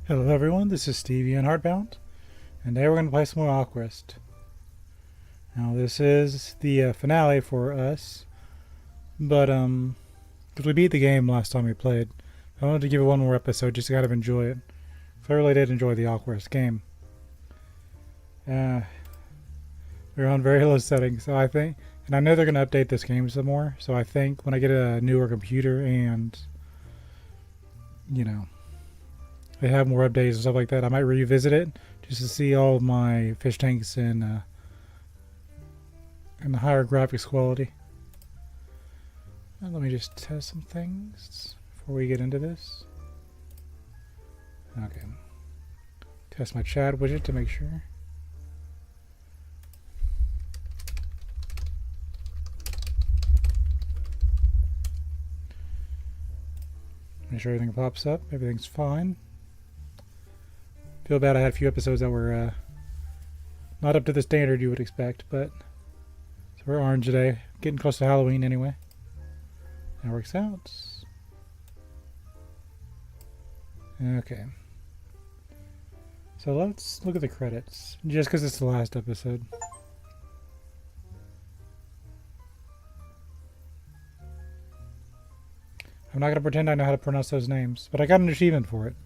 Hello everyone, this is Stevie and Heartbound, and today we're going to play some more Aquarist. Now this is the finale for us, but because we beat the game last time we played, I wanted to give it one more episode just to kind of enjoy it. So I really did enjoy the Aquarist game. We're on very low settings, so I think, and I know they're going to update this game some more, so I think when I get a newer computer and, you know, they have more updates and stuff like that, I might revisit it just to see all of my fish tanks in the higher graphics quality. And let me just test some things before we get into this. Okay. Test my chat widget to make sure. Make sure everything pops up. Everything's fine. Feel bad I had a few episodes that were not up to the standard you would expect, but so we're orange today. Getting close to Halloween anyway. That works out. Okay. So let's look at the credits, just because it's the last episode. I'm not going to pretend I know how to pronounce those names, but I got an achievement for it.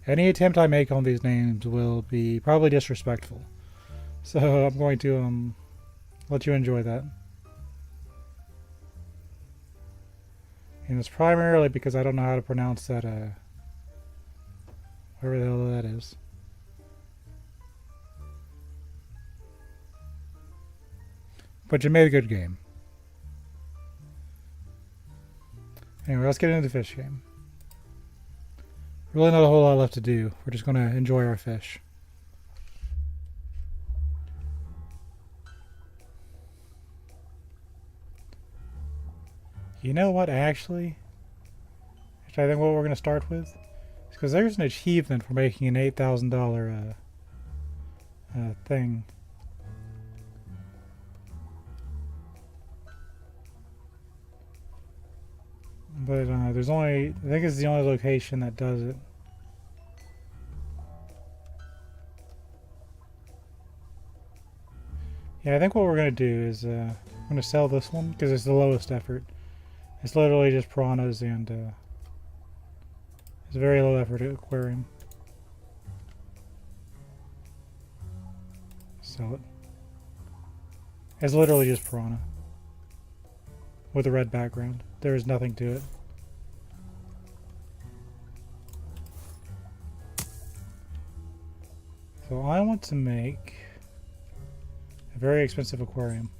Any attempt I make on these names will be probably disrespectful. So I'm going to let you enjoy that. And it's primarily because I don't know how to pronounce that, whatever the hell that is. But you made a good game. Anyway, let's get into the fish game. Really not a whole lot left to do. We're just going to enjoy our fish. You know what, actually? I think what we're going to start with is because there's an achievement for making an $8,000 thing. But there's only, I think it's the only location that does it. Yeah, I think what we're going to do is I'm going to sell this one because it's the lowest effort. It's literally just piranhas and it's a very low effort aquarium. Sell it. It's literally just piranha with a red background. There is nothing to it. So I want to make a very expensive aquarium.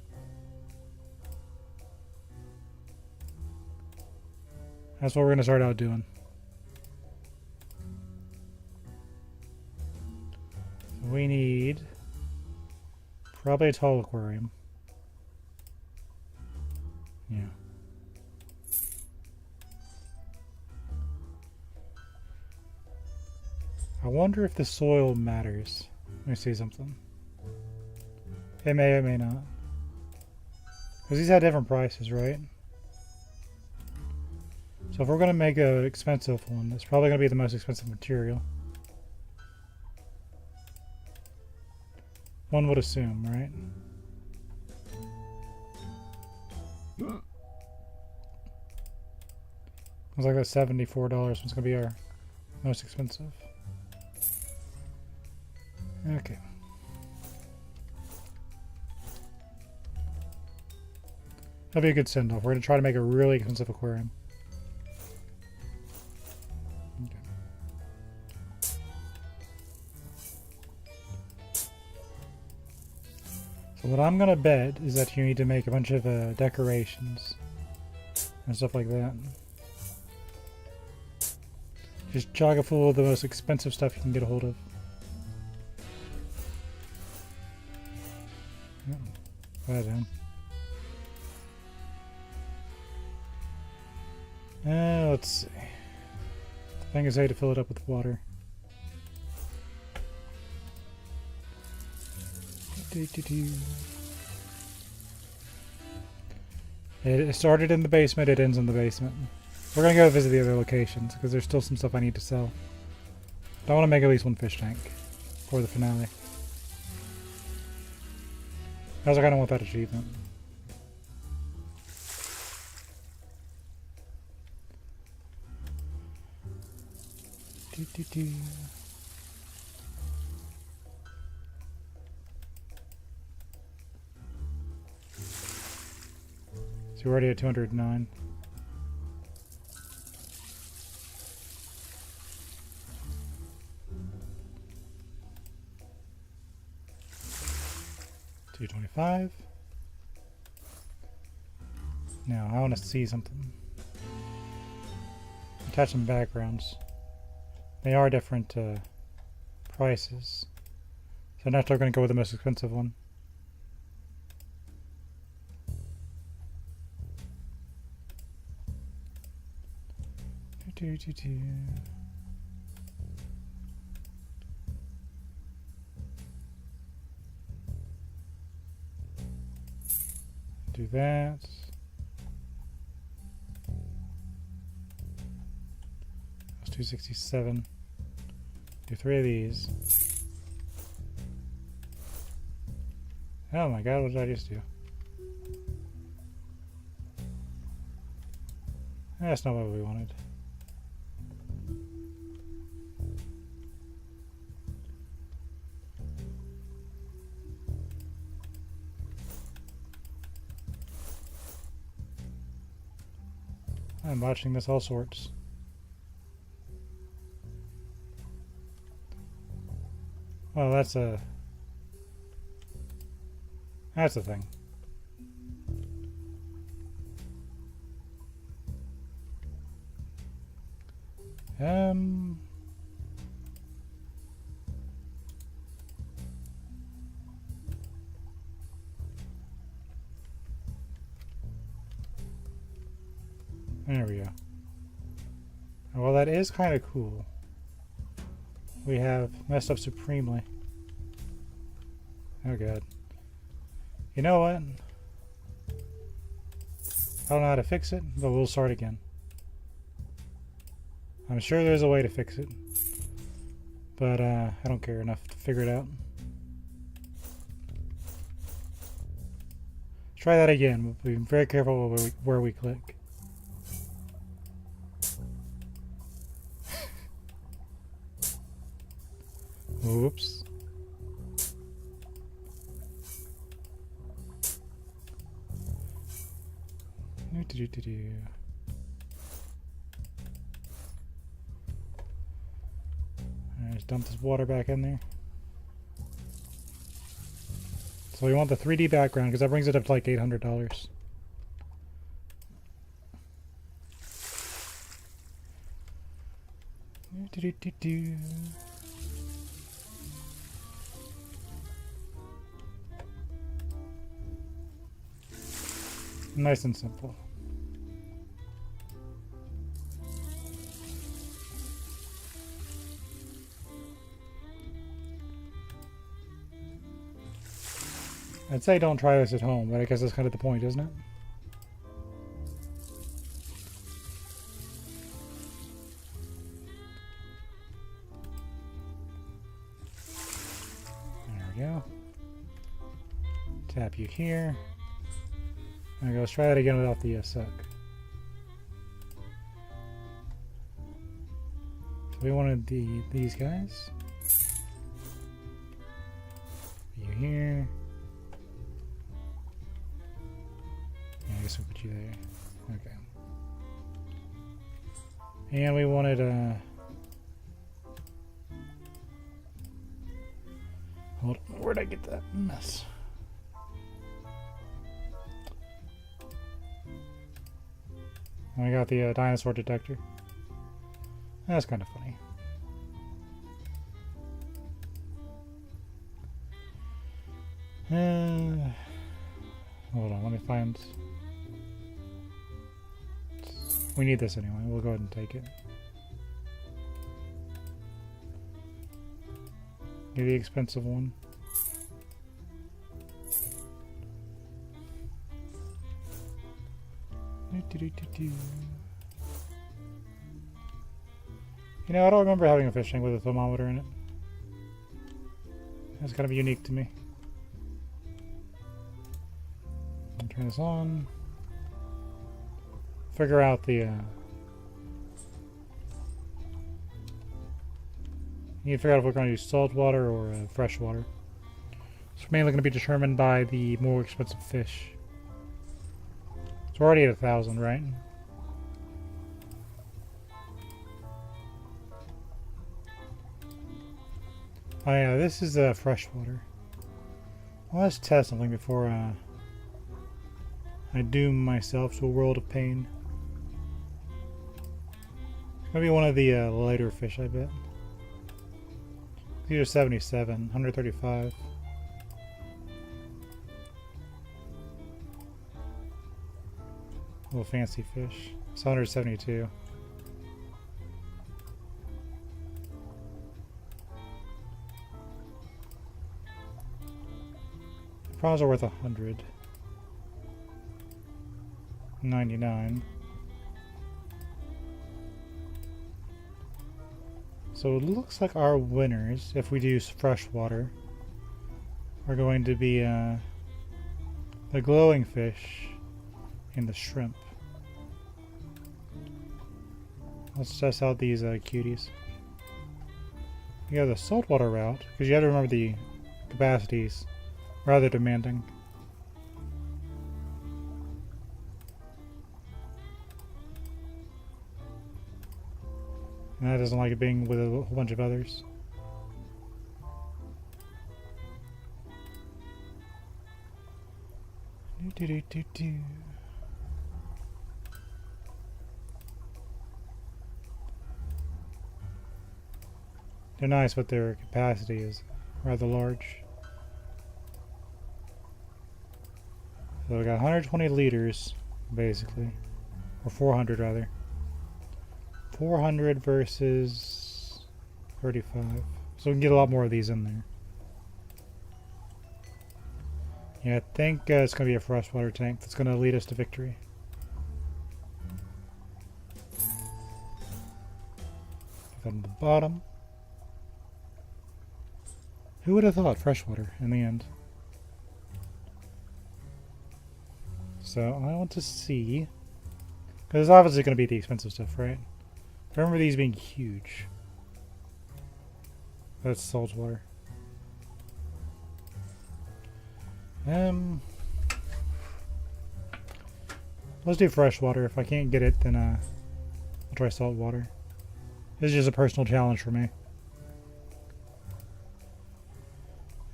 That's what we're going to start out doing. So we need probably a tall aquarium. Yeah. I wonder if the soil matters. Let me see something. It may or may not. Because these have different prices, right? So if we're going to make an expensive one, it's probably going to be the most expensive material. One would assume, right? Looks like that's $74 one's going to be our most expensive. Okay. That'll be a good send-off. We're going to try to make a really expensive aquarium. Okay. So what I'm going to bet is that you need to make a bunch of decorations and stuff like that. Just chock it full of the most expensive stuff you can get a hold of. Right down. Let's see. The thing is, I had to fill it up with water. It started in the basement, it ends in the basement. We're gonna go visit the other locations because there's still some stuff I need to sell. But I want to make at least one fish tank for the finale. I also kind of want that achievement. So we're already at 209. $225. Now I want to see something. Attach some backgrounds. They are different prices. So naturally we're going to go with the most expensive one. Do that. That's 267. Do 3 of these. Oh my god, what did I just do? That's not what we wanted. I'm watching this all sorts. Well, that's a thing. There we go. Well, that is kind of cool. We have messed up supremely. Oh god. You know what? I don't know how to fix it, but we'll start again. I'm sure there's a way to fix it. But I don't care enough to figure it out. Try that again. We'll be very careful where we click. Oops. Alright, just dump this water back in there. So we want the 3D background because that brings it up to like $800. Nice and simple. I'd say don't try this at home, but I guess that's kind of the point, isn't it? There we go. Tap you here. There we go. Let's try that again without the suck. So we wanted these guys. You here. I guess we'll put you there. Okay. And we wanted hold on, where'd I get that mess? I got the dinosaur detector. That's kind of funny. Hold on, let me find. We need this anyway. We'll go ahead and take it. Get the expensive one. You know, I don't remember having a fish tank with a thermometer in it. That's kind of unique to me. I'll turn this on. Figure out the need to figure out if we're going to use salt water or fresh water. It's mainly going to be determined by the more expensive fish. It's already at 1,000, right? Oh yeah, this is fresh water. Well, let's test something before I doom myself to a world of pain. It's going to be one of the lighter fish, I bet. These are 77, 135. Little fancy fish. It's 172. Prawns are worth 100. 99. So it looks like our winners, if we use fresh water, are going to be the glowing fish and the shrimp. Let's test out these cuties. You have the saltwater route, because you have to remember the capacities, rather demanding. And that doesn't like it being with a whole bunch of others. They're nice, but their capacity is rather large. So we got 120 liters, basically. Or 400 rather. 400 versus 35. So we can get a lot more of these in there. Yeah, I think it's going to be a freshwater tank that's going to lead us to victory. On the bottom. Who would have thought freshwater in the end? So I want to see, because it's obviously going to be the expensive stuff, right? I remember these being huge. That's saltwater. Let's do freshwater. If I can't get it, then I'll try saltwater. This is just a personal challenge for me.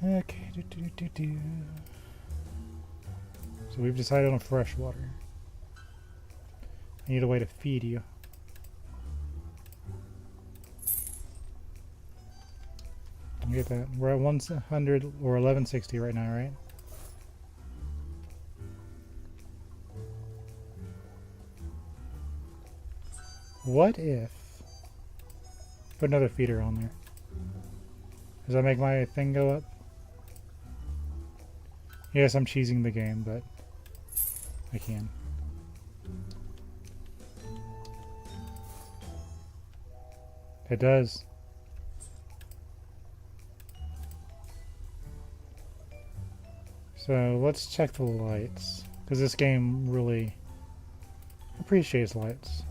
Okay. So we've decided on freshwater. I need a way to feed you. Get that. We're at 100 or 1160 right now, right? What if put another feeder on there? Does that make my thing go up? Yes, I'm cheesing the game, but I can. It does. So let's check the lights, because this game really appreciates lights.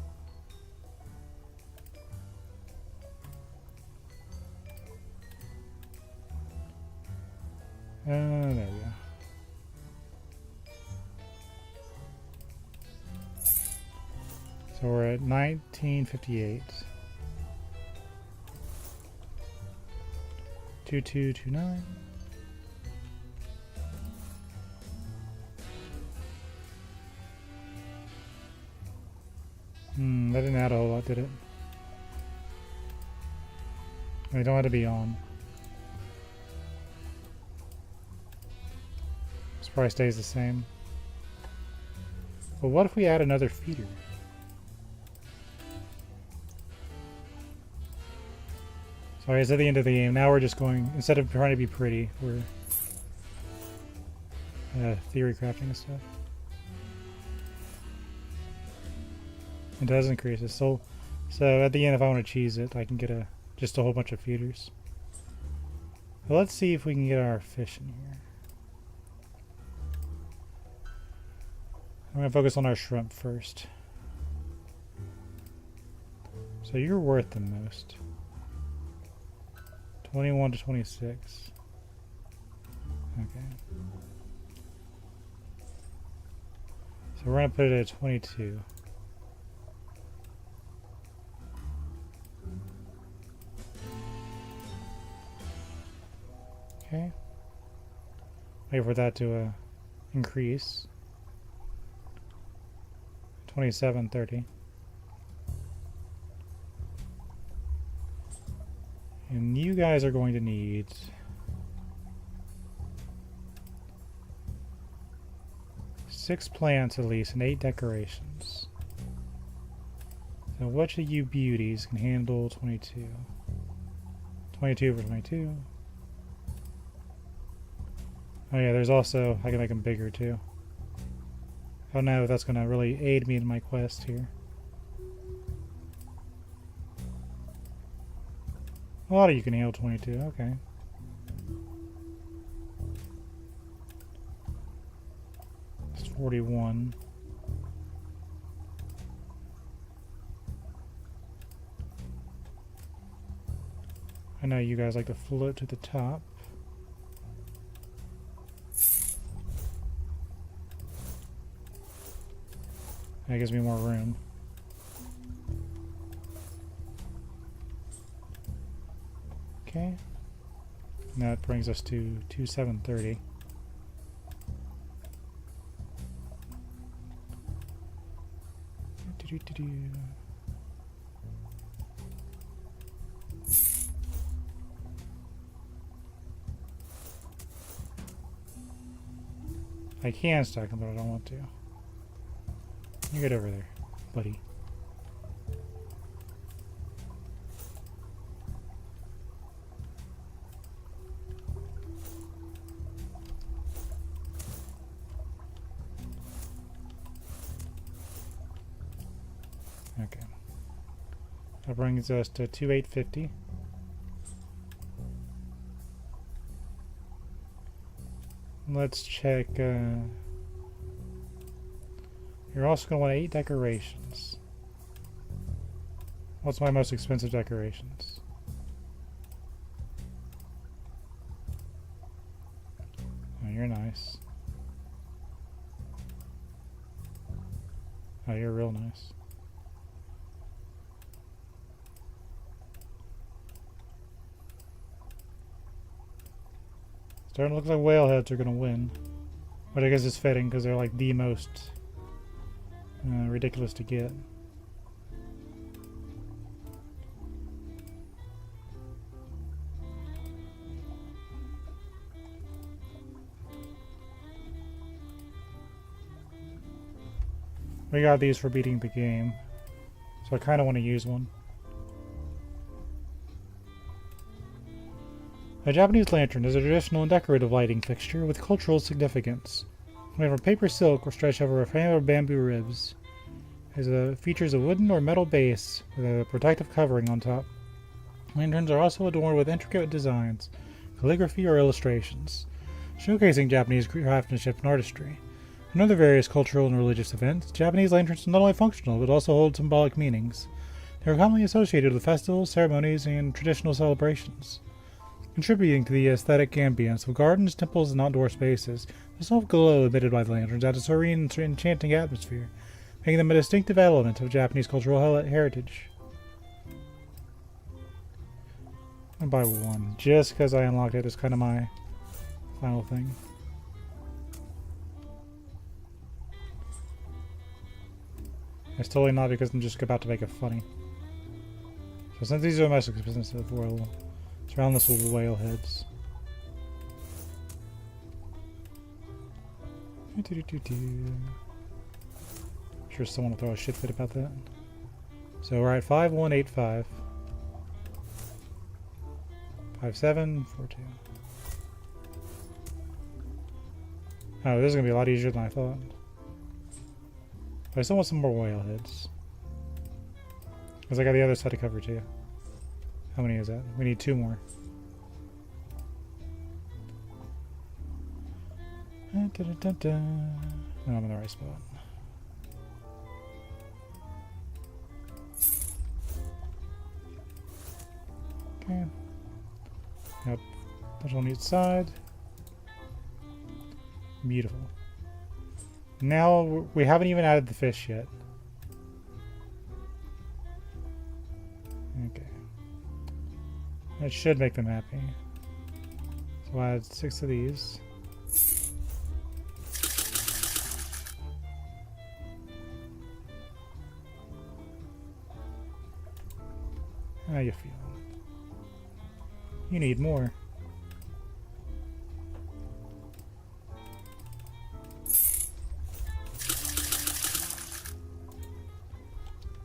There we go. So we're at 1958. 2229. That didn't add a whole lot, did it? They don't have to be on. This probably stays the same. But what if we add another feeder? Sorry, it's at the end of the game. Now we're just going, instead of trying to be pretty, we're theory crafting and stuff. It does increase it. So at the end, if I want to cheese it, I can get just a whole bunch of feeders. But let's see if we can get our fish in here. I'm going to focus on our shrimp first. So you're worth the most. 21 to 26. Okay. So we're going to put it at 22. Okay. Wait for that to increase. 27, 30. And you guys are going to need 6 plants at least and 8 decorations. So which of you beauties can handle 22? 22 for 22. Oh yeah, there's also, I can make them bigger too. I don't know if that's going to really aid me in my quest here. A lot of you can handle 22, okay. It's 41. I know you guys like to float to the top. That gives me more room. Okay. Now it brings us to 2730. I can stack them, but I don't want to. You get over there, buddy. Okay. That brings us to 2850. Let's check. You're also going to want 8 decorations. What's my most expensive decorations? Oh, you're nice. Oh, you're real nice. Starting to look like whale heads are going to win. But I guess it's fitting because they're like the most ridiculous to get. We got these for beating the game, so I kind of want to use one. A Japanese lantern is a traditional and decorative lighting fixture with cultural significance. Made from paper silk or stretched over a frame of bamboo ribs. It features a wooden or metal base with a protective covering on top. Lanterns are also adorned with intricate designs, calligraphy, or illustrations, showcasing Japanese craftsmanship and artistry. In other various cultural and religious events, Japanese lanterns are not only functional but also hold symbolic meanings. They are commonly associated with festivals, ceremonies, and traditional celebrations. Contributing to the aesthetic ambience of gardens, temples, and outdoor spaces, the soft glow emitted by the lanterns adds a serene and enchanting atmosphere, making them a distinctive element of Japanese cultural heritage. And by one, just because I unlocked it is kind of my final thing. It's totally not because I'm just about to make it funny. So since these are the most expensive, we'll surround this with whale heads. Sure someone will throw a shit fit about that. So we're at 5185. 5742. Oh, this is gonna be a lot easier than I thought. But I still want some more whale heads. Because I got the other side to cover too. How many is that? We need 2 more. No, I'm in the right spot. Okay. Yep. There's on each side. Beautiful. Now we haven't even added the fish yet. Okay. That should make them happy. So we'll add 6 of these. How you feeling? You need more.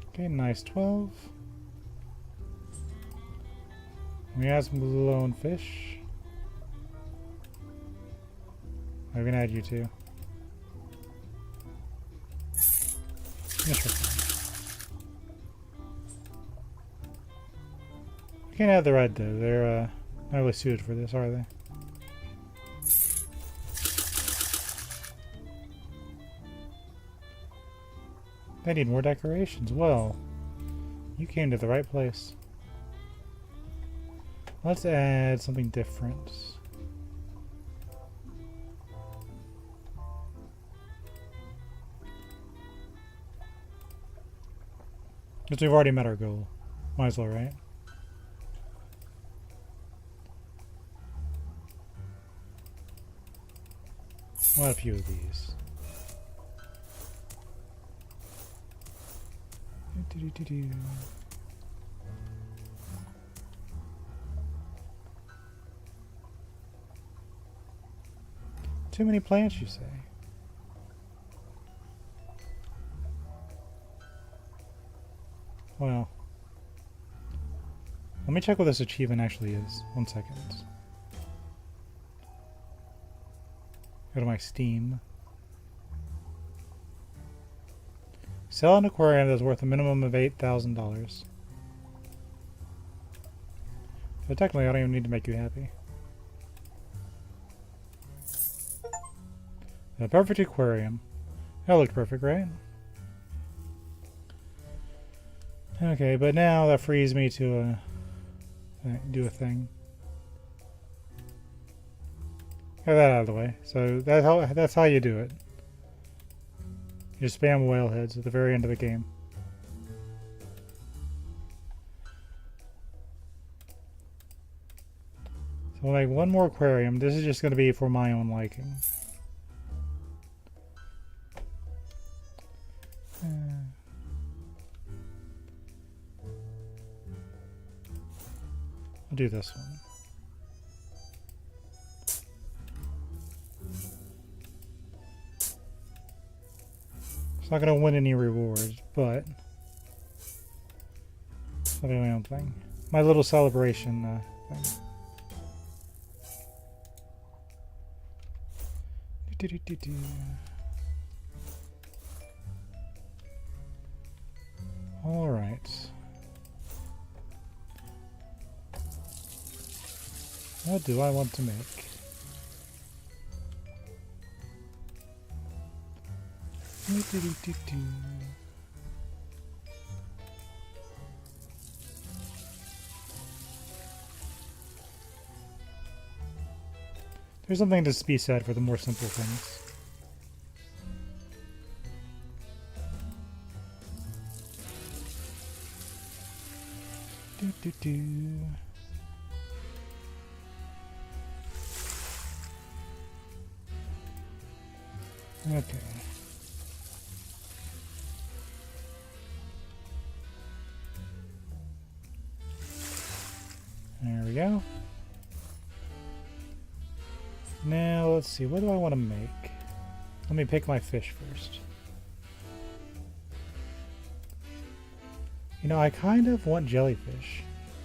Okay, nice 12. We have some lone fish. I'm gonna add you too. Yeah, sure. You can't add the red though. They're not really suited for this, are they? They need more decorations. Well, you came to the right place. Let's add something different. Because we've already met our goal. Might as well, right? We'll add a few of these. Too many plants, you say? Well, let me check what this achievement actually is. 1 second. Go to my Steam. Sell an aquarium that's worth a minimum of $8,000. So technically, I don't even need to make you happy. The perfect aquarium. That looked perfect, right? Okay, but now that frees me to do a thing. Get that out of the way. So that's how you do it. You spam whale heads at the very end of the game. So we'll make 1 more aquarium. This is just going to be for my own liking. I'll do this one. It's not going to win any rewards, but I'll do my own thing. My little celebration thing. All right. What do I want to make? There's something to be said for the more simple things. Okay. There we go. Now, let's see. What do I want to make? Let me pick my fish first. You know, I kind of want jellyfish.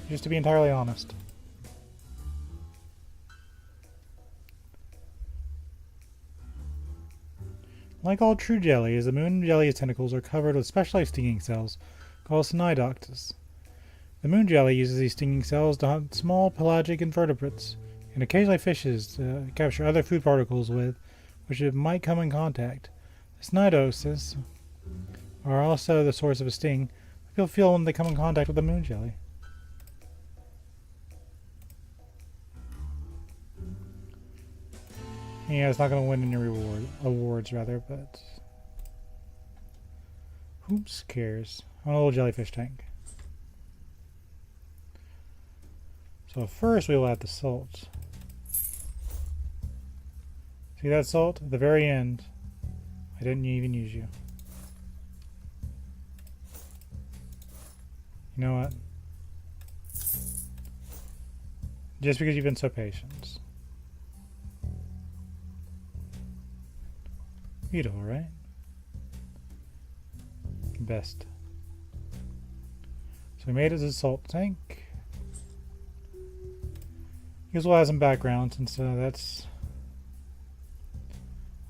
Just to be entirely honest. Like all true jellies, the moon jelly's tentacles are covered with specialized stinging cells called Cnidoctus. The moon jelly uses these stinging cells to hunt small pelagic invertebrates and occasionally fishes to capture other food particles with which it might come in contact. The Cnidoctus are also the source of a sting people feel when they come in contact with the moon jelly. Yeah, it's not going to win any awards, but who cares? I want a little jellyfish tank. So first we will add the salt. See that salt? At the very end, I didn't even use you. You know what? Just because you've been so patient. Beautiful, right? Best. So we made it as a salt tank. Because we'll have some background since that's...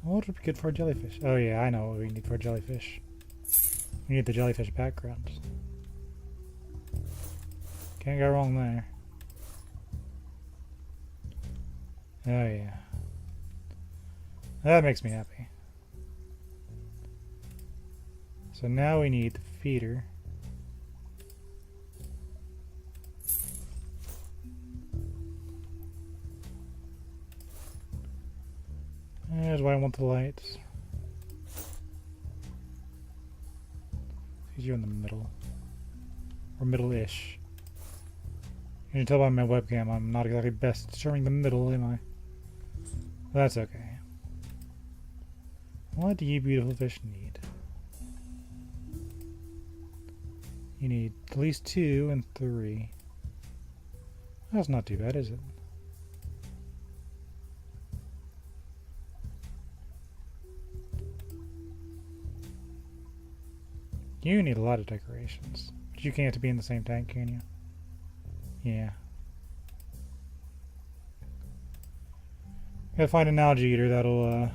What would be good for a jellyfish? Oh yeah, I know what we need for a jellyfish. We need the jellyfish background. Can't go wrong there. Oh yeah. That makes me happy. So now we need the feeder. There's why I want the lights. He's you in the middle. Or middle-ish. You can tell by my webcam I'm not exactly best at determining the middle, am I? But that's okay. What do you beautiful fish need? You need at least 2 and 3. That's not too bad, is it? You need a lot of decorations. But you can't be in the same tank, can you? Yeah. Gotta find an algae eater that'll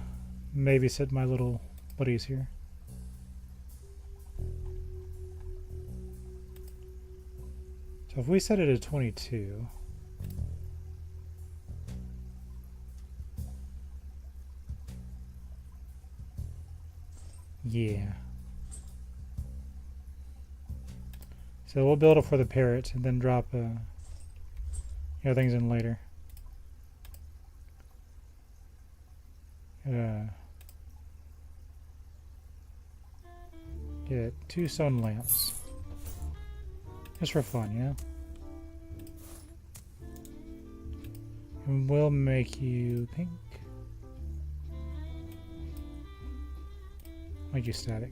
babysit my little buddies here. So if we set it at 22... Yeah. So we'll build it for the parrot and then drop things in later. Get 2 stone lamps. Just for fun, yeah? And we'll make you pink. Make you static.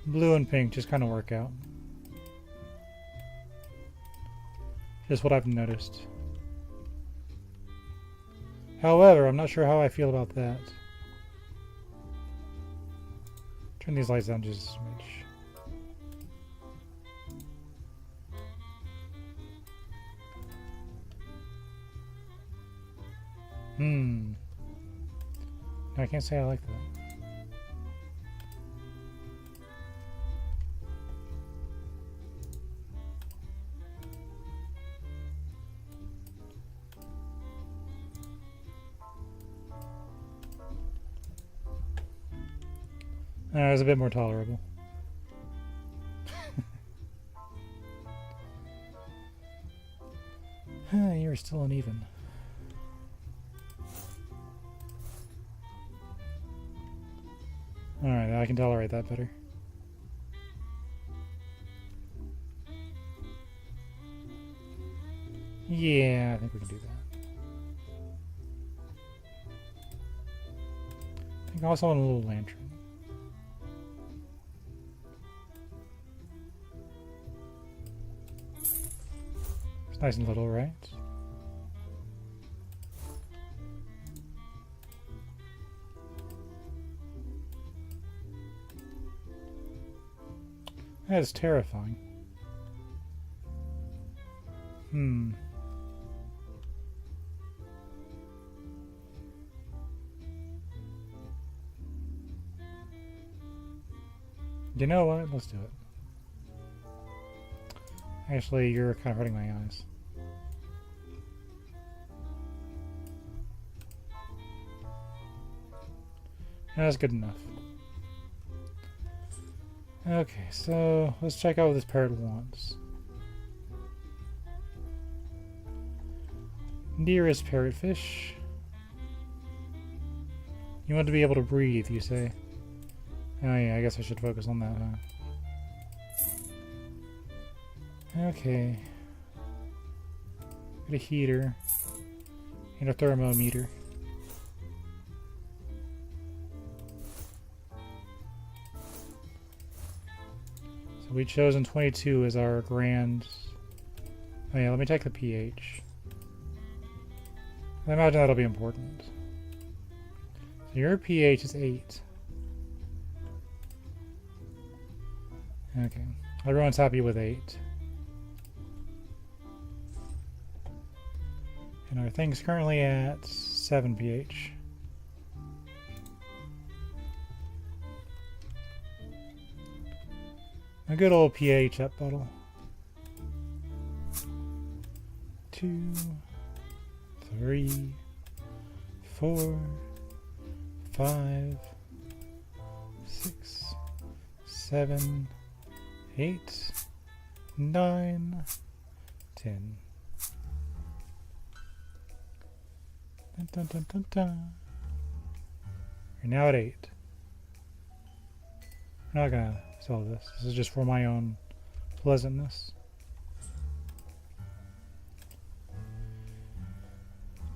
Blue and pink just kind of work out. Just what I've noticed. However, I'm not sure how I feel about that. Turn these lights down just a smidge. No, I can't say I like that. It's a bit more tolerable. You're still uneven. Alright, I can tolerate that better. Yeah, I think we can do that. I think I also want a little lantern. It's nice and little, right? That is terrifying. You know what? Let's do it. Actually, you're kind of hurting my eyes. That's good enough. Okay, so let's check out what this parrot wants. Dearest parrotfish, you want to be able to breathe, you say? Oh yeah, I guess I should focus on that, huh? Okay. Get a heater and a thermometer. So we chosen 22 as our grand... Oh yeah, let me check the pH. I imagine that'll be important. So your pH is 8. Okay. Everyone's happy with 8. And our thing's currently at 7 pH. A good old pH up bottle. 2, 3, 4, 5, 6, 7, 8, 9, 10. Dun, dun, dun, dun, dun. You're now at 8. I'm not gonna sell this. This is just for my own pleasantness.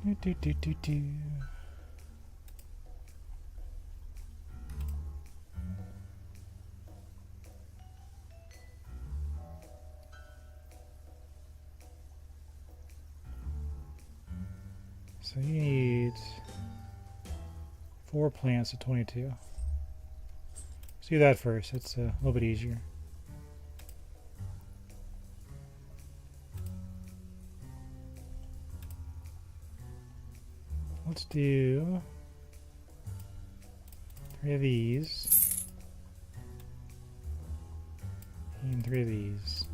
Do, do, do, do, do. So you need 4 plants at 22. Let's do that first. It's a little bit easier. Let's do 3 of these and 3 of these.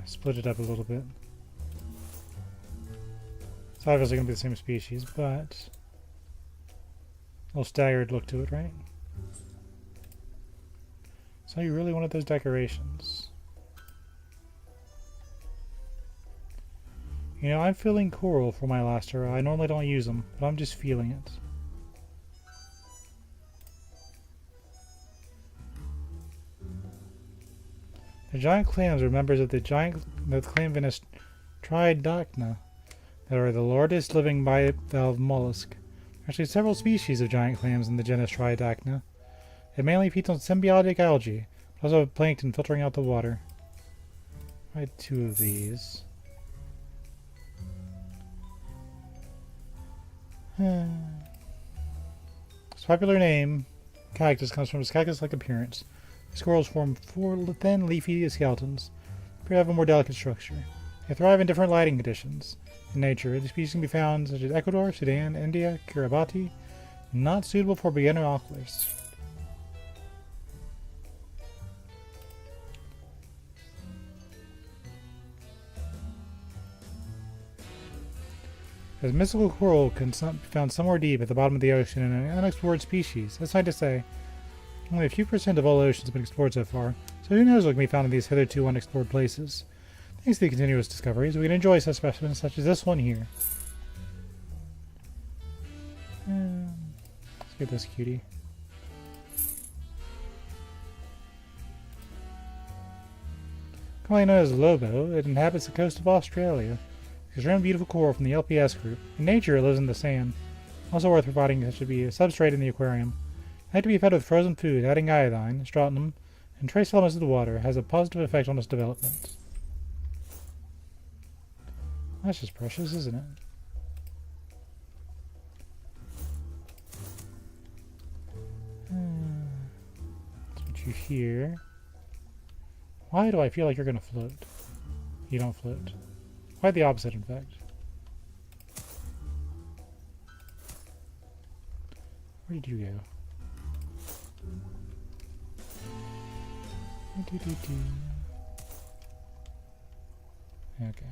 Split it up a little bit. It's obviously going to be the same species, but a little staggered look to it, right? So you really wanted those decorations. You know, I'm feeling coral for my Lastra. I normally don't use them, but I'm just feeling it. The giant clams are members of the clam genus Tridacna that are the largest living bivalve mollusk. Actually, several species of giant clams in the genus Tridacna. It mainly feeds on symbiotic algae, but also plankton filtering out the water. I had 2 of these. Its popular name, cactus, comes from its cactus-like appearance. The squirrels form 4 thin, leafy skeletons, but have a more delicate structure. They thrive in different lighting conditions. In nature, the species can be found such as Ecuador, Sudan, India, Kiribati, not suitable for beginner aquarists. As mystical coral can be found somewhere deep at the bottom of the ocean in an unexplored species, that's not to say. Only a few % of all oceans have been explored so far, so who knows what can be found in these hitherto unexplored places. Thanks to the continuous discoveries, we can enjoy such specimens such as this one here. Let's get this cutie. Commonly known as Lobo, it inhabits the coast of Australia. It's a beautiful coral from the LPS group. In nature, it lives in the sand. Also worth providing it should be a substrate in the aquarium. It had to be fed with frozen food, adding iodine, strontium, and trace elements to the water has a positive effect on its development. That's just precious, isn't it? Let's put you here. Why do I feel like you're gonna float? You don't float. Quite the opposite, in fact. Where did you go? Okay.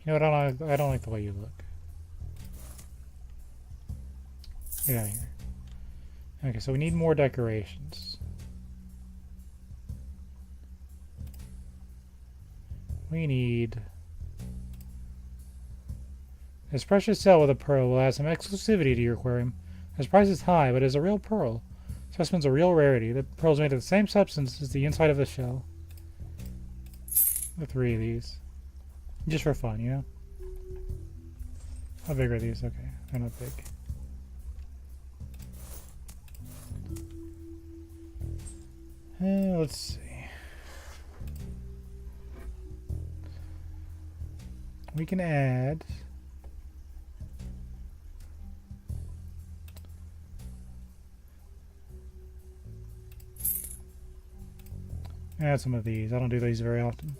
You know what? I don't like the way you look. Get out of here. Okay, so we need more decorations. We need... This precious cell with a pearl will add some exclusivity to your aquarium. Its price is high, but it is a real pearl. Specimen's a real rarity. The pearl is made of the same substance as the inside of the shell. The 3 of these. Just for fun, you know? How big are these? Okay, they're not big. Let's see. We can add... Add some of these. I don't do these very often.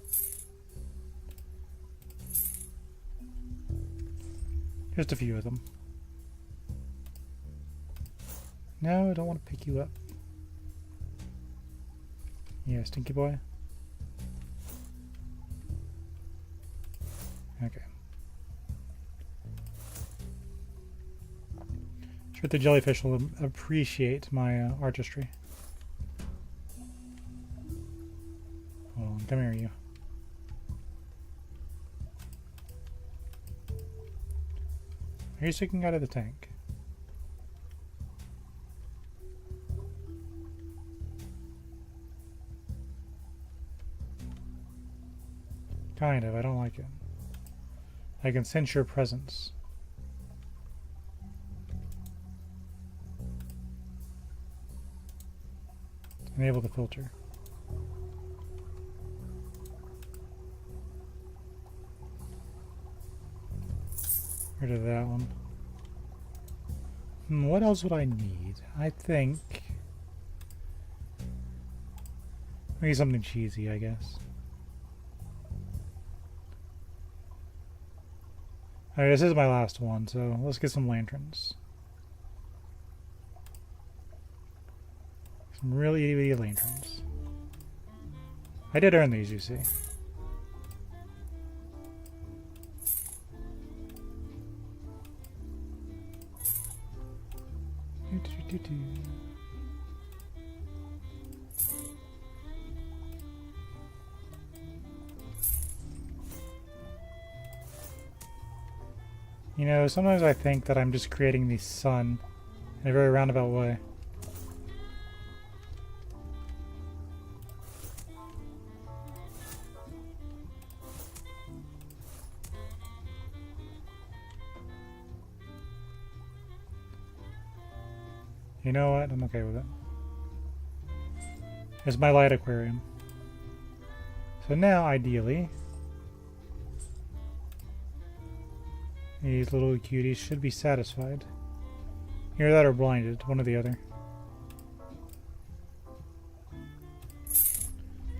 Just a few of them. No, I don't want to pick you up. Yeah, stinky boy. Okay. Sure, the jellyfish will appreciate my artistry. Hold on, come here, you. Are you sticking out of the tank? Kind of, I don't like it. I can sense your presence. Enable the filter. Rid of that one. What else would I need? I think... maybe something cheesy, I guess. Alright, this is my last one, so let's get some lanterns. Some really itty bitty lanterns. I did earn these, you see. You know, sometimes I think that I'm just creating the sun in a very roundabout way. You know what? I'm okay with it. It's my light aquarium. So now, ideally, these little cuties should be satisfied. Either that or blinded, one or the other.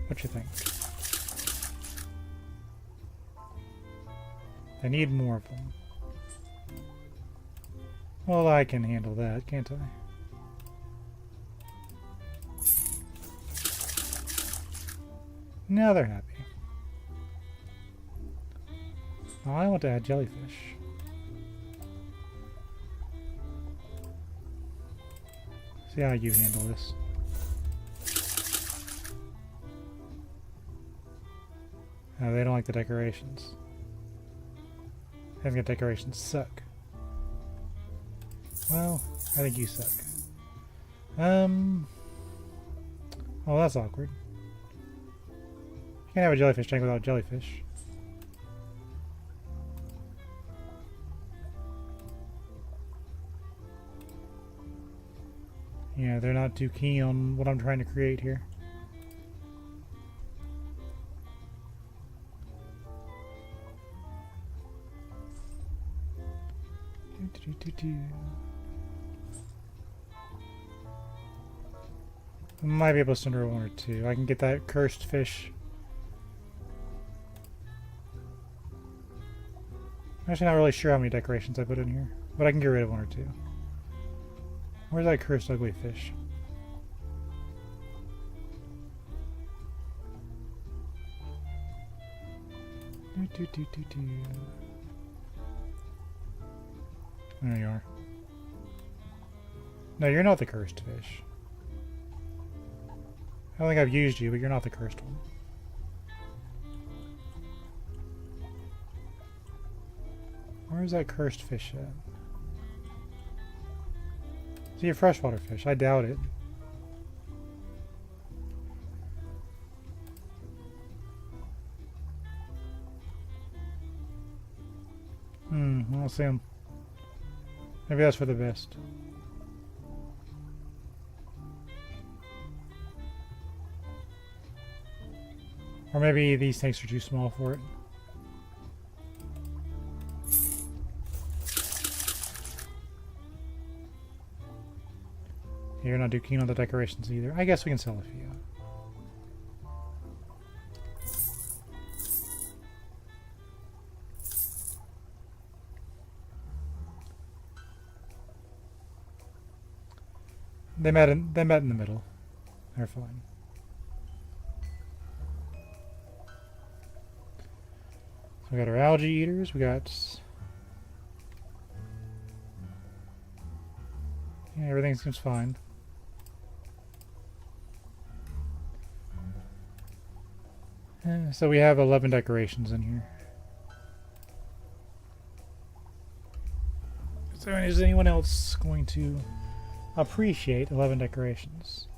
What you think? I need more of them. Well, I can handle that, can't I? Now they're happy. Oh, I want to add jellyfish. See how you handle this. Oh, they don't like the decorations. I think the decorations suck. Well, I think you suck. Well, that's awkward. You can't have a jellyfish tank without jellyfish. Yeah, they're not too keen on what I'm trying to create here. Might be able to send her one or two. I can get that cursed fish. I'm actually not really sure how many decorations I put in here, but I can get rid of one or two. Where's that cursed ugly fish? There you are. No, you're not the cursed fish. I don't think I've used you, but you're not the cursed one. Where's that cursed fish at? Is he a freshwater fish? I doubt it. I don't see him. Maybe that's for the best. Or maybe these tanks are too small for it. You're not too keen on the decorations either. I guess we can sell a few. They met in the middle. They're fine. So we got our algae eaters. We got everything seems fine. So we have 11 decorations in here. So is anyone else going to appreciate 11 decorations?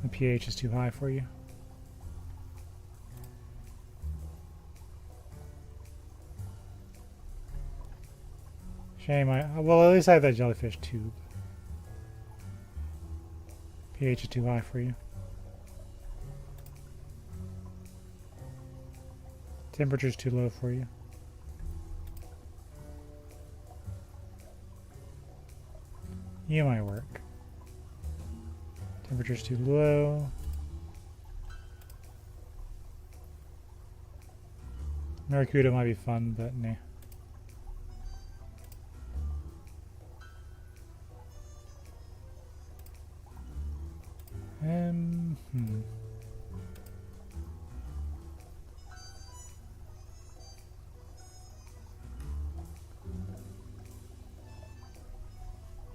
The pH is too high for you. Shame. Well, at least I have that jellyfish tube. pH is too high for you. Temperature's too low for you. You might work. Temperature's too low. Mercury might be fun, but nah.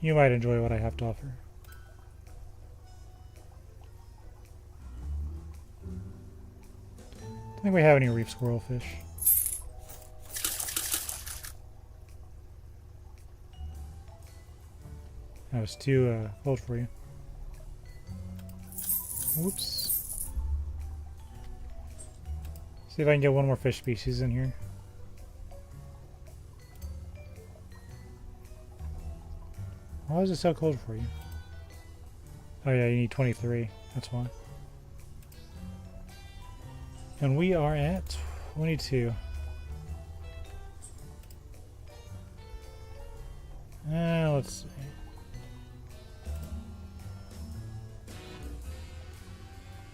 You might enjoy what I have to offer. I don't think we have any reef squirrelfish. That was too cold for you. Whoops. See if I can get one more fish species in here. Why is it so cold for you? Oh yeah, you need 23. That's why. And we are at 22. Let's see.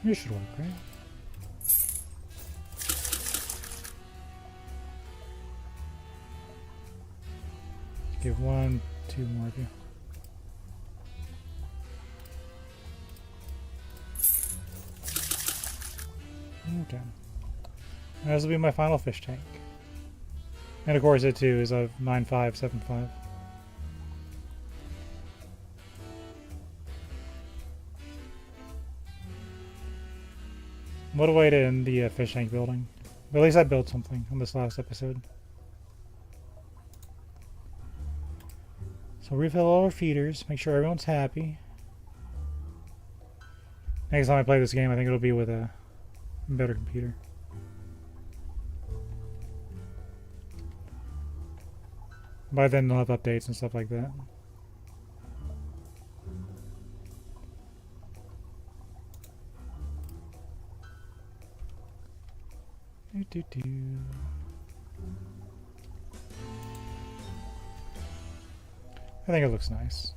You should work, right? Give 1, 2 more of you. Okay. This will be my final fish tank. And of course it too is a 9575. What a way to end the fish tank building. But at least I built something on this last episode. So refill all our feeders, make sure everyone's happy. Next time I play this game, I think it'll be with a better computer. By then they'll have updates and stuff like that. I think it looks nice.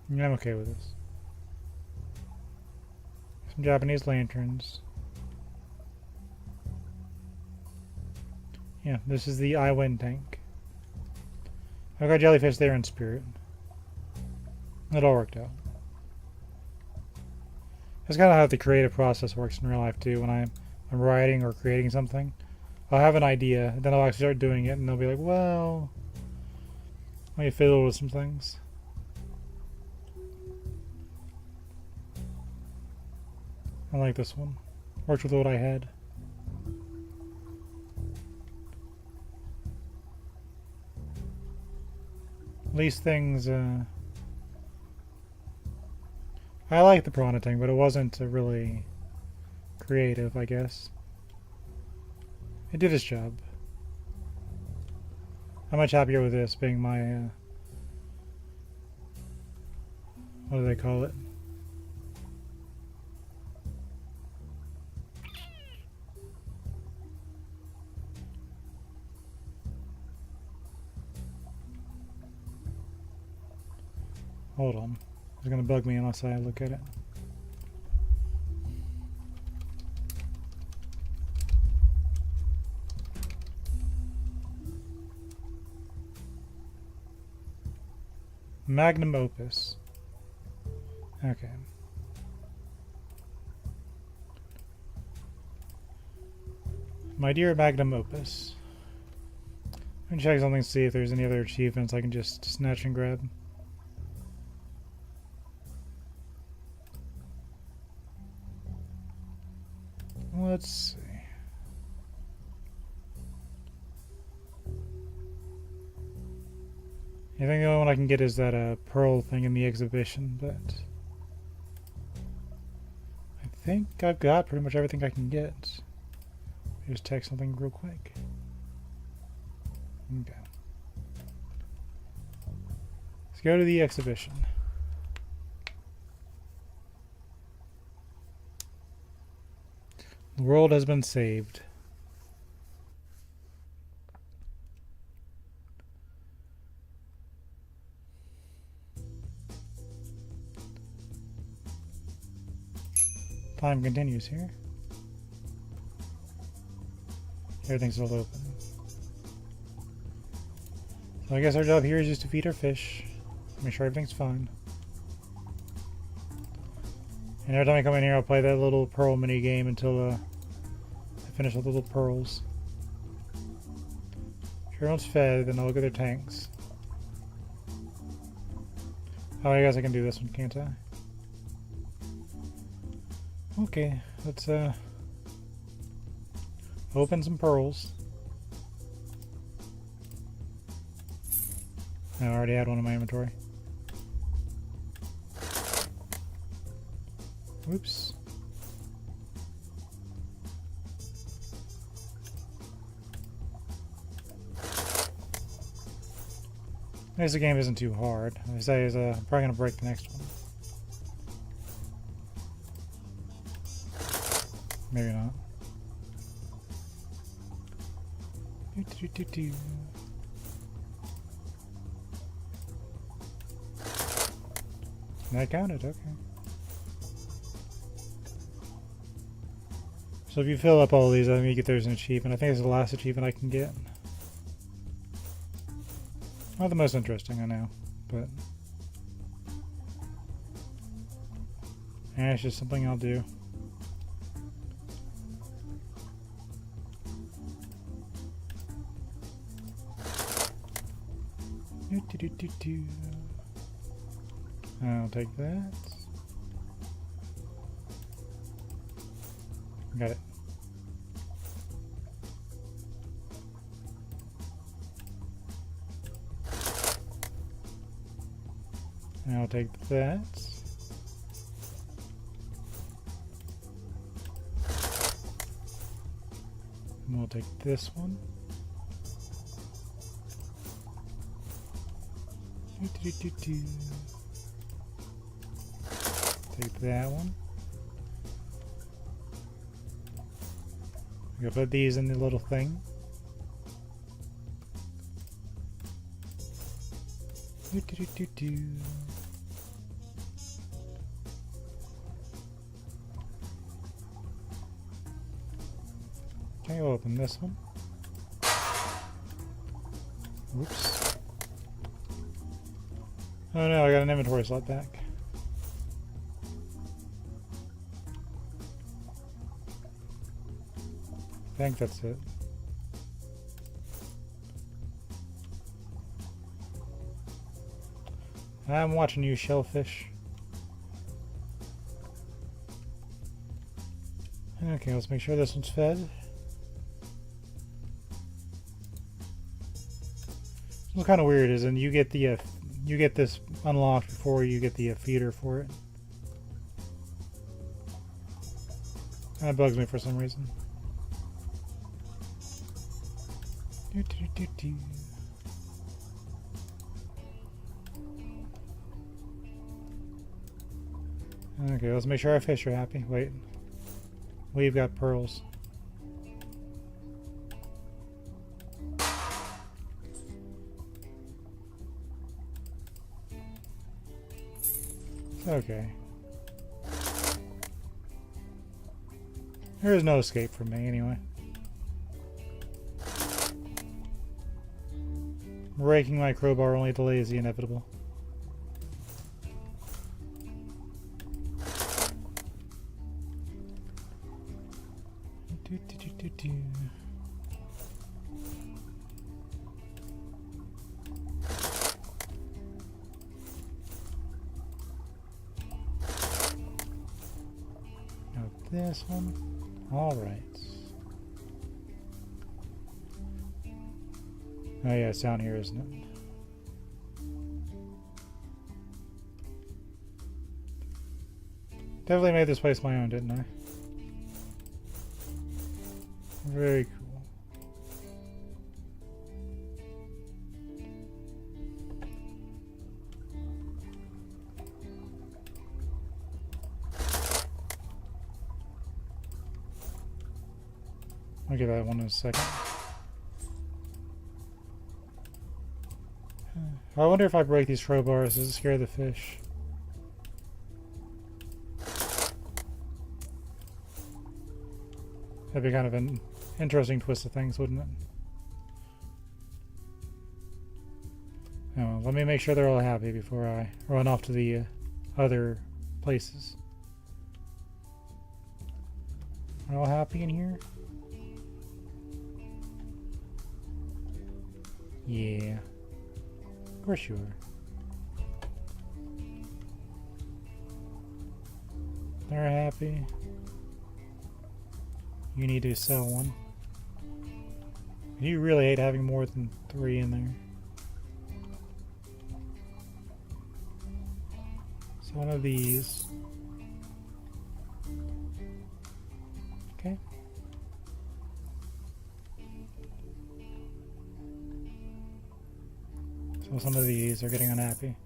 Yeah, I'm okay with this. Some Japanese lanterns. Yeah, this is the I-Wind tank. I've got jellyfish there in spirit. It all worked out. That's kind of how the creative process works in real life too. When I'm writing or creating something, I'll have an idea, then I'll actually start doing it, and they'll be like, well, let me fiddle with some things. I like this one. Worked with what I had. These things, I like the piranha tank, but it wasn't really creative, I guess. It did its job. I'm much happier with this being my, what do they call it? Hold on. It's going to bug me unless I look at it. Magnum opus. Okay. My dear magnum opus. I'm gonna check something to see if there's any other achievements I can just snatch and grab. Let's see. I think the only one I can get is that pearl thing in the exhibition, but I think I've got pretty much everything I can get. Just check something real quick. Okay. Let's go to the exhibition. The world has been saved. Time continues here. Everything's still open. So I guess our job here is just to feed our fish, make sure everything's fine. And every time I come in here, I'll play that little pearl mini game until I finish with the little pearls. If everyone's fed, then I'll look at their tanks. Oh, I guess I can do this one, can't I? Okay, let's open some pearls. I already had one in my inventory. Whoops. I guess the game isn't too hard. I say is I'm probably gonna break the next one. Maybe not. That counted, okay. So if you fill up all these, I think there's an achievement. I think it's the last achievement I can get. Not the most interesting, I know, but it's just something I'll do. I'll take that. Got it. And I'll take that. And we'll take this one. Take that one. We'll put these in the little thing. Okay, we'll open this one. Whoops. Oh no, I got an inventory slot back. I think that's it. I'm watching you, shellfish. Okay, let's make sure this one's fed. What's kind of weird is, and you get the you get this unlocked before you get the feeder for it. Kind of bugs me for some reason. Okay, let's make sure our fish are happy. Wait, we've got pearls. Okay. There is no escape from me anyway. Raking my crowbar only delays the inevitable. This one. All right. Oh yeah, it's down here, isn't it? Definitely made this place my own, didn't I? Very cool. I'll give that one in a second. I wonder if I break these crowbars, does it scare the fish? That'd be kind of an interesting twist of things, wouldn't it? Oh, well, let me make sure they're all happy before I run off to the other places. Are all happy in here? Yeah. Of course you are. They're happy. You need to sell one. You really hate having more than 3 in there. So one of these. Okay. So some of these are getting unhappy.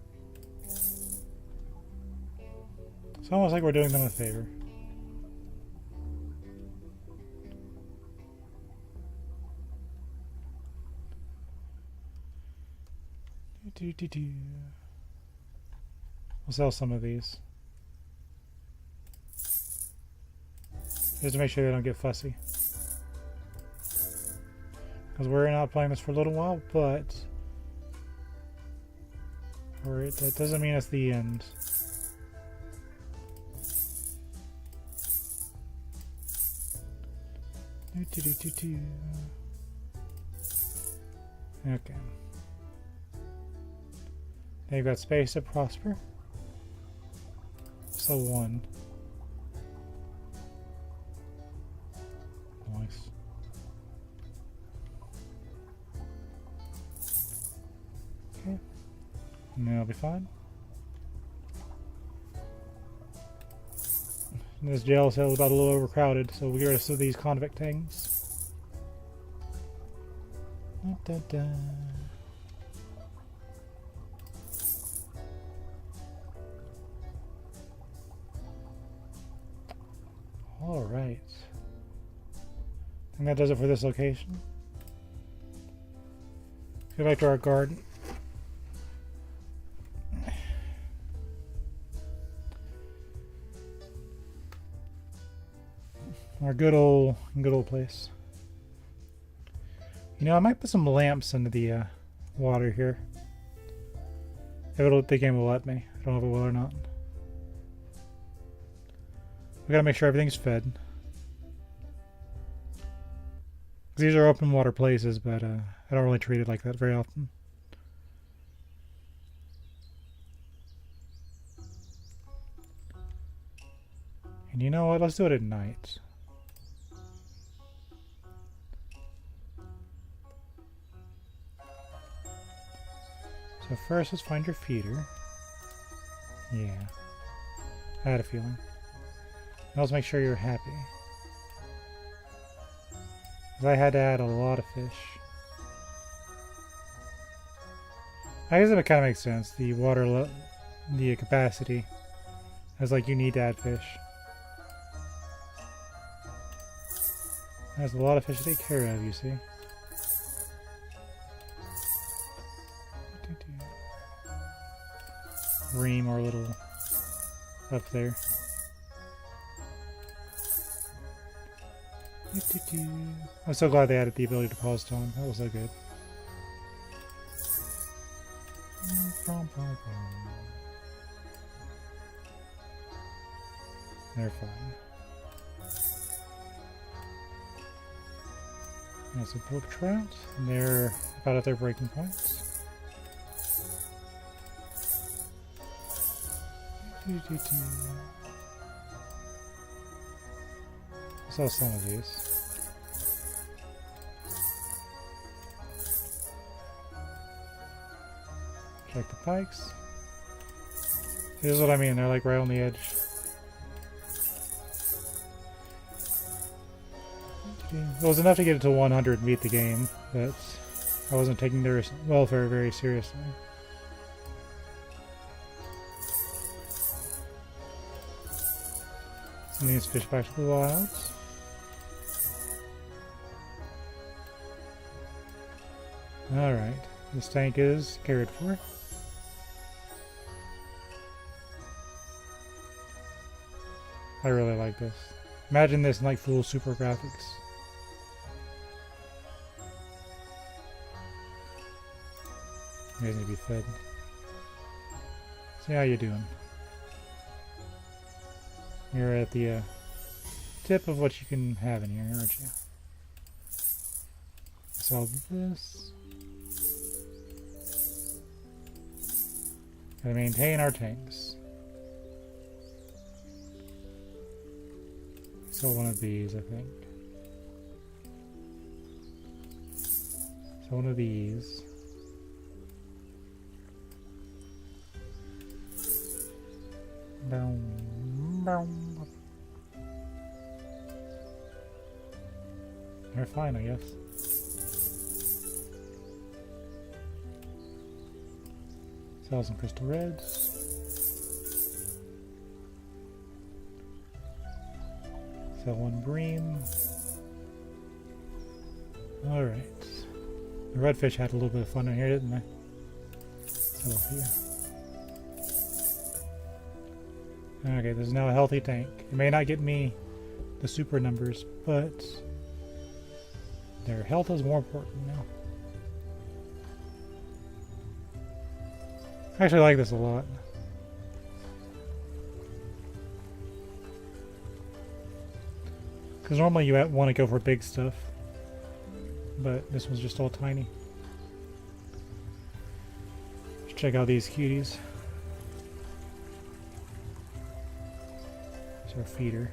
It's almost like we're doing them a favor. We'll sell some of these. Just to make sure they don't get fussy. Because we're not playing this for a little while, but that doesn't mean it's the end. Okay. They've got space to prosper. So 1. Nice. Okay. And that'll be fine. And this jail cell is about a little overcrowded, so we get rid of these convict things. Da, da, da. All right. And that does it for this location. Go back to our garden. Our good old place. You know, I might put some lamps into the water here. If the game will let me. I don't know if it will or not. We gotta make sure everything's fed. These are open water places, but I don't really treat it like that very often. And you know what? Let's do it at night. So first, let's find your feeder. Yeah. I had a feeling. Now let's make sure you're happy. Because I had to add a lot of fish. I guess it kind of makes sense. The water, the capacity. It's like you need to add fish. There's a lot of fish to take care of, you see. Ream our little up there. I'm so glad they added the ability to pause time. That was so good. They're fine. There's a brook trout. And they're about at their breaking points. I saw some of these. Check the pikes. This is what I mean, they're like right on the edge. It was enough to get it to 100 and beat the game, but I wasn't taking their welfare very seriously. Send these fish back to the wilds. Alright, this tank is cared for. I really like this. Imagine this in like full super graphics. You guys need to be fed. See how you doing. You're at the tip of what you can have in here, aren't you? Solve this. Gotta maintain our tanks. So one of these, I think. So one of these. They're fine, I guess. Sell some crystal reds. Sell one bream. Alright. The redfish had a little bit of fun in here, didn't they? Sell a few. Okay, this is now a healthy tank. It may not get me the super numbers, but their health is more important now. I actually like this a lot. Because normally you want to go for big stuff, but this one's just all tiny. Let's check out these cuties. Our feeder.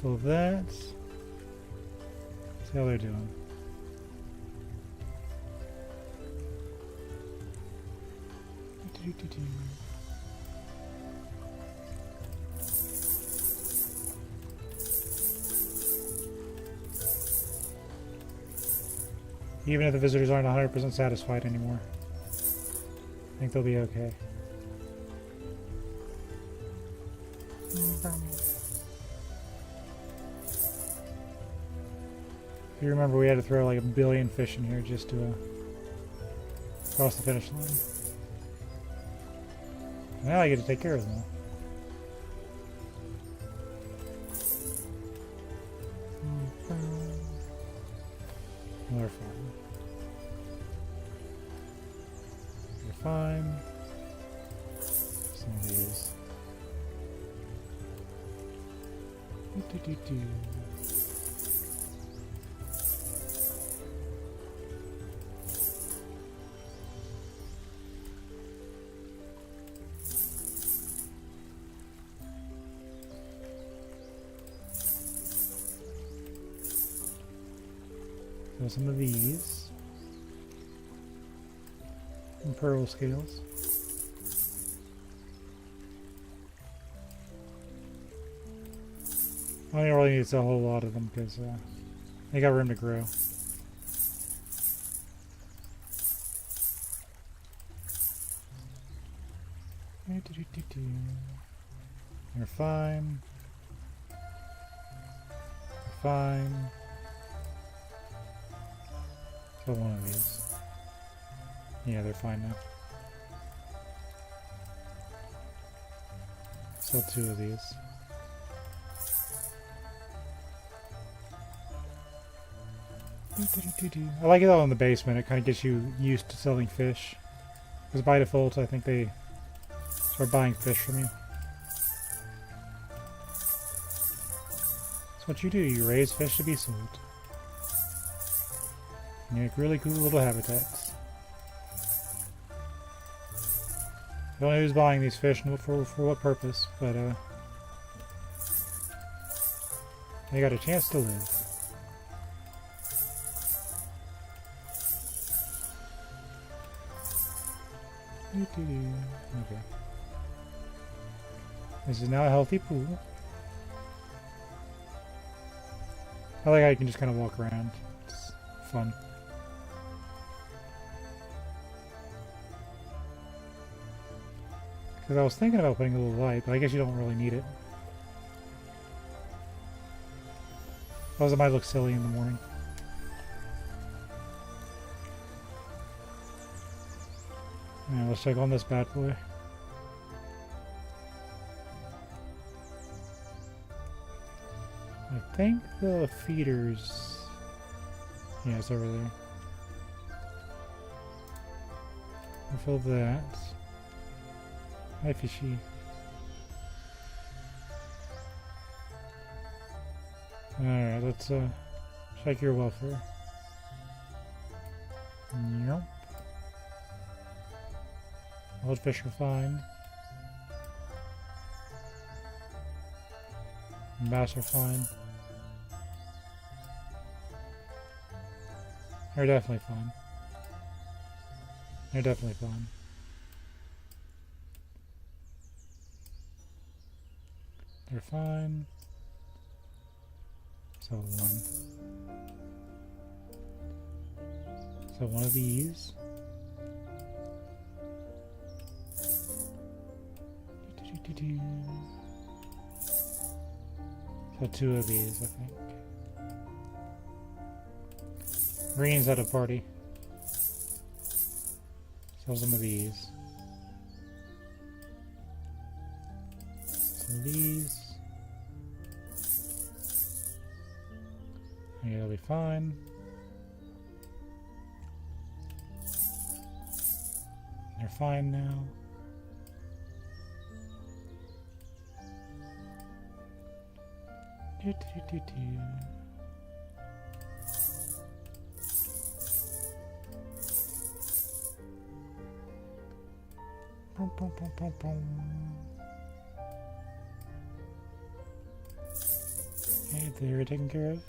Full of that. See how they're doing. Even if the visitors aren't 100% satisfied anymore, I think they'll be okay. If you remember, we had to throw like 1 billion fish in here just to cross the finish line. Now I get to take care of them all. They're fine. They're fine. Some of these. So some of these. Some pearl scales. I don't really need a whole lot of them because they got room to grow. They're fine. They're fine. So one of these. Yeah, they're fine now. So 2 of these. I like it all in the basement. It kind of gets you used to selling fish. Because by default, I think they start buying fish from you. That's what you do. You raise fish to be sold. You make really cool little habitats. I don't know who's buying these fish and for what purpose, but they got a chance to live. Okay. This is now a healthy pool. I like how you can just kind of walk around. It's fun. Because I was thinking about putting a little light, but I guess you don't really need it. Otherwise it might look silly in the morning. Yeah, let's check on this bad boy. I think the feeders... Yeah, it's over there. I'll fill that. Hi, fishy. Alright, let's check your welfare. Yep. Old fish are fine. Bass are fine. They're definitely fine. They're definitely fine. They're fine. So one of these. So 2 of these, I think. Green's at a party. So some of these. Some of these. Yeah, it'll be fine. They're fine now. Okay, they're taken care of.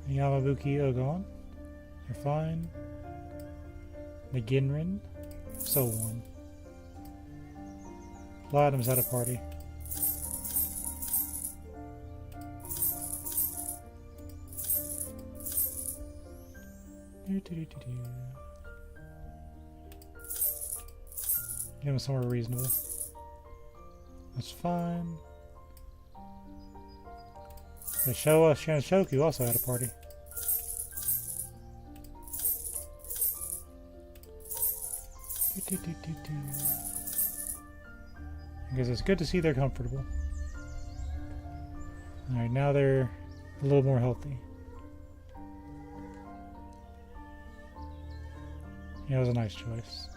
Yamabuki Ogon. They're fine. The Ginrin. So one. Platinum's at a party. Give him somewhere reasonable. That's fine. The Showa Shanshoku also had a party. I guess it's good to see they're comfortable. Alright, now they're a little more healthy. Yeah, it was a nice choice.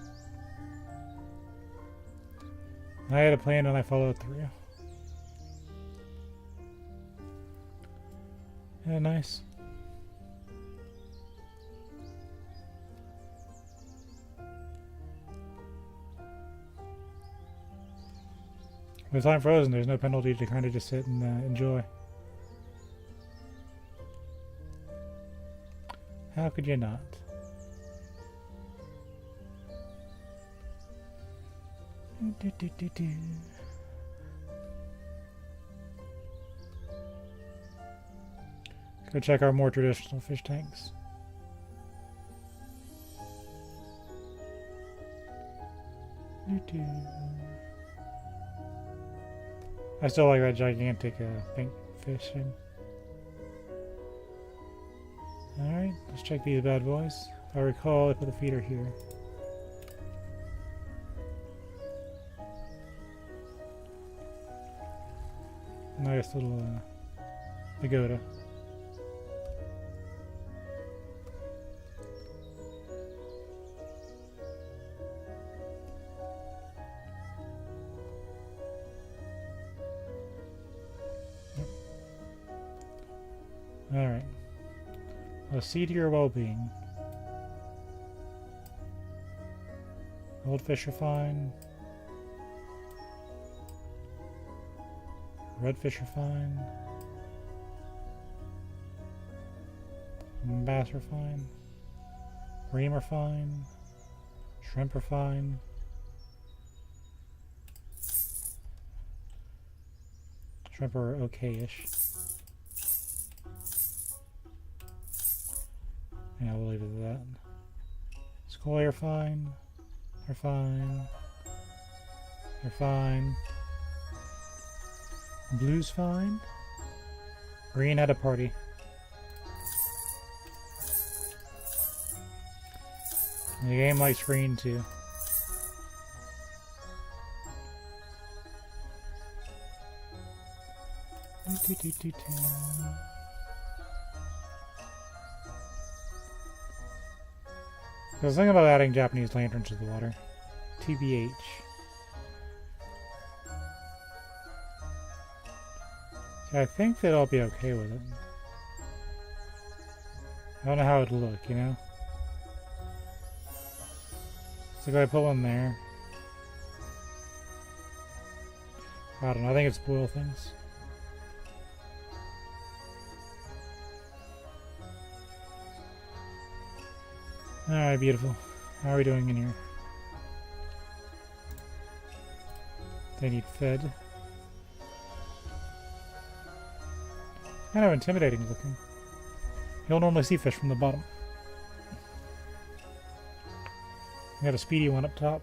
I had a plan and I followed through. Yeah, nice. With time frozen, there's no penalty to kind of just sit and enjoy. How could you not? Go check our more traditional fish tanks. I still like that gigantic pink fishing. Alright, let's check these bad boys. If I recall, I put the feeder here. Nice little pagoda. Alright. Let's see to your well-being. Old fish are fine. Redfish are fine. Bass are fine. Bream are fine. Shrimp are fine. Shrimp are okay-ish. Yeah, we'll leave it at that. Squally are fine. They're fine. They're fine. Blue's fine. Green had a party. And the game likes green too. I was thinking about adding Japanese lanterns to the water. TBH. So I think that I'll be okay with it. I don't know how it'll look, you know? So go I put one there. I don't know, I think it's spoil things. Alright, beautiful. How are we doing in here? They need fed. Kind of intimidating looking. You don't normally see fish from the bottom. We got a speedy one up top.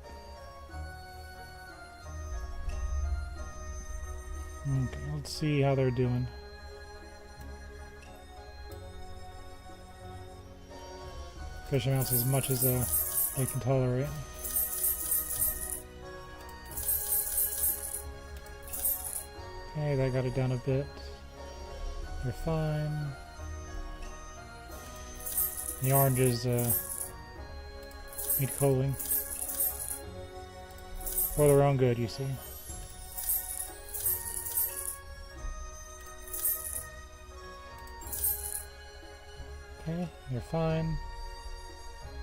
Okay, let's see how they're doing. Fish amounts as much as they can tolerate. Okay, that got it down a bit. They're fine. The oranges need cooling. For their own good, you see. Okay, you're fine.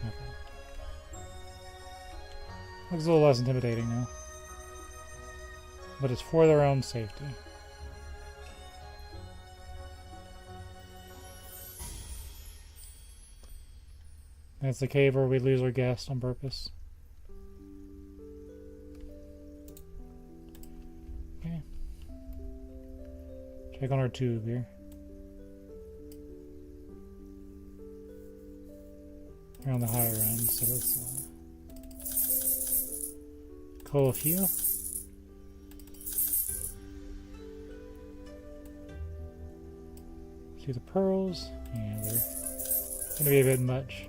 Okay. Looks a little less intimidating now. But it's for their own safety. That's the cave where we lose our guest on purpose. Okay. Check on our tube here. We're on the higher end, so let's call a few. do the pearls. Yeah, they're gonna be a bit much.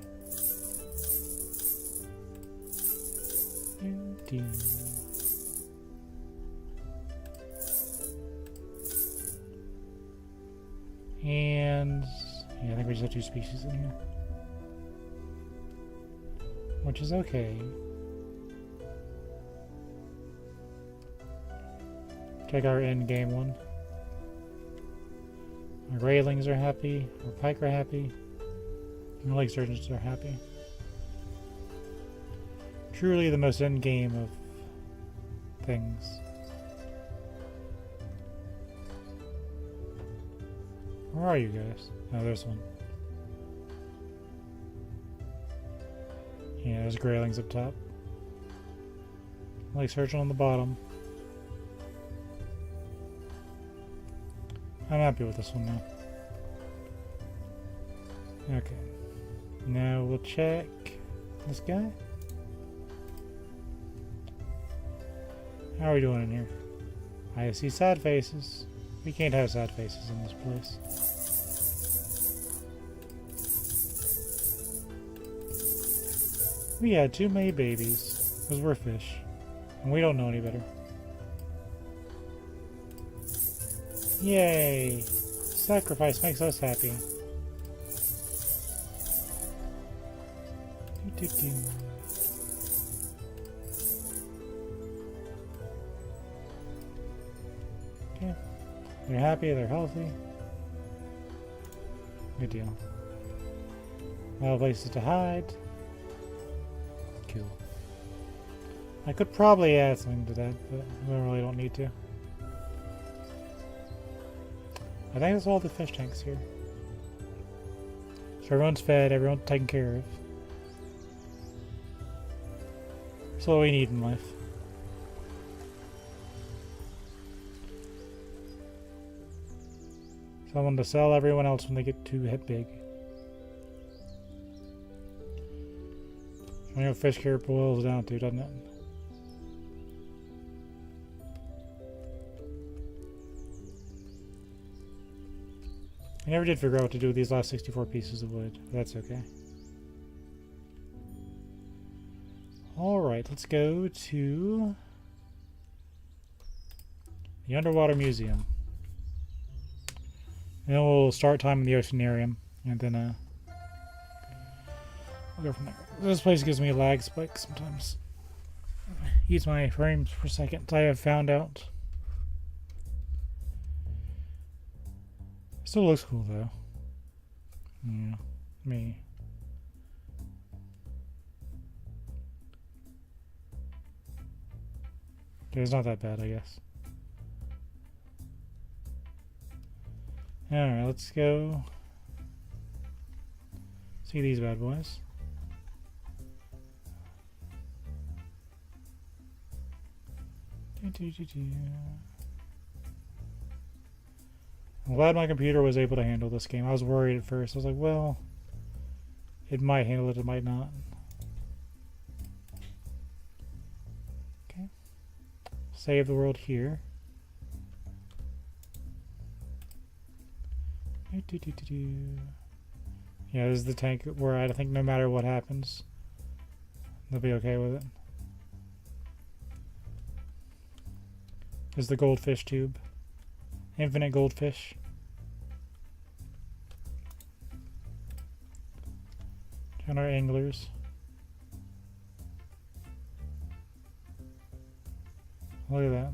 And yeah, I think we just have 2 species in here, which is okay. Check our end game one. Our railings are happy, our pike are happy, and our lake sturgeons are happy. Truly the most end game of things. Where are you guys? Oh, there's one. Yeah, there's graylings up top. Lake sturgeon on the bottom. I'm happy with this one now. Okay. Now we'll check this guy. How are we doing in here? I see sad faces. We can't have sad faces in this place. We had too many babies, because we're fish, and we don't know any better. Yay! Sacrifice makes us happy. Okay. They're happy, they're healthy. Good deal. No places to hide. Cool. I could probably add something to that, but we really don't need to. I think that's all the fish tanks here. So everyone's fed, everyone's taken care of. That's all we need in life. Someone to sell everyone else when they get too big. I know fish care boils down to, doesn't it? I never did figure out what to do with these last 64 pieces of wood. That's okay. Alright, let's go to the Underwater Museum. And then we'll start time in the Oceanarium. And then we'll go from there. This place gives me a lag spike sometimes. Eats my frames per second. I have found out. Still looks cool though. Yeah, me. Okay, it's not that bad, I guess. Alright, let's go see these bad boys. I'm glad my computer was able to handle this game. I was worried at first. I was like, well, it might handle it, it might not. Okay. Save the world here. Yeah, this is the tank where I think no matter what happens, they'll be okay with it. This is the goldfish tube. Infinite goldfish. And our anglers. Look at that.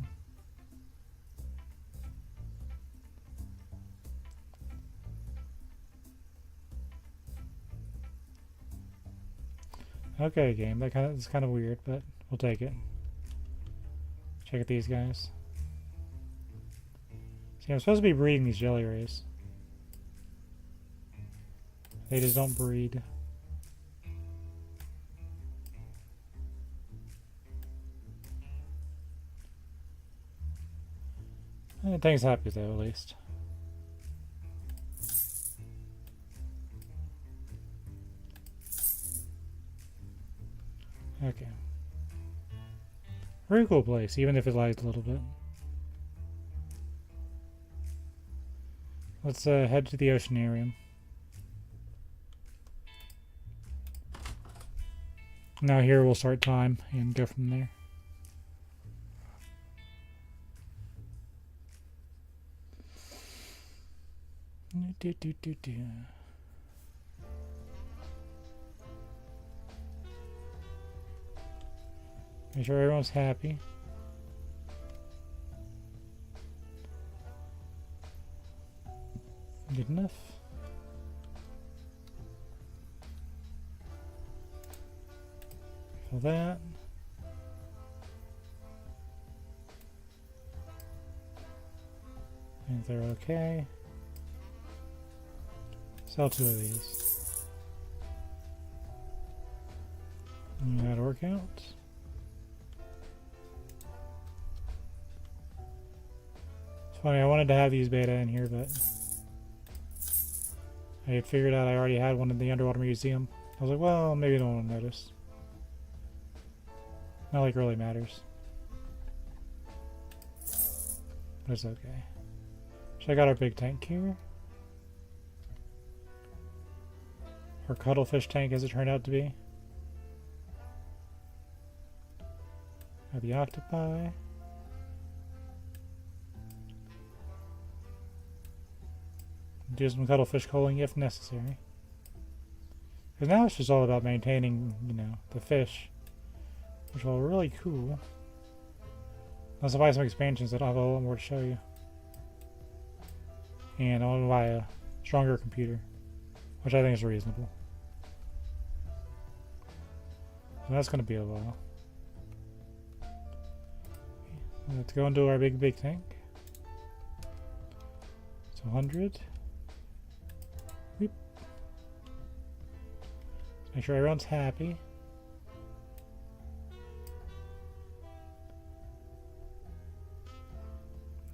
Okay, game. That's kind of weird, but we'll take it. Check out these guys. See, I'm supposed to be breeding these jelly rays. They just don't breed. Thing's happy though, at least. Okay. Very cool place, even if it lags a little bit. Let's head to the oceanarium. Now here we'll start time and go from there. Make sure everyone's happy. Good enough. Fill that. And they're okay. Sell 2 of these. And that'll work out. It's funny, I wanted to have these beta in here, but I had figured out I already had one in the underwater museum. I was like, well, maybe no one will notice. Not like it really matters. But it's okay. Check out our big tank here. Our cuttlefish tank, as it turned out to be. Got the octopi. Do some cuttlefish culling if necessary. Because now it's just all about maintaining, you know, the fish. Which will be really cool. Unless I buy some expansions that I'll have a lot more to show you. And I'll buy a stronger computer. Which I think is reasonable. And that's going to be a while. Let's go into our big tank. It's 100. Whoop. Make sure everyone's happy.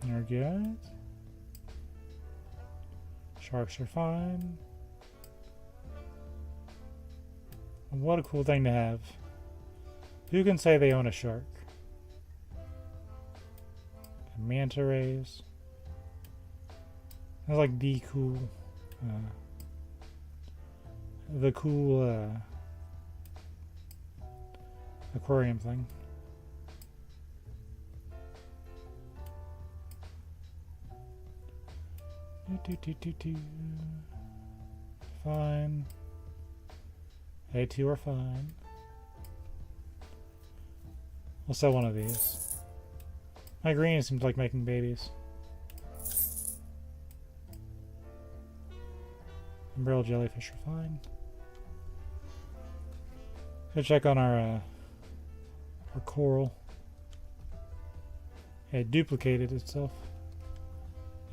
They're good. Sharks are fine. What a cool thing to have. Who can say they own a shark? Manta rays. That's like the cool aquarium thing. Fine. A2 are fine. We'll sell one of these. My green seems like making babies. Umbrella jellyfish are fine. Go check on our coral. It duplicated itself.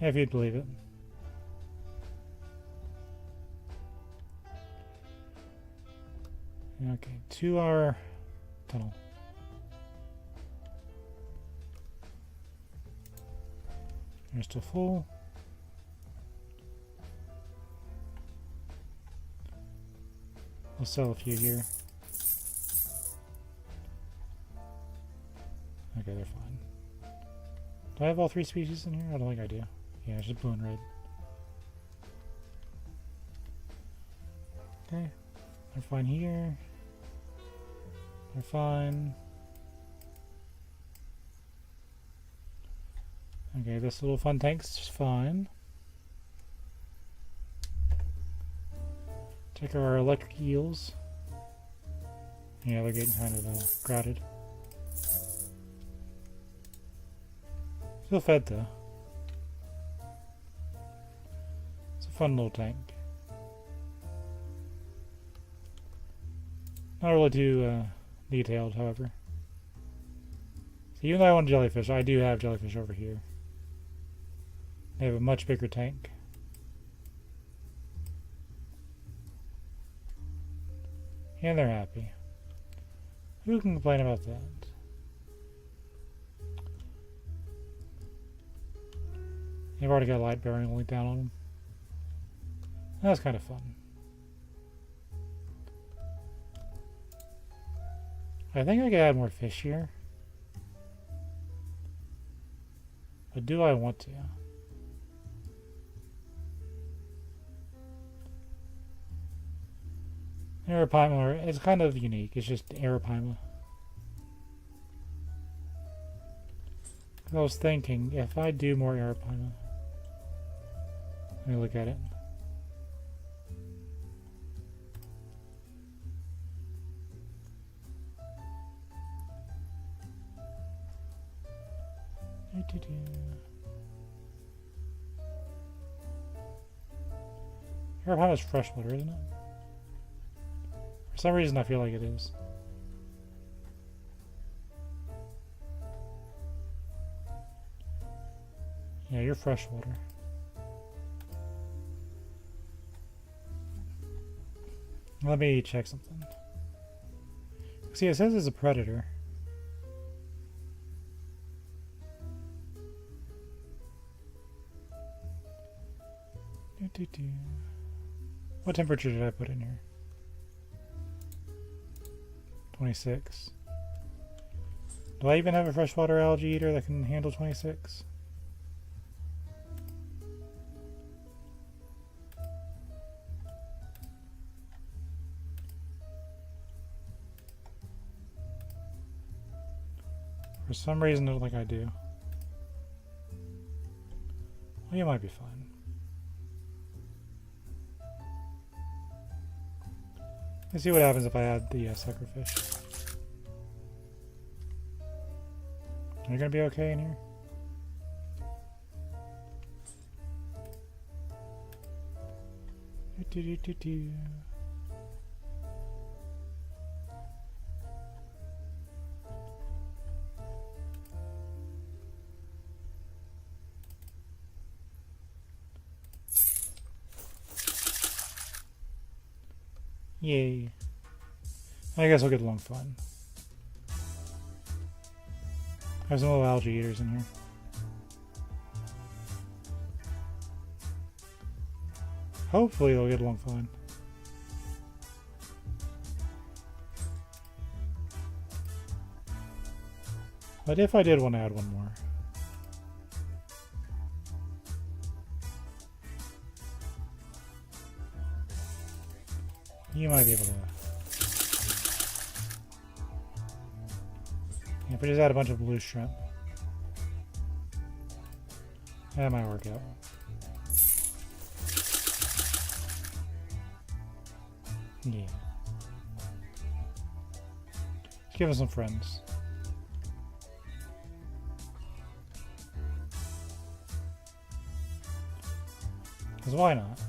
Yeah, if you'd believe it. Okay, to our tunnel. They're still full. We'll sell a few here. Okay, they're fine. Do I have all 3 species in here? I don't think I do. Yeah, it's just blue and red. Okay, they're fine here. They're fine. Okay, this little fun tank's fine. Check our electric eels. Yeah, they're getting kind of crowded. Still fed though. It's a fun little tank. Not really too detailed, however. So even though I want jellyfish, I do have jellyfish over here. They have a much bigger tank. And they're happy. Who can complain about that? They've already got light bearing only down on them. That's kind of fun. I think I could add more fish here. But do I want to? Arapaima, it's kind of unique. It's just Arapaima. I was thinking, if I do more Arapaima, let me look at it. Arapaima is freshwater, isn't it? For some reason, I feel like it is. Yeah, you're freshwater. Let me check something. See, it says it's a predator. What temperature did I put in here? 26. Do I even have a freshwater algae eater that can handle 26? For some reason, I don't think I do. Well, you might be fine. Let's see what happens if I add the suckerfish. Are you gonna be okay in here? Yay. I guess I'll get along fine. There's some little algae eaters in here. Hopefully they'll get along fine. But if I did want to add one more. You might be able to. Yeah, if we just add a bunch of blue shrimp. That might work out. Yeah. Let's give us some friends. Because why not?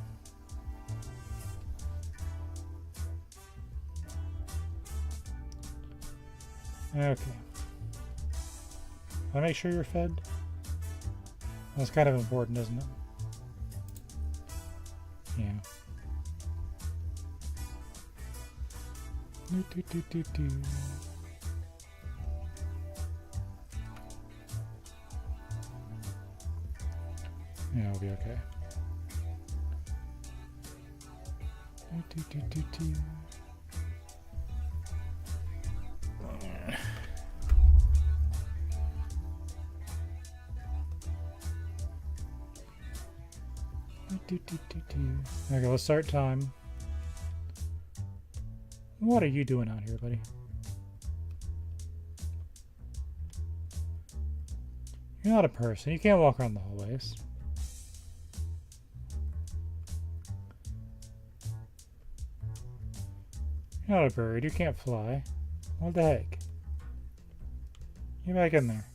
Okay. I make sure you're fed? That's kind of important, isn't it? Yeah. Yeah, I'll be okay. Okay, let's start time. What are you doing out here, buddy? You're not a person. You can't walk around the hallways. You're not a bird. You can't fly. What the heck? Get back in there.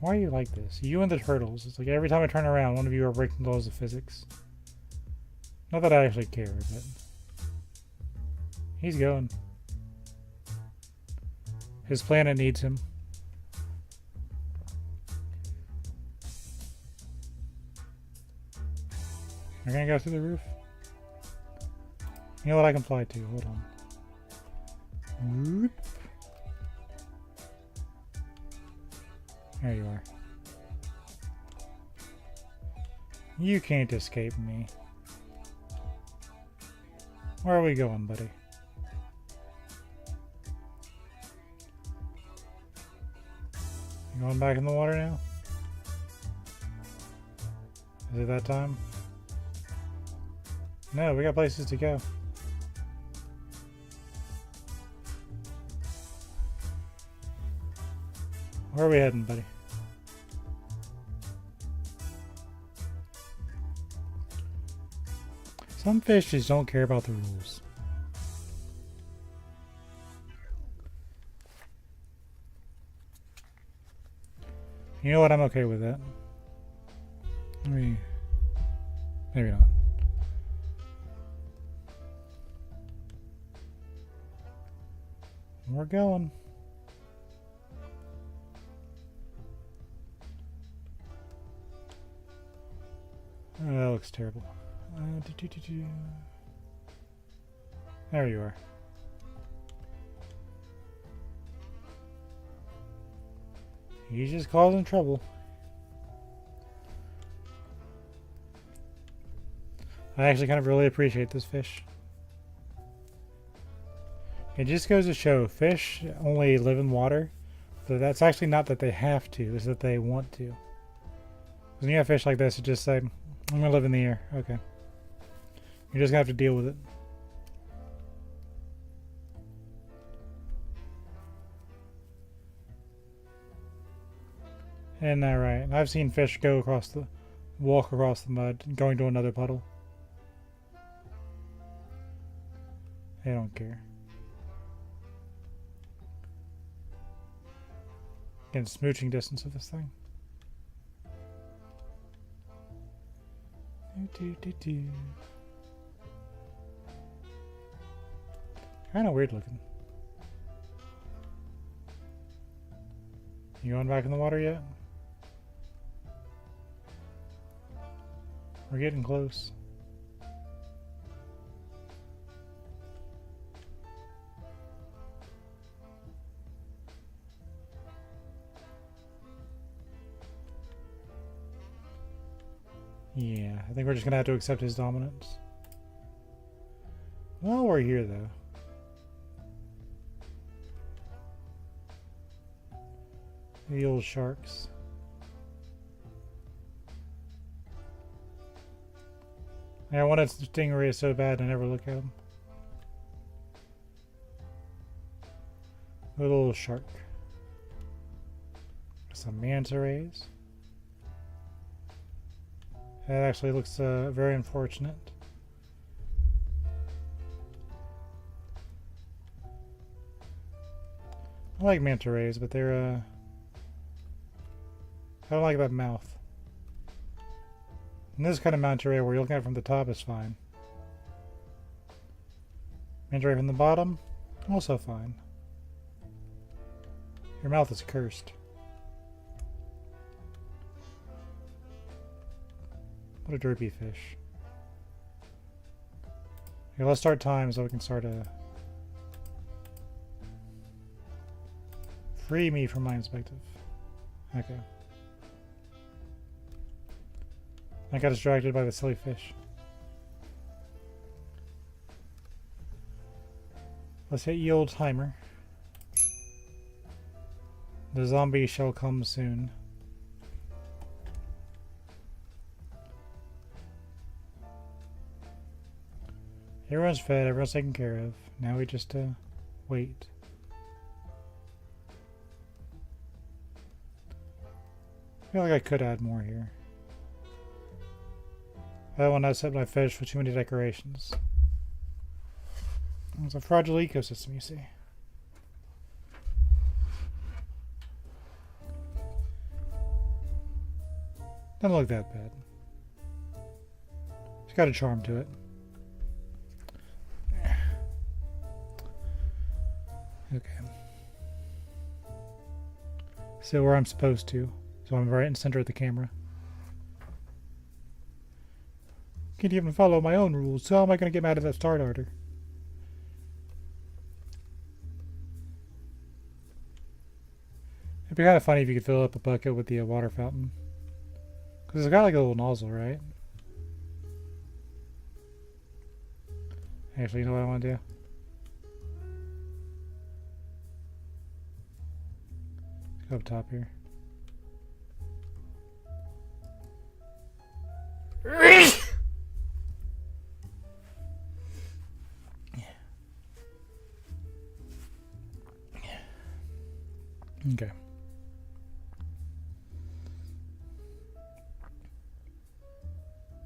Why are you like this? You and the turtles. It's like every time I turn around, one of you are breaking the laws of physics. Not that I actually care, but... he's going. His planet needs him. You're gonna go through the roof? You know what I can fly to? Hold on. Whoop. There you are. You can't escape me. Where are we going, buddy? You going back in the water now? Is it that time? No, we got places to go. Where are we heading, buddy? Some fish just don't care about the rules. You know what? I'm okay with that. Maybe not. We're going. Oh, that looks terrible. There you are. He's just causing trouble. I actually kind of really appreciate this fish. It just goes to show fish only live in water. But that's actually not that they have to, it's that they want to. When you have fish like this, it just say, I'm going to live in the air. Okay. You're just going to have to deal with it. Isn't that right? I've seen fish walk across the mud, going to another puddle. They don't care. Again, smooching distance of this thing. Kind of weird looking. You going back in the water yet? We're getting close. Yeah, I think we're just gonna have to accept his dominance. Well, we're here though. The old sharks. I wanted stingrays so bad I never look at them. Little shark. Some manta rays. That actually looks very unfortunate. I like manta rays, but they're I don't like that mouth. And this kind of manta ray where you're looking at it from the top is fine. Manta ray from the bottom, also fine. Your mouth is cursed. What a derpy fish. Here, let's start time so we can start a... Free me from my inspective. Okay. I got distracted by the silly fish. Let's hit ye old timer. The zombie shall come soon. Everyone's fed, everyone's taken care of. Now we just wait. I feel like I could add more here. I don't want to set my fish with too many decorations. It's a fragile ecosystem, you see. Doesn't look that bad. It's got a charm to it. Okay. So where I'm supposed to. So I'm right in the center of the camera. Can't even follow my own rules, so how am I going to get mad at that start order? It'd be kind of funny if you could fill up a bucket with the water fountain. Because it's got like a little nozzle, right? Actually, you know what I want to do? Let's go up top here. Okay.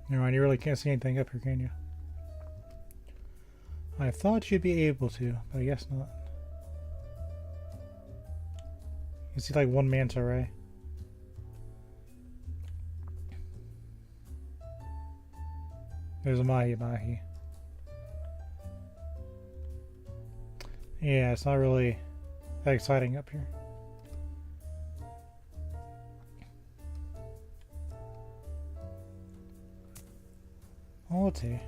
Never mind, you really can't see anything up here, can you? I thought you'd be able to, but I guess not. You see like one manta ray. There's a mahi-mahi. Yeah, it's not really that exciting up here. Oh, let's see.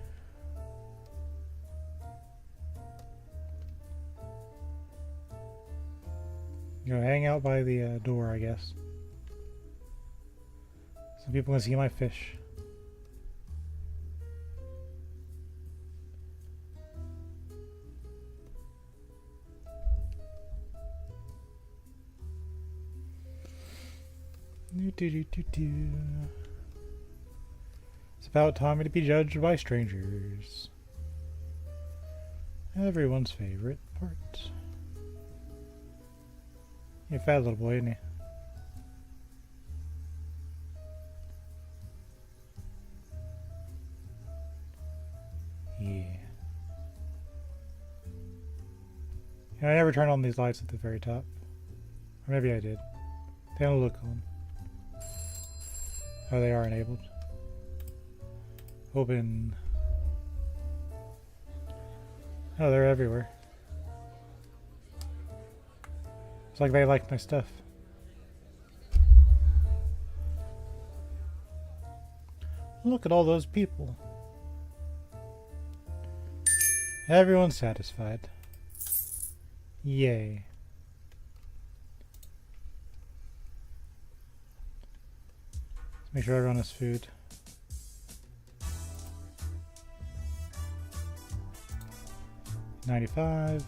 Go hang out by the door, I guess. So people can see my fish. It's about time to be judged by strangers. Everyone's favorite part. You're a fat little boy, isn't he? Yeah. And I never turned on these lights at the very top. Or maybe I did. They don't look on. Oh, they are enabled. Open. Oh, they're everywhere. It's like they like my stuff. Look at all those people. Everyone's satisfied. Yay. Let's make sure everyone has food. $95.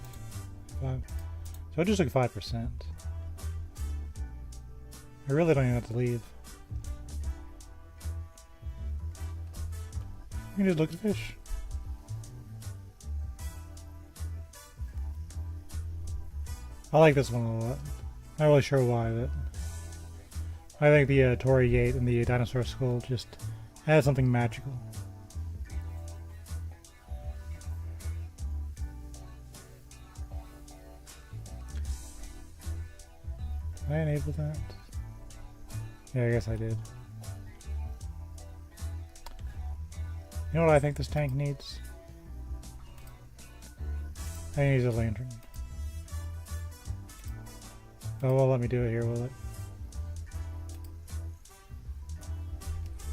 5. So I just took 5%. I really don't even have to leave. You can just look at the fish. I like this one a lot. Not really sure why, but I think the Torii Gate and the dinosaur skull just has something magical. Did I enable that? Yeah, I guess I did. You know what I think this tank needs? I think it needs a lantern. Oh, well, let me do it here, will it?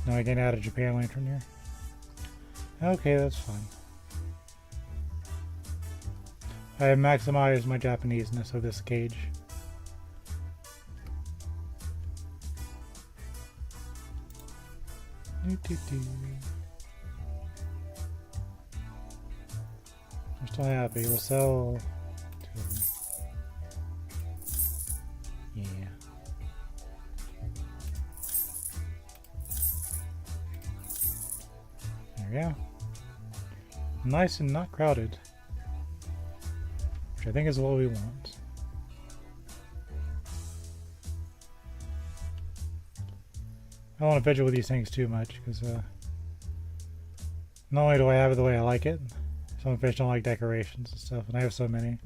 No, I can't add a Japan lantern here. Okay, that's fine. I have maximized my Japaneseness of this cage. I'm still happy. We'll sell 2 of them. Yeah. There we go. Nice and not crowded. Which I think is what we want. I don't want to fidget with these things too much because not only do I have it the way I like it, some fish don't like decorations and stuff, and I have so many.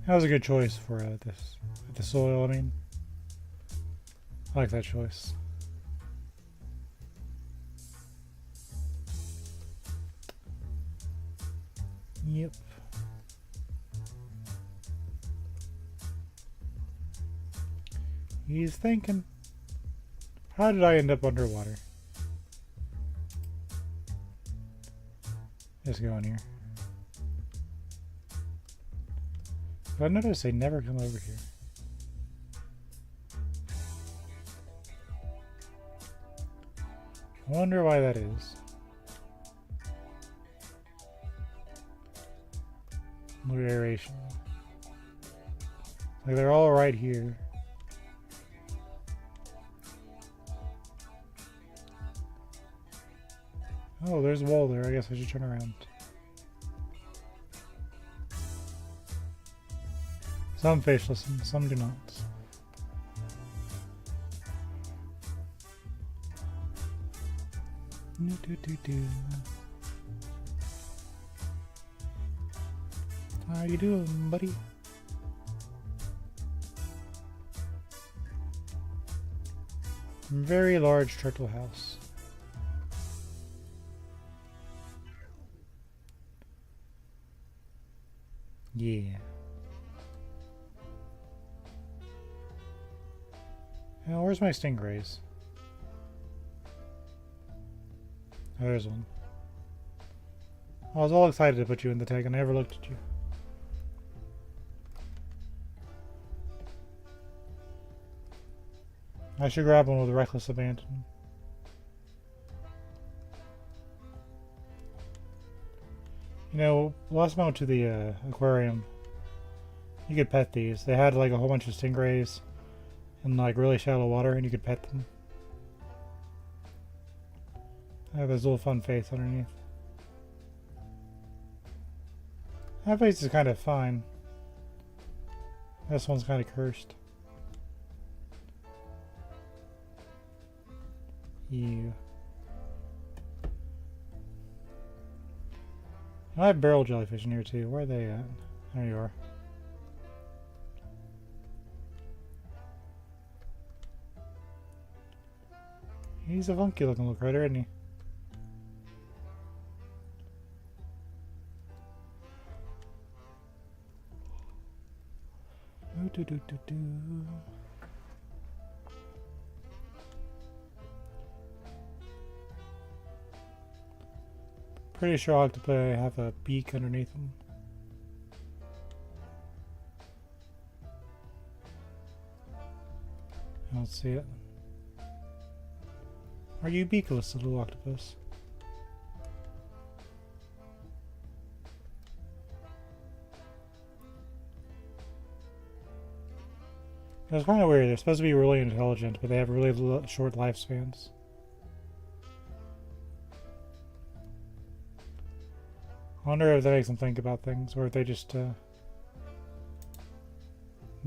That was a good choice for the soil. I mean, I like that choice. Yep. He's thinking, how did I end up underwater? Let's go in here. But I notice they never come over here. I wonder why that is. Look at aeration. Like they're all right here. Oh, there's a wall there. I guess I should turn around. Some fish listen, some do not. How you doing, buddy? Very large turtle house. Yeah. Now, where's my stingrays? Oh, there's one. I was all excited to put you in the tag and I never looked at you. I should grab one with reckless abandon. You know, last time I went to the aquarium, you could pet these. They had like a whole bunch of stingrays in like really shallow water and you could pet them. I have this little fun face underneath. That face is kind of fine. This one's kind of cursed. You. I have barrel jellyfish in here too. Where are they at? There you are. He's a funky looking little critter, isn't he? Pretty sure octopi have a beak underneath them. I don't see it. Are you beakless, little octopus? It's kind of weird. They're supposed to be really intelligent, but they have really short lifespans. I wonder if that makes them think about things, or if they just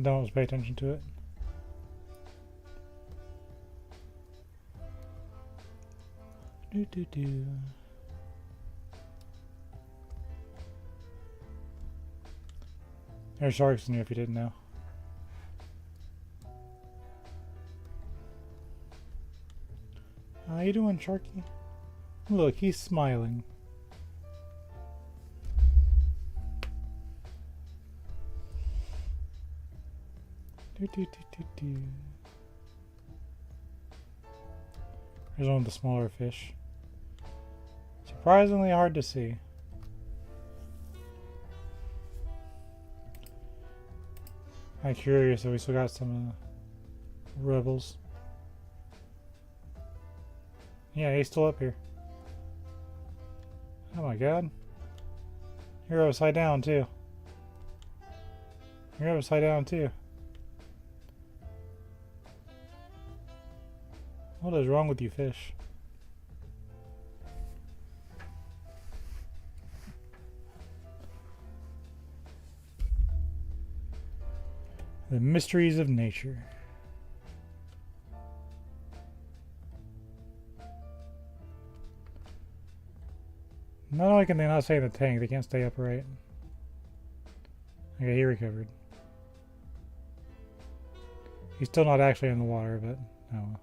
don't pay attention to it. There's sharks in here if you didn't know. How you doing, Sharky? Look, he's smiling. There's one of the smaller fish. Surprisingly hard to see. I'm curious if we still got some rebels. Yeah, he's still up here. Oh my god. You're upside down too. You're upside down too. What is wrong with you, fish? The mysteries of nature. Not only can they not stay in the tank, they can't stay upright. Okay, he recovered. He's still not actually in the water, but oh well.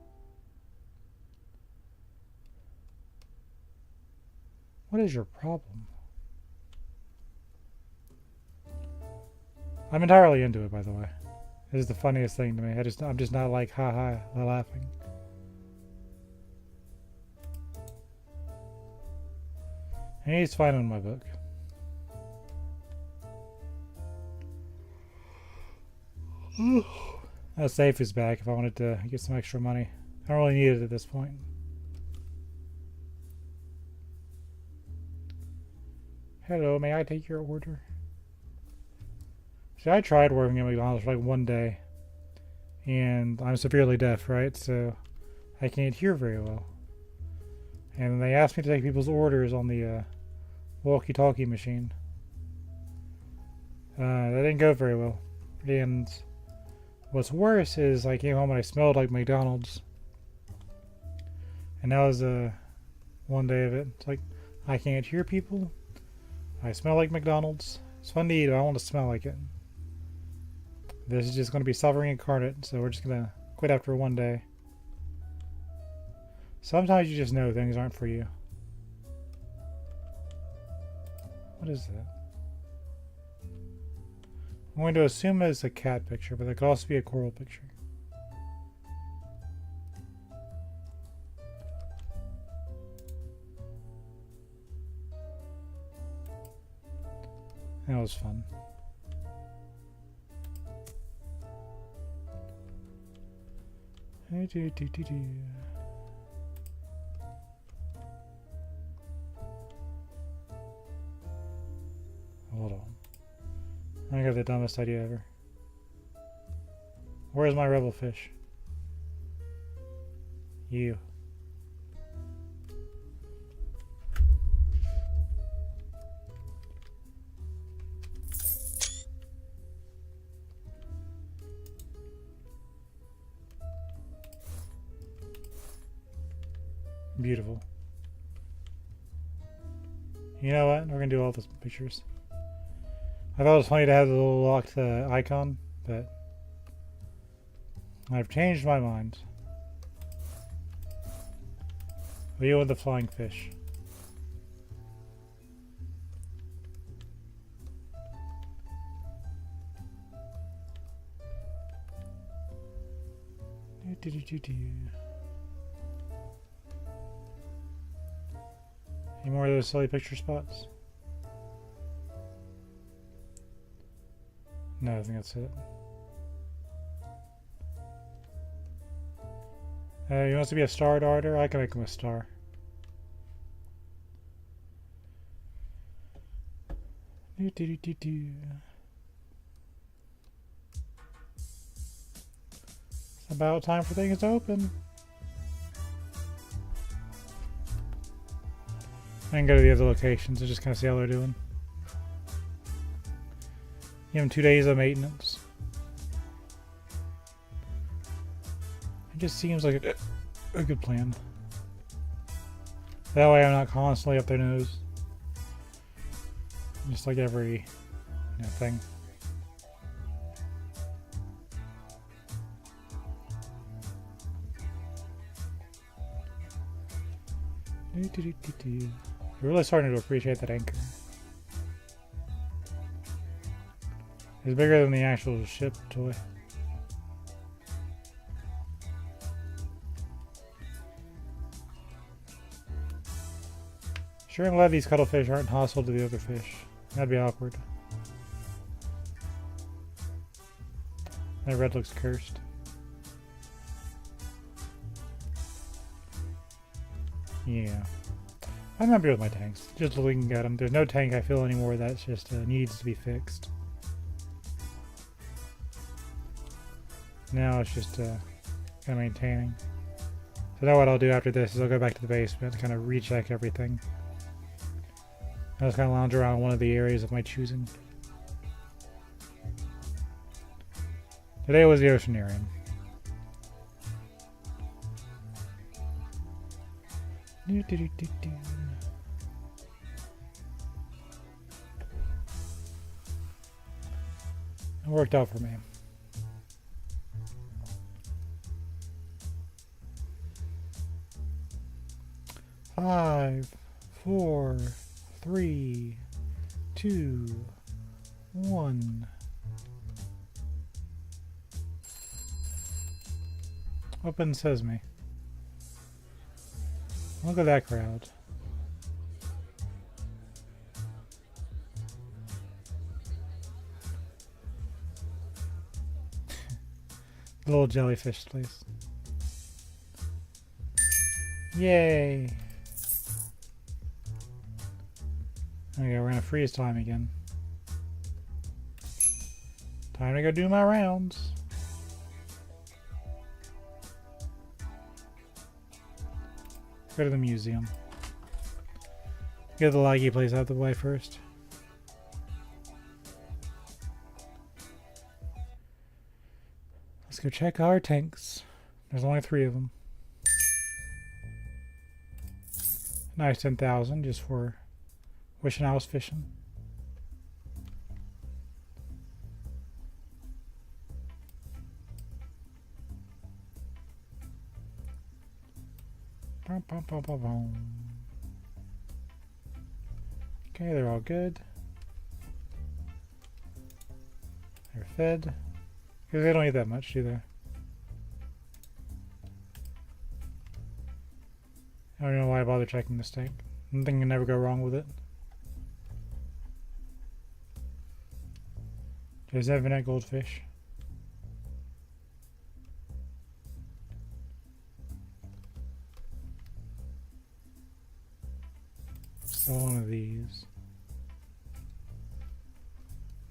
What is your problem? I'm entirely into it, by the way. This is the funniest thing to me. I'm just not like haha laughing. And he's fine in my book. That safe is back if I wanted to get some extra money. I don't really need it at this point. Hello, may I take your order? See, I tried working at McDonald's for like one day. And I'm severely deaf, right? So I can't hear very well. And they asked me to take people's orders on the walkie-talkie machine. That didn't go very well. And what's worse is I came home and I smelled like McDonald's. And that was one day of it. It's like, I can't hear people. I smell like McDonald's. It's fun to eat, but I want to smell like it. This is just going to be suffering incarnate, so we're just going to quit after one day. Sometimes you just know things aren't for you. What is that? I'm going to assume it's a cat picture, but it could also be a coral picture. That was fun. Hold on. I got the dumbest idea ever. Where's my rebel fish? You. Beautiful. You know what? We're gonna do all those pictures. I thought it was funny to have the little locked icon, but I've changed my mind. Leo with the flying fish. Any more of those silly picture spots? No, I think that's it. He wants to be a star darter? I can make him a star. It's about time for things to open. I can go to the other locations and just kind of see how they're doing. Give them 2 days of maintenance. It just seems like a good plan. That way I'm not constantly up their nose. Just like every thing. You're really starting to appreciate that anchor. It's bigger than the actual ship toy. Sure, I'm glad these cuttlefish aren't hostile to the other fish. That'd be awkward. That red looks cursed. Yeah. I'm happy with my tanks. Just looking at them. There's no tank I feel anymore that's just needs to be fixed. Now it's just kind of maintaining. So now what I'll do after this is I'll go back to the basement to kind of recheck everything. I'll just kind of lounge around one of the areas of my choosing. Today was the oceanarium. It worked out for me. Five, 4, 3, 2, 1. Open sesame. Look at that crowd. Little jellyfish, please. Yay! Okay, we're gonna freeze time again. Time to go do my rounds. Go to the museum. Get the laggy place out of the way first. Let's go check our tanks. There's only 3 of them. Nice 10,000 just for wishing I was fishing. Okay, they're all good. They're fed. Because they don't eat that much, do they? I don't know why I bother checking this tank. Nothing can never go wrong with it. There's infinite goldfish. So one of these.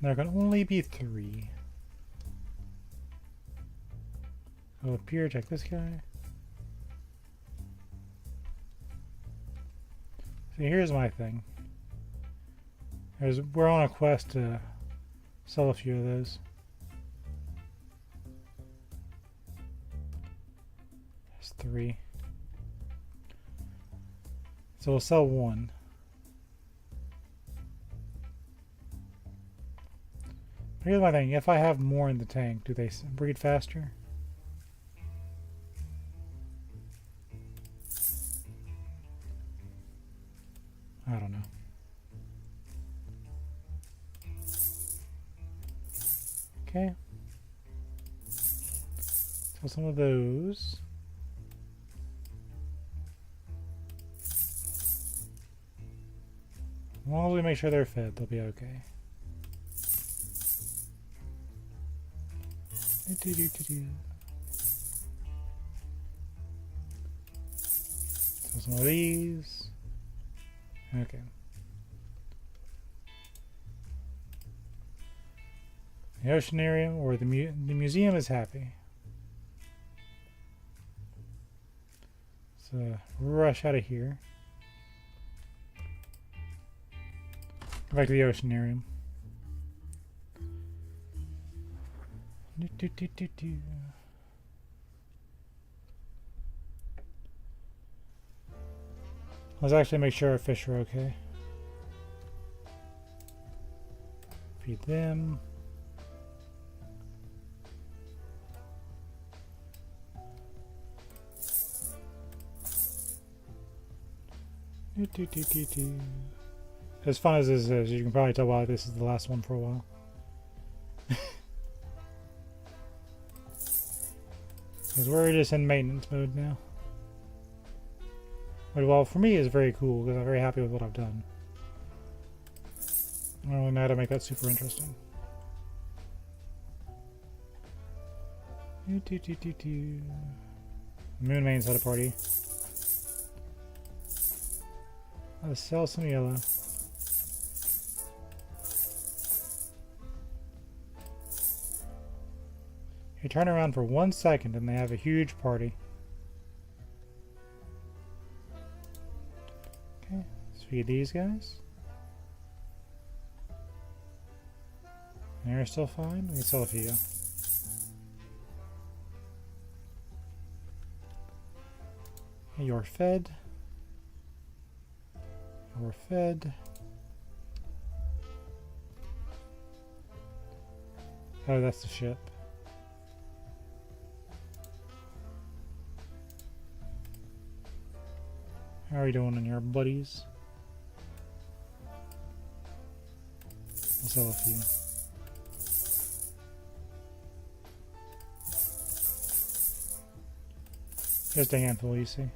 There can only be 3. Go up here, check this guy. So here's my thing. We're on a quest to sell a few of those. There's 3. So we'll sell 1. Here's my thing. If I have more in the tank, do they breed faster? I don't know. Okay. So some of those. As long as we make sure they're fed, they'll be okay. So some of these. Okay. The oceanarium or the museum is happy. So rush out of here. Go back to the oceanarium. Let's actually make sure our fish are okay. Feed them. As fun as this is, you can probably tell why this is the last one for a while. Because we're just in maintenance mode now. But well, for me, it's very cool because I'm very happy with what I've done. I don't really know how to make that super interesting. Moon Main's had a party. Let's sell some yellow. You turn around for 1 second and they have a huge party. Okay, let's feed these guys. They're still fine. We can sell a few. You're fed. You're fed. Oh, that's the ship. How are you doing on your buddies? We'll sell a few. Just a handful, you see.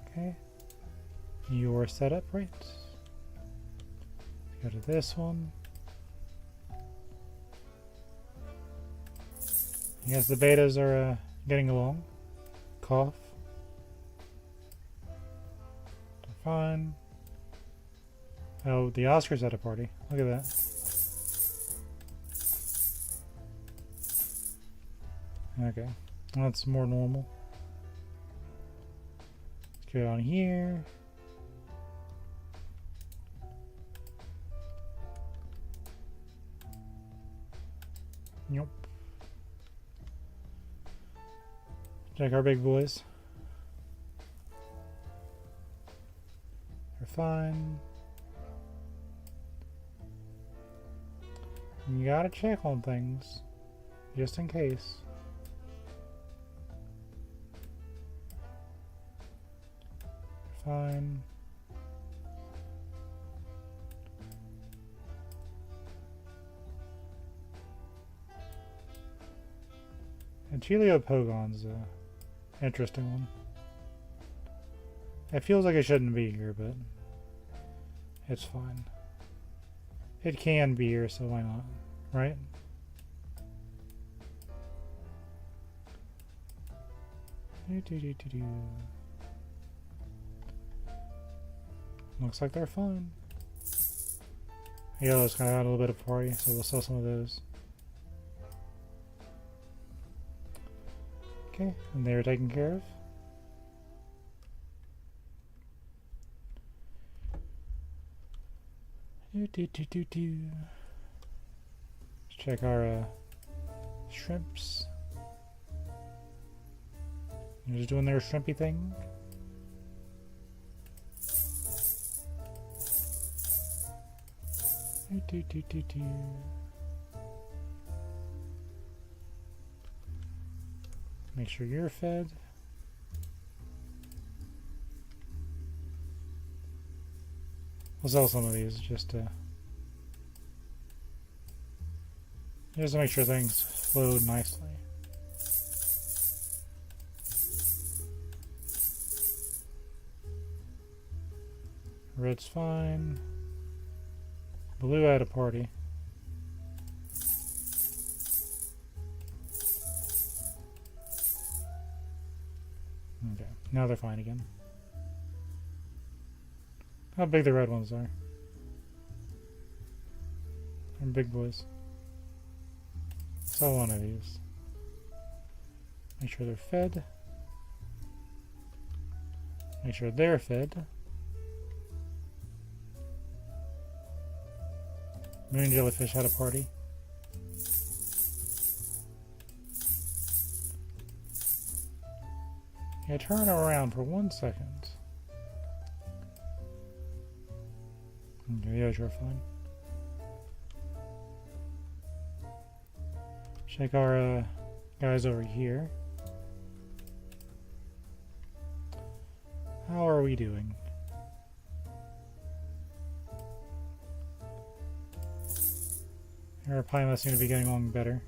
Okay. You're set up, right? Go to this one. Yes, the betas are getting along. Cough. They're fine. Oh, the Oscars at a party. Look at that. Okay, well, that's more normal. Let's go down here. Nope. Check our big boys. They're fine. You gotta check on things, just in case. Fine. And Chiliopogon's an interesting one. It feels like it shouldn't be here, but it's fine. It can be here, so why not, right? Looks like they're fine. Yellow's kind of had a little bit of a party, so we'll sell some of those. Okay, and they're taken care of. Let's check our shrimps. They're just doing their shrimpy thing. Make sure you're fed. We'll sell some of these just to make sure things flow nicely. Red's fine. Blue had a party. Okay, now they're fine again. How big the red ones are. They're big boys. Sell one of these. Make sure they're fed. Make sure they're fed. Moon jellyfish had a party. Yeah, turn around for 1 second. Okay, yeah, you're fine. Check our guys over here. How are we doing? Our pie must seem to be getting along better.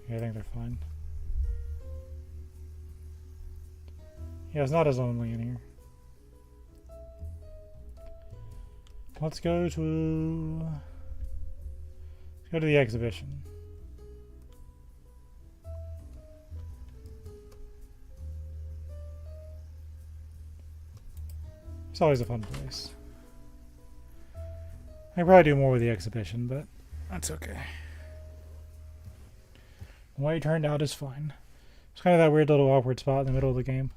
Yeah, I think they're fine. Yeah, it's not as lonely in here. Let's go to the exhibition. It's always a fun place. I could probably do more with the exhibition, but that's okay. The way it turned out is fine. It's kind of that weird little awkward spot in the middle of the game.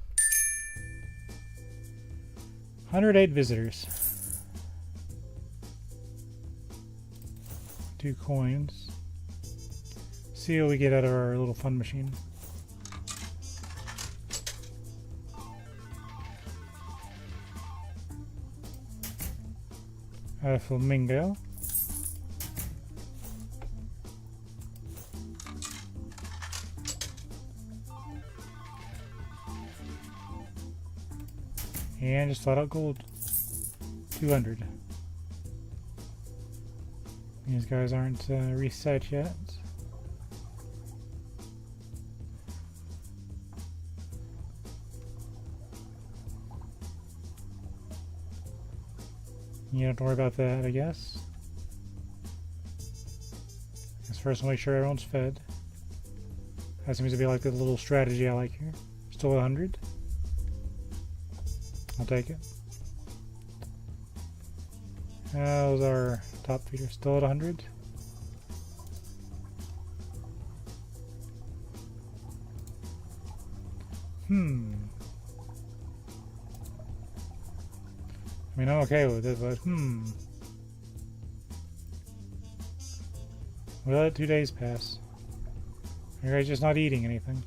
108 visitors. 2 coins. See what we get out of our little fun machine. A flamingo. And just flat out gold. 200. These guys aren't reset yet. You don't have to worry about that, I guess. First we'll make sure everyone's fed. That seems to be like the little strategy I like here. Still 100. I'll take it. How's our top feeder? Still at 100? I mean, I'm okay with it, but We let 2 days pass. Your guy's just not eating anything.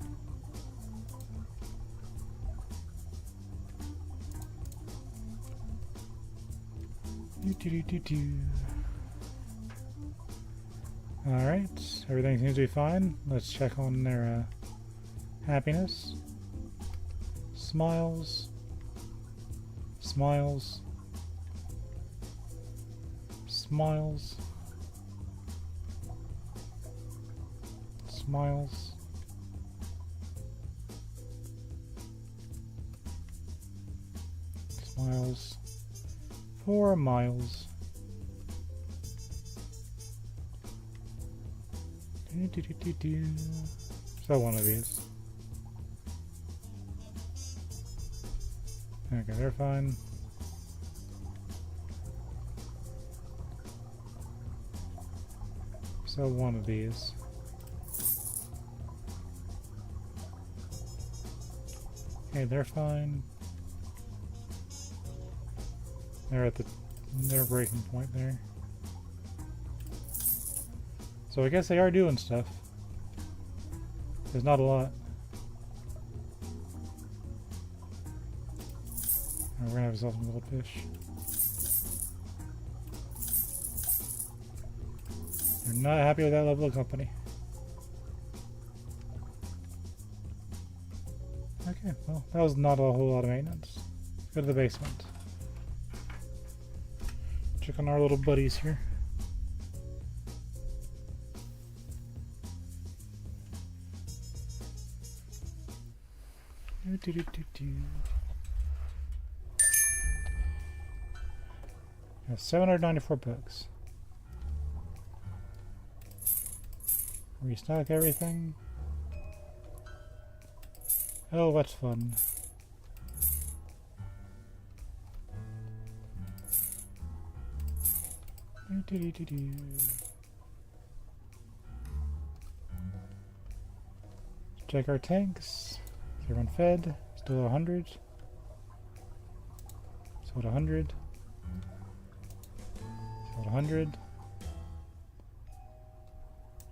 Alright, everything seems to be fine. Let's check on their happiness. Smiles. Smiles. Smiles. Smiles. Smiles. 4 miles. So one of these. Okay, they're fine. So one of these. Okay, they're fine. They're at their breaking point there. So I guess they are doing stuff. There's not a lot. We're gonna have ourselves a little fish. They're not happy with that level of company. Okay, well, that was not a whole lot of maintenance. Let's go to the basement. Check on our little buddies here. Got 794 bucks. Restock everything. Oh, that's fun. Check our tanks. Is everyone fed? Still 100. Sold 100. Sold 100.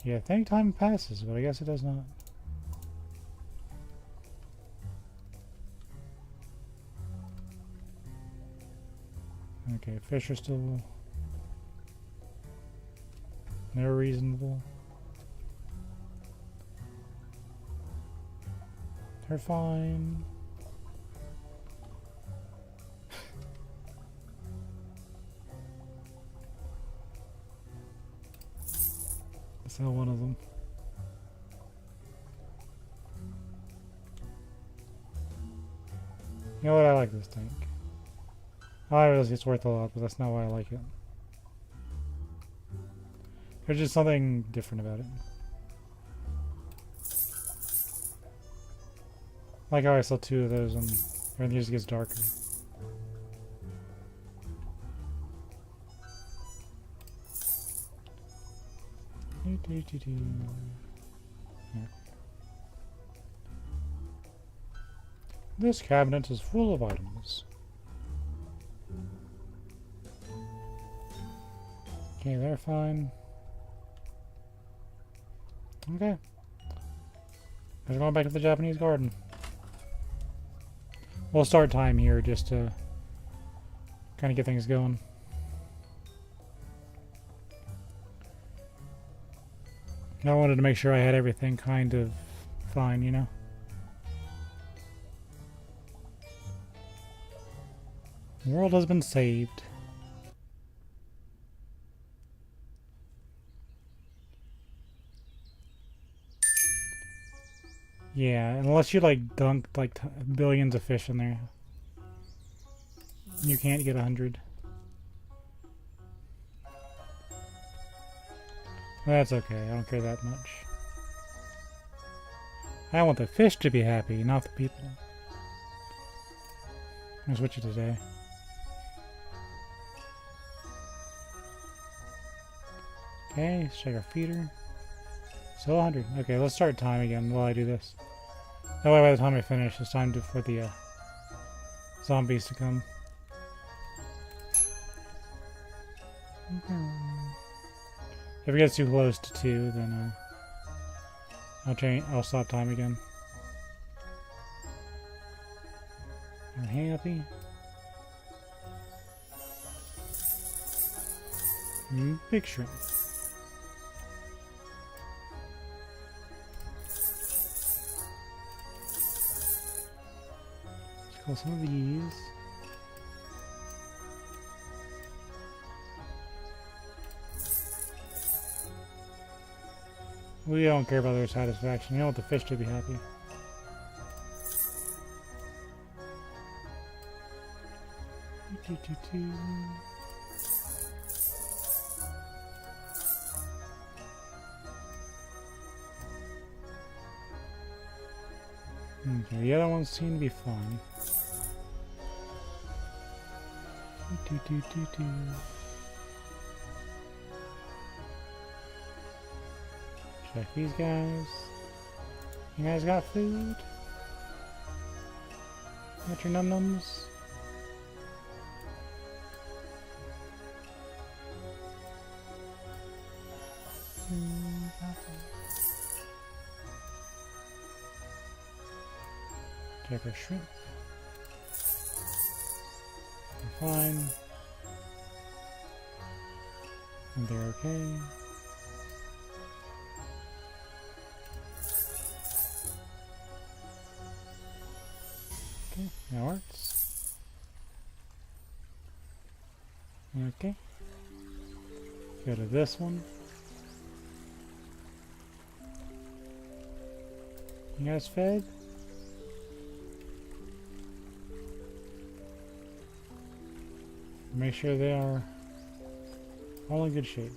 Yeah, I think time passes, but I guess it does not. Okay, fish are still... They're reasonable. They're fine. Sell one of them. You know what? I like this tank. I realize it's worth a lot, but that's not why I like it. There's just something different about it. Like how I saw 2 of those and everything just gets darker. Yeah. This cabinet is full of items. Okay, they're fine. Okay. Let's go back to the Japanese garden. We'll start time here just to kind of get things going. I wanted to make sure I had everything kind of fine, you know? The world has been saved. Yeah, unless you like dunk like billions of fish in there. You can't get 100. That's okay, I don't care that much. I want the fish to be happy, not the people. I'm gonna switch it today. Okay, let's check our feeder. Still 100. Okay, let's start time again while I do this. That way by the time I finish, it's time for the zombies to come. If it gets too close to 2, then I'll stop time again. Are happy? Big shrimp. Let's call some of these. We don't care about their satisfaction. We want the fish to be happy. Okay, the other ones seem to be fine. Check these guys. You guys got food? Got your num-nums? Check our shrimp. They're fine. And they're okay. Okay, that works. Okay. Go to this one. You guys fed? Make sure they are all in good shape.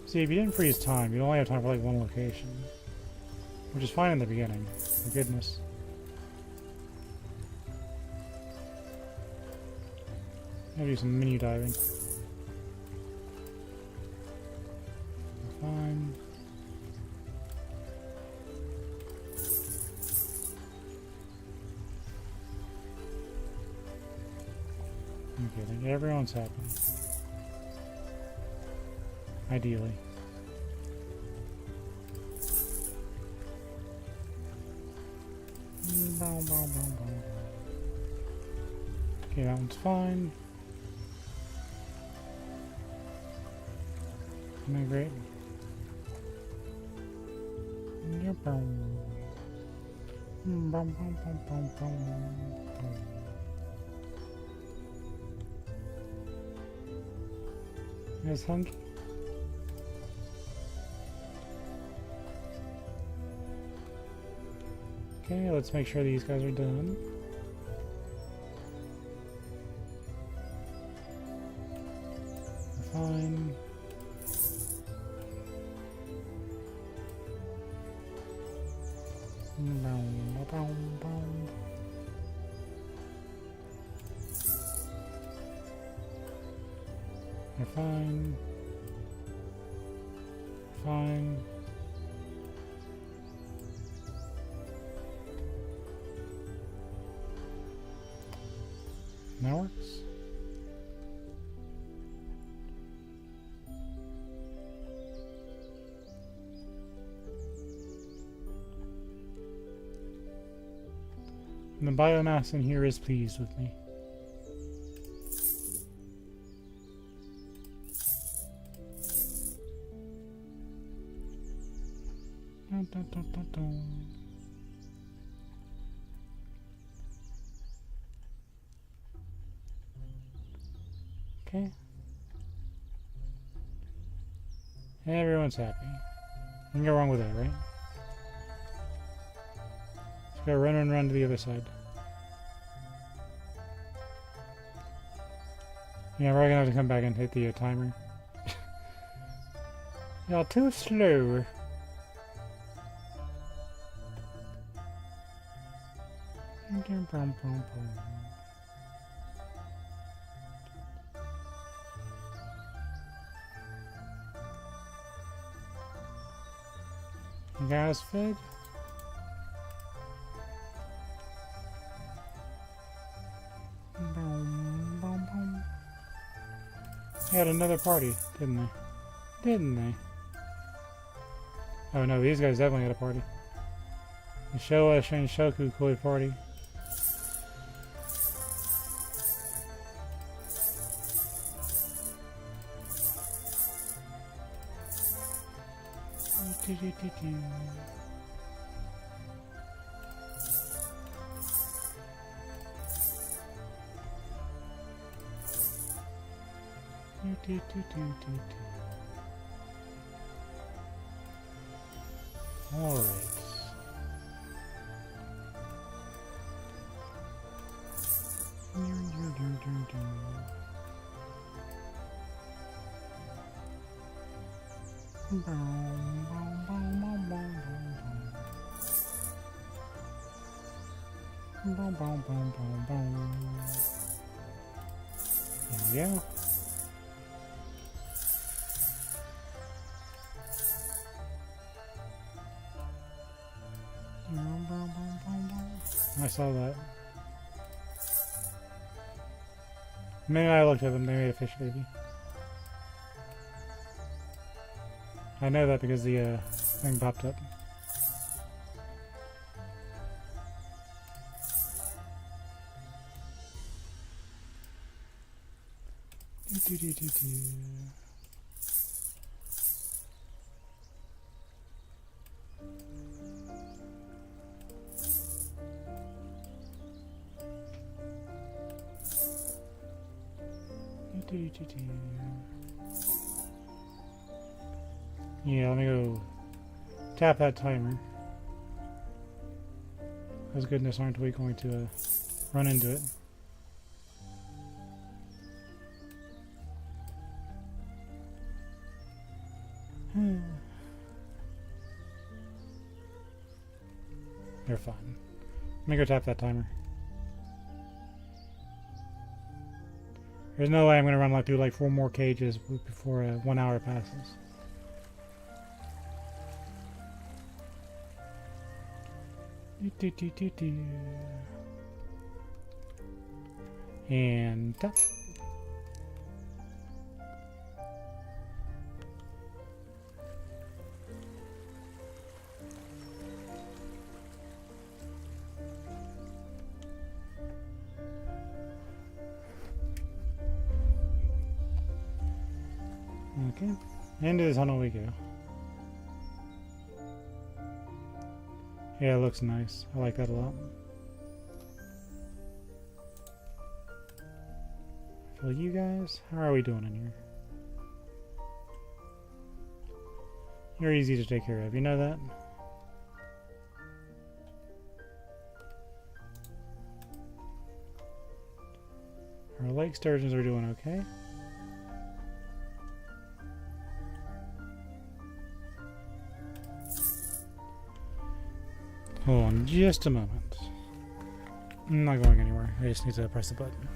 See, if you didn't freeze time, you'd only have time for like one location. Which is fine in the beginning, for goodness. Maybe do some mini diving. Fine. Okay, I think everyone's happy. Ideally. Okay, that one's fine. Isn't that great? You guys hungry? Okay, let's make sure these guys are done. We're fine. They're fine. Fine. That works. And the biomass in here is pleased with me. Dun, dun, dun, dun, dun. Okay. Everyone's happy. Nothing go wrong with that, right? Let's go run and run to the other side. Yeah, we're gonna have to come back and hit the timer. Y'all too slow. You guys fed? They had another party, didn't they? Didn't they? Oh no, these guys definitely had a party. The Showa Shinshoku Koi party. Alright. There we go. I saw that. Maybe I looked at them, they made a fish baby. I know that because the thing popped up. Yeah, let me go tap that timer. As goodness, aren't we going to run into it? They're fine. Let me go tap that timer. There's no way I'm going to run like through like 4 more cages before 1 hour passes. And tap. Okay, into the tunnel we go. Yeah, it looks nice. I like that a lot. For you guys, how are we doing in here? You're easy to take care of, you know that? Our lake sturgeons are doing okay. Hold on just a moment. I'm not going anywhere. I just need to press the button.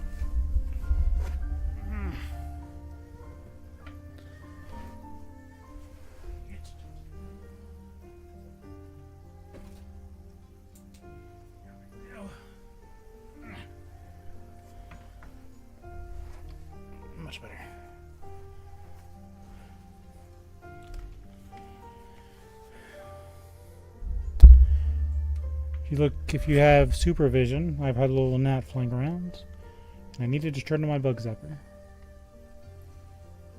Much better. If you have supervision, I've had a little gnat flying around, and I need to just turn to my bug zapper.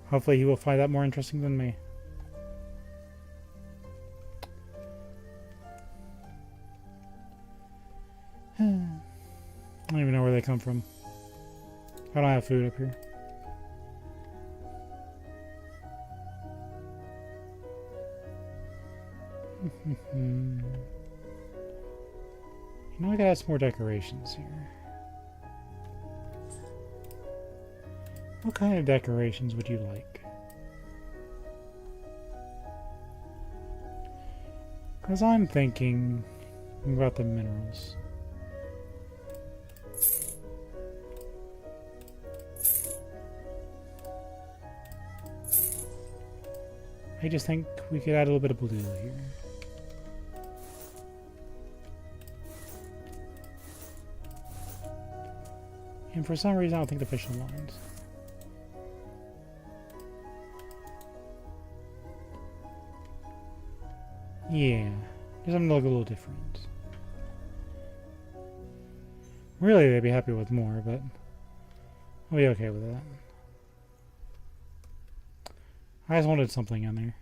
Hopefully he will find that more interesting than me. I don't even know where they come from. I don't have food up here. You know, I gotta add some more decorations here. What kind of decorations would you like? Because I'm thinking about the minerals. I just think we could add a little bit of blue here. And for some reason, I don't think the fish aligns. Yeah, just something to look a little different. Really, they'd be happy with more, but I'll be okay with that. I just wanted something in there.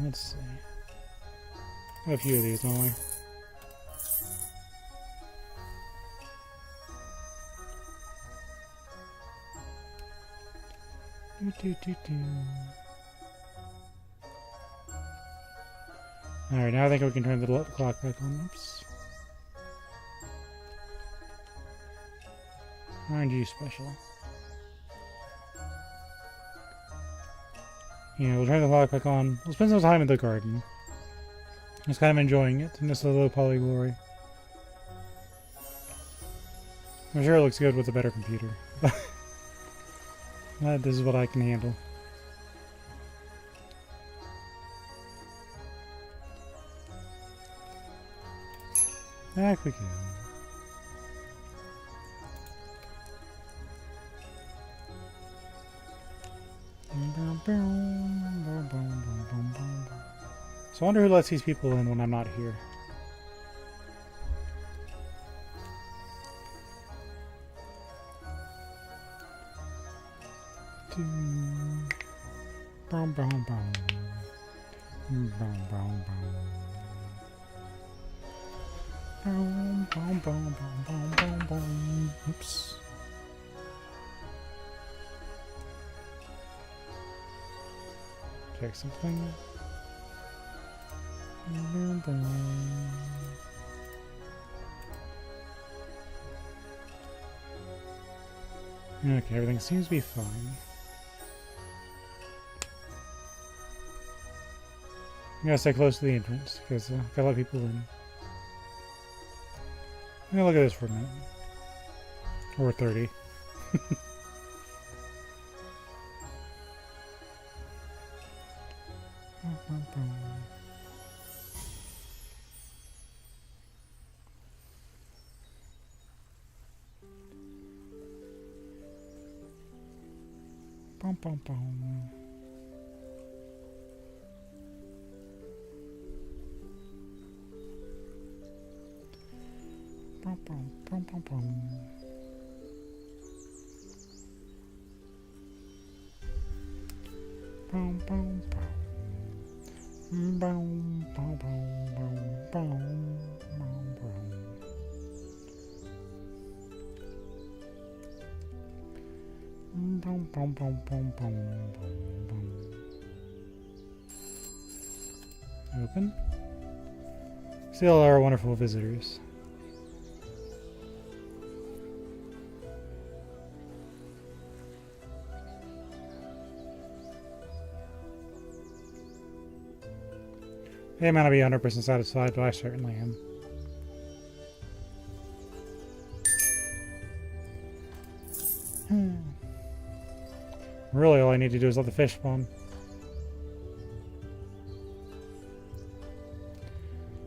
Let's see. A few of these, don't we? Alright, now I think we can turn the clock back on. Oops. RNG special. Yeah, we'll turn the clock back on. We'll spend some time in the garden. Just kind of enjoying it in this little poly glory. I'm sure it looks good with a better computer. But this is what I can handle. Back we go. So I wonder who lets these people in when I'm not here. Oops. Check something. Okay, everything seems to be fine. I'm gonna stay close to the entrance because gotta let people in. I'm gonna look at this for a minute. Or 30. Bum, bum, bum. Bum, bum, bum, bum, bum. Bum, bum, bum. Bum, bum, bum, bum, bum, bum. Bum, bum, bum, bum, bum, bum. Open. Still our wonderful visitors. They may not be 100% satisfied, but I certainly am. Really, all I need to do is let the fish spawn.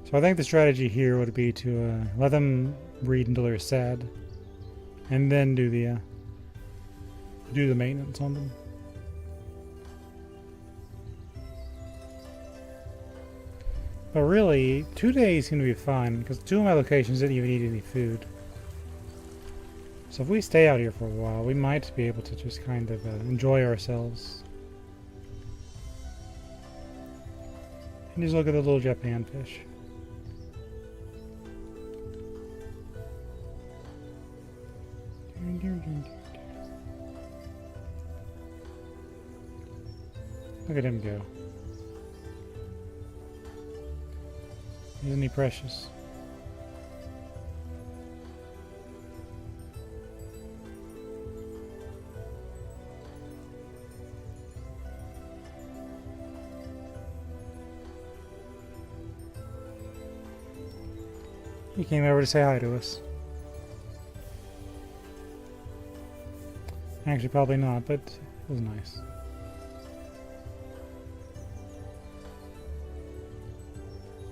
So I think the strategy here would be to let them breed until they're sad, and then do the maintenance on them. But really, 2 days seem to be fine, because 2 of my locations didn't even eat any food. So if we stay out here for a while, we might be able to just kind of enjoy ourselves. And just look at the little Japan fish. Look at him go. Isn't he precious? He came over to say hi to us. Actually, probably not, but it was nice.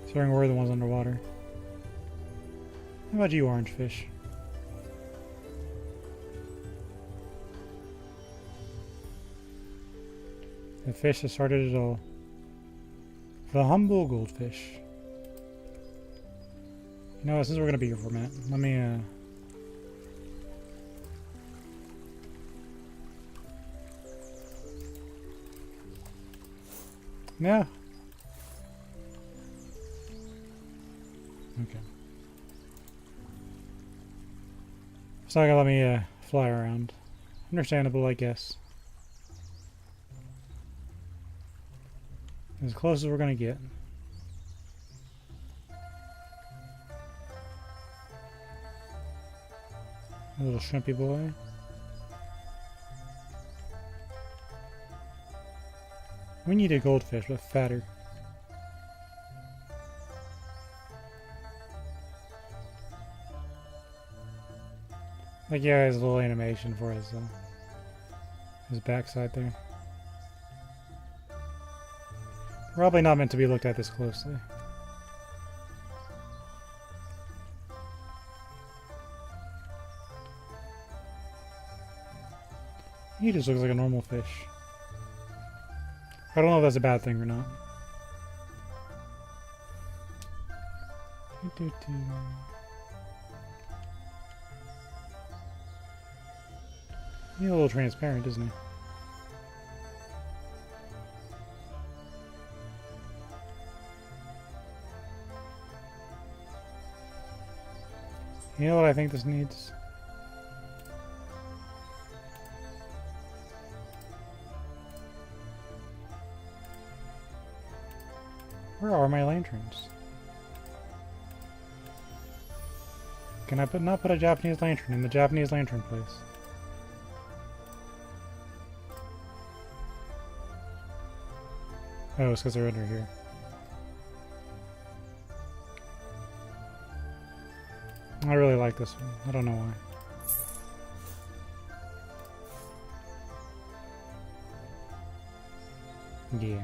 Considering we're the ones underwater. How about you, orange fish? The fish that started it all. The humble goldfish. You know, since we're gonna be here for a minute, let me yeah. Okay. It's not gonna let me fly around. Understandable, I guess. As close as we're gonna get. A little shrimpy boy. We need a goldfish, but fatter. Like, yeah, his little animation for his backside there. Probably not meant to be looked at this closely. He just looks like a normal fish. I don't know if that's a bad thing or not. He's a little transparent, isn't he? You know what I think this needs? Where are my lanterns? Can I not put a Japanese lantern in the Japanese lantern place? Oh, it's because they're under here. I really like this one. I don't know why. Yeah.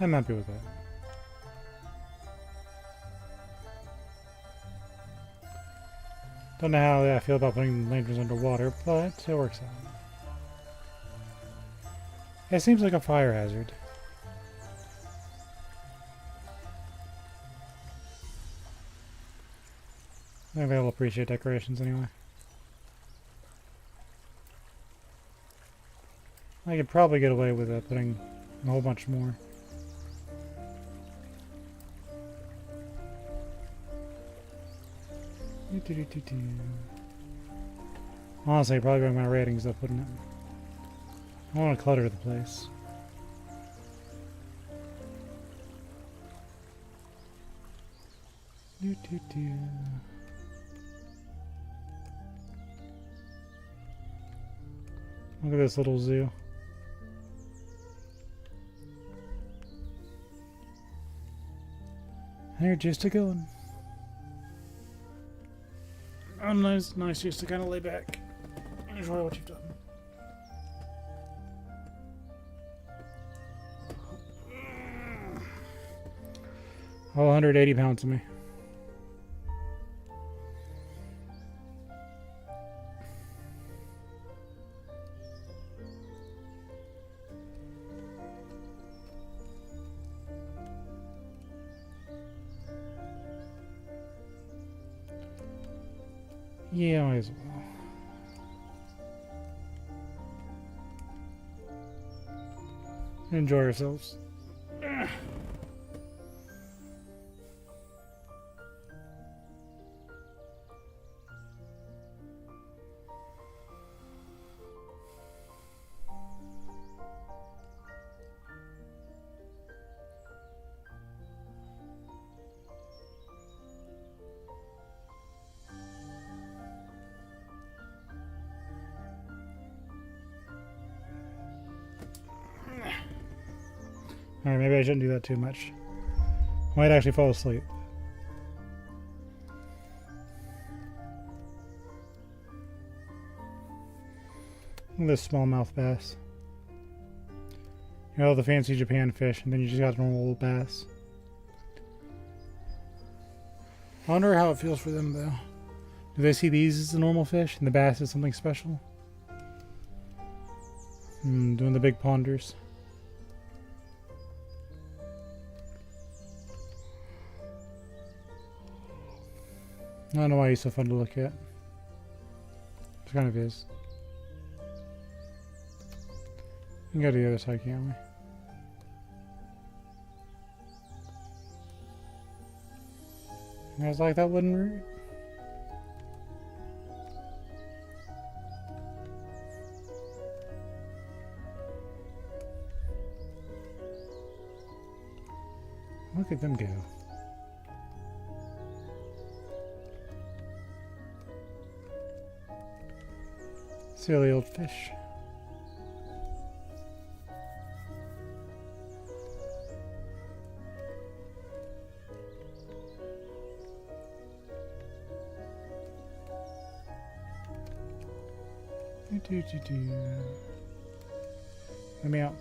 I'm happy with that. Don't know how I feel about putting lanterns underwater, but it works out. It seems like a fire hazard. I think they'll appreciate decorations anyway. I could probably get away with putting a whole bunch more. Honestly, probably going my ratings up, wouldn't it? I want to clutter the place. Look at this little zoo. They're just a going. Oh, nice just to kind of lay back and enjoy what you've done. Oh, 180 pounds of me. Yeah, might as well. Enjoy yourselves. Alright, maybe I shouldn't do that too much. I might actually fall asleep. Look at this smallmouth bass. You got all the fancy Japan fish, and then you just got a normal little bass. I wonder how it feels for them, though. Do they see these as the normal fish, and the bass is something special? Doing the big ponders. I don't know why he's so fun to look at. It kind of is. We can go to the other side, can't we? You guys like that wooden root? Look at them go. Silly old fish. Let me out.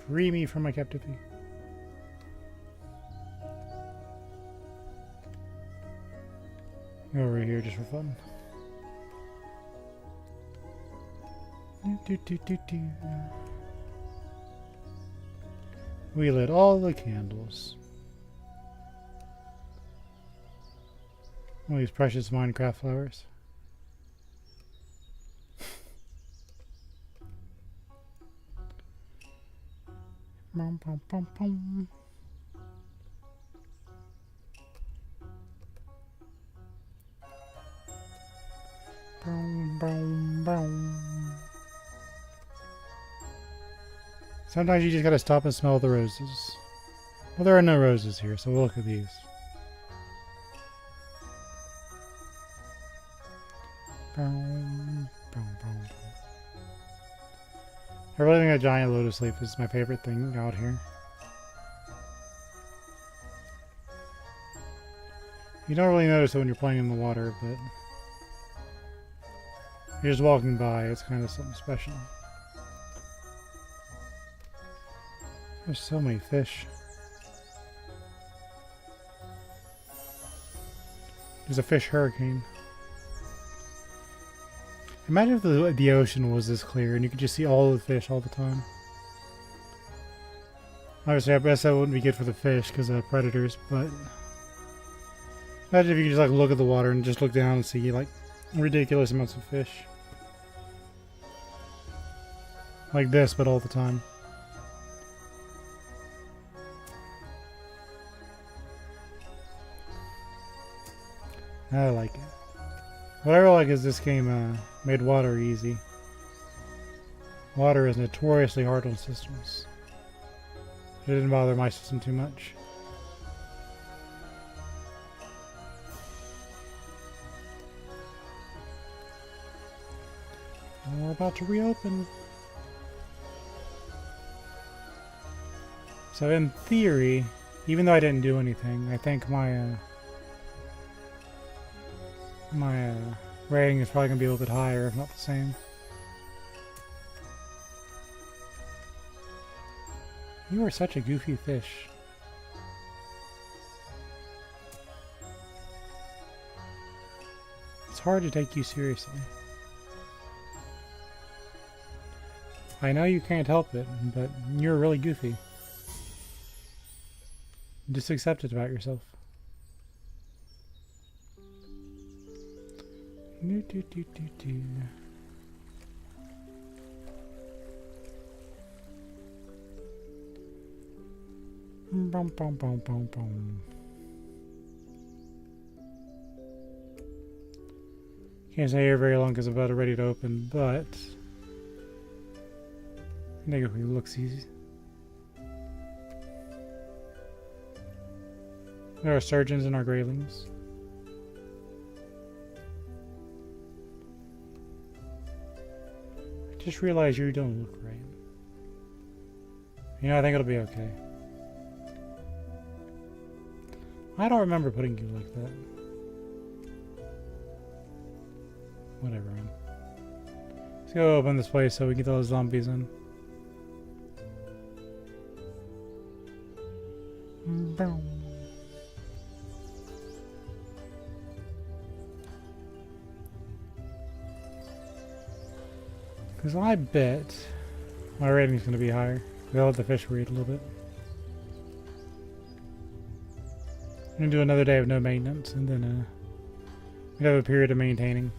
Free me from my captivity. Go over here just for fun. We lit all the candles. All these precious Minecraft flowers. Bum, bum, bum, bum. Boom, boom, boom. Sometimes you just gotta stop and smell the roses. Well, there are no roses here, so we'll look at these. Boom, boom, boom. I really think a giant lotus leaf is my favorite thing out here. You don't really notice it when you're playing in the water, but you're just walking by, it's kind of something special. There's so many fish. There's a fish hurricane. Imagine if the ocean was this clear and you could just see all the fish all the time. Obviously, I guess that wouldn't be good for the fish because of predators, but imagine if you could just like look at the water and just look down and see like ridiculous amounts of fish. Like this, but all the time. I like it. What I really like is this game made water easy. Water is notoriously hard on systems. It didn't bother my system too much. And we're about to reopen. So in theory, even though I didn't do anything, I think my rating is probably going to be a little bit higher, if not the same. You are such a goofy fish. It's hard to take you seriously. I know you can't help it, but you're really goofy. Just accept it about yourself. Bum, bum, bum, bum, bum. Can't stay here very long because I'm about ready to open, but negatively looks easy. There are surgeons and our graylings. I just realized you don't look right. You know, I think it'll be okay. I don't remember putting you like that. Whatever, man. Let's go open this place so we get those zombies in. Because I bet my rating's going to be higher. They'll let the fish breed a little bit. I'm going to do another day of no maintenance, and then we have a period of maintaining.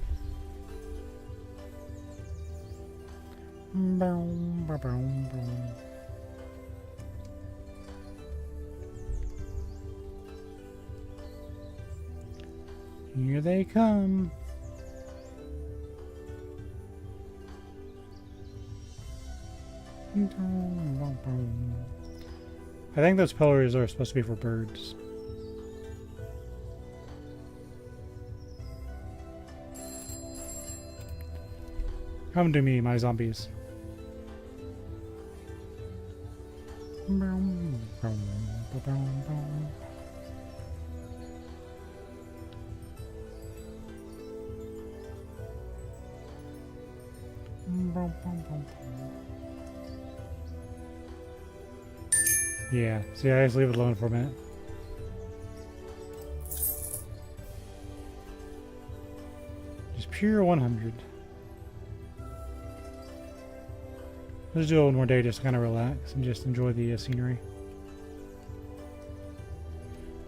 Here they come. I think those pillars are supposed to be for birds. Come to me, my zombies. Yeah, see, I just leave it alone for a minute. Just pure 100. Let's do it one more day just to kind of relax and just enjoy the scenery.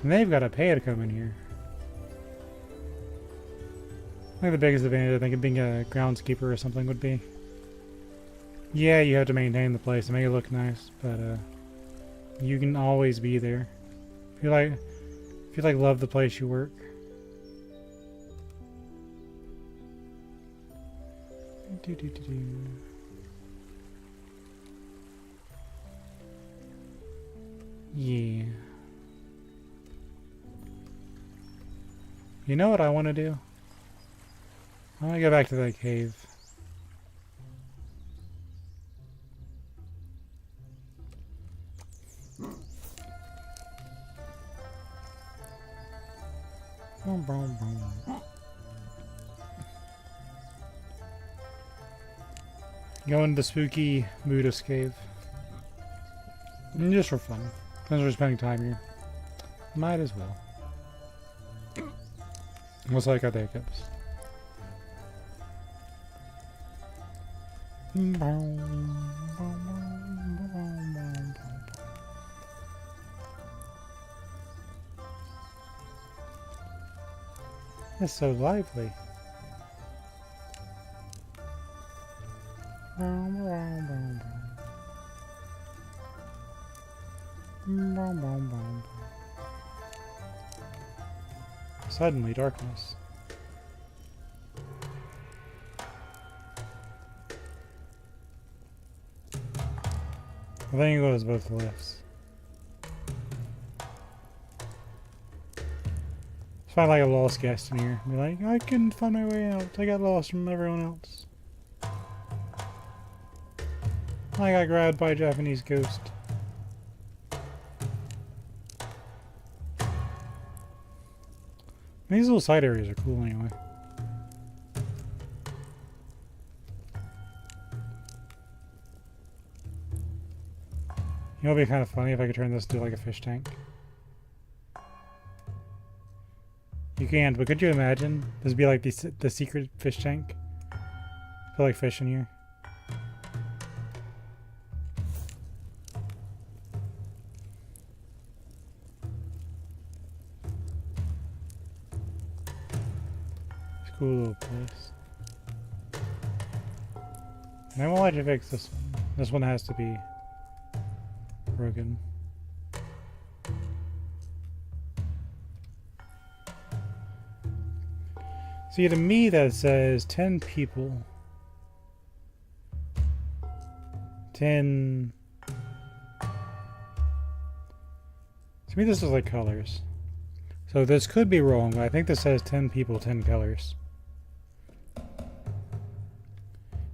And they've got to pay to come in here. I think the biggest advantage, I think, of being a groundskeeper or something would be, yeah, you have to maintain the place and make it look nice, but you can always be there. If you love the place you work. Yeah. You know what I want to do? I want to go back to that cave. Go into the spooky Buddhist cave. Just for fun. Since we're spending time here. Might as well. Looks like I got the hiccups. It's so lively. Suddenly, darkness. I think it goes both lifts. Find like a lost guest in here. Be like, I couldn't find my way out. I got lost from everyone else. I got grabbed by a Japanese ghost. These little side areas are cool anyway. You know, it'd be kind of funny if I could turn this into like a fish tank. You can't, but could you imagine? This would be like the secret fish tank. Put like fish in here. It's a cool little place. And I will let you fix this one. This one has to be broken. See, to me that says 10 people. 10... To me this is like colors. So this could be wrong, but I think this says 10 people, 10 colors.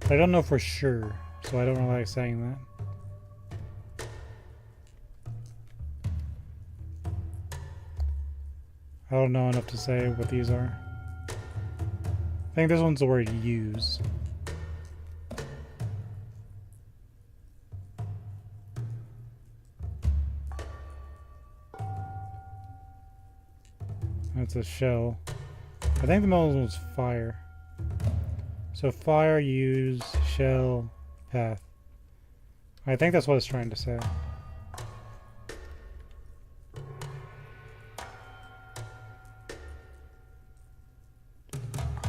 But I don't know for sure, so I don't really like saying that. I don't know enough to say what these are. I think this one's the word use. That's a shell. I think the middle one was fire. So fire, use, shell, path. I think that's what it's trying to say.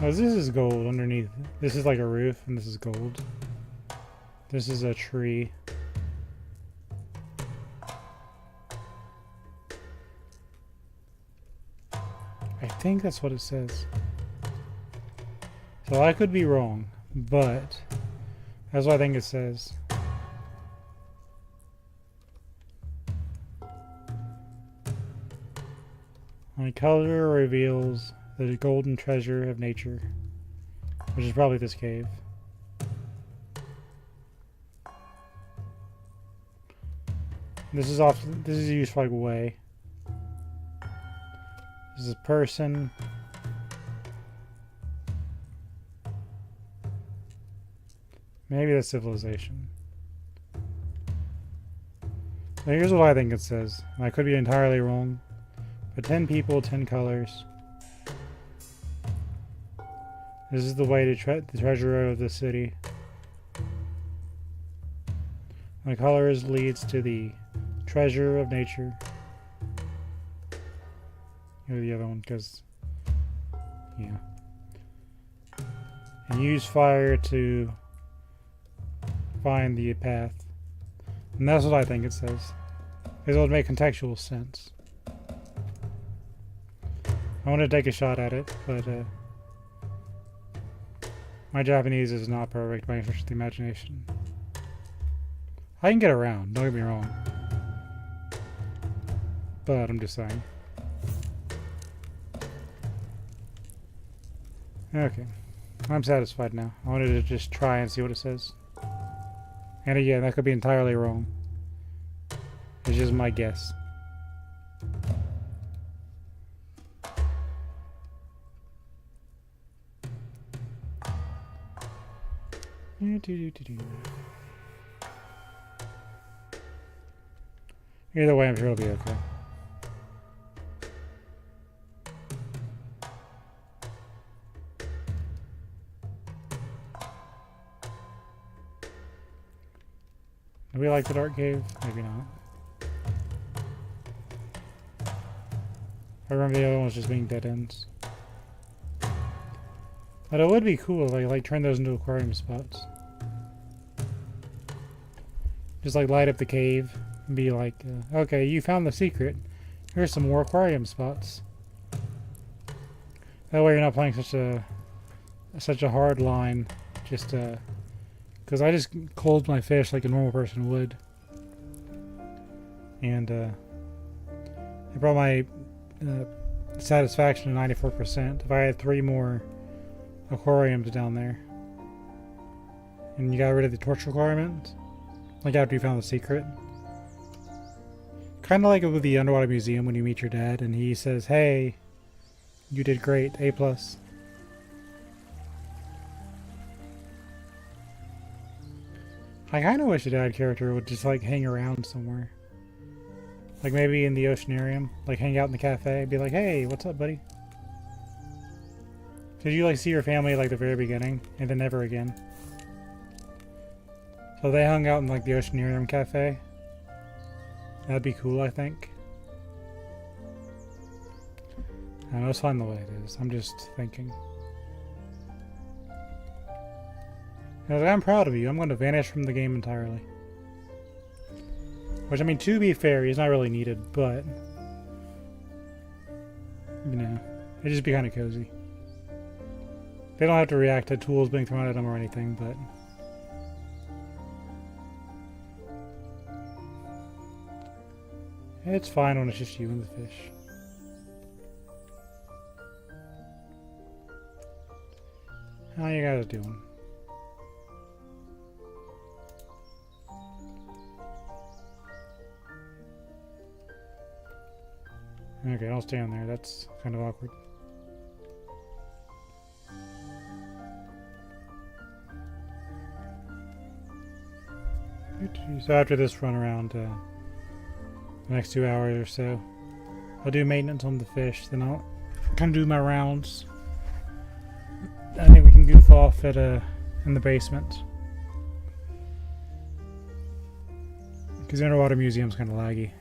Oh, this is gold underneath. This is like a roof, and this is gold. This is a tree. I think that's what it says. So I could be wrong, but that's what I think it says. My color reveals the golden treasure of nature, which is probably this cave. This is used for like way. This is a person. Maybe that's civilization. So here's what I think it says. I could be entirely wrong. But 10 people, 10 colors. This is the way to the treasure of the city. The colors leads to the treasure of nature. Go to the other one, because yeah. And use fire to find the path. And that's what I think it says. Because it would make contextual sense. I want to take a shot at it, but my Japanese is not perfect by any stretch of the imagination. I can get around, don't get me wrong. But I'm just saying. Okay. I'm satisfied now. I wanted to just try and see what it says. And again, that could be entirely wrong. It's just my guess. Either way, I'm sure it'll be okay. Do we like the dark cave? Maybe not. I remember the other one was just being dead ends. But it would be cool if I like turn those into aquarium spots. Just like light up the cave and be like, okay, you found the secret. Here's some more aquarium spots. That way you're not playing such a hard line. Just because I just closed my fish like a normal person would. And it brought my satisfaction to 94% if I had 3 more aquariums down there. And you got rid of the torch requirement, like after you found the secret. Kind of like with the underwater museum when you meet your dad and he says, hey, you did great, A+. I kind of wish a dad character would just like hang around somewhere. Like maybe in the oceanarium, like hang out in the cafe, be like, hey, what's up, buddy? Did you like see your family like the very beginning and then never again? So they hung out in like the oceanarium cafe. That'd be cool, I think. I don't know, it's fine the way it is. I'm just thinking. I'm proud of you. I'm going to vanish from the game entirely. Which, I mean, to be fair, he's not really needed, but... you know, it'd just be kind of cozy. They don't have to react to tools being thrown at them or anything, but... it's fine when it's just you and the fish. How you guys doing? Okay, don't stand there. That's kind of awkward. So after this run around, the next 2 hours or so, I'll do maintenance on the fish. Then I'll kind of do my rounds. I think we can goof off at in the basement. Because the underwater museum's kind of laggy.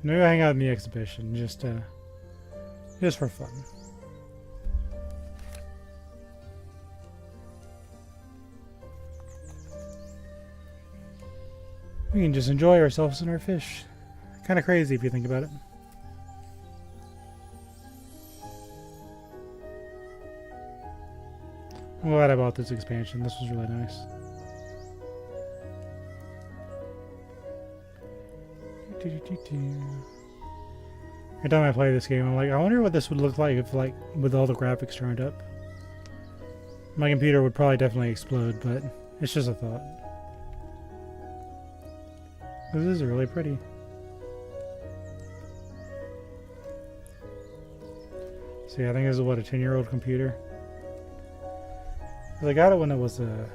Maybe I'll hang out in the exhibition just for fun. We can just enjoy ourselves and our fish. Kind of crazy if you think about it. I'm glad I bought this expansion. This was really nice. Every time I play this game, I'm like, I wonder what this would look like if, like, with all the graphics turned up. My computer would probably definitely explode, but it's just a thought. This is really pretty. See, I think this is what, a 10-year-old computer. I got it when it was the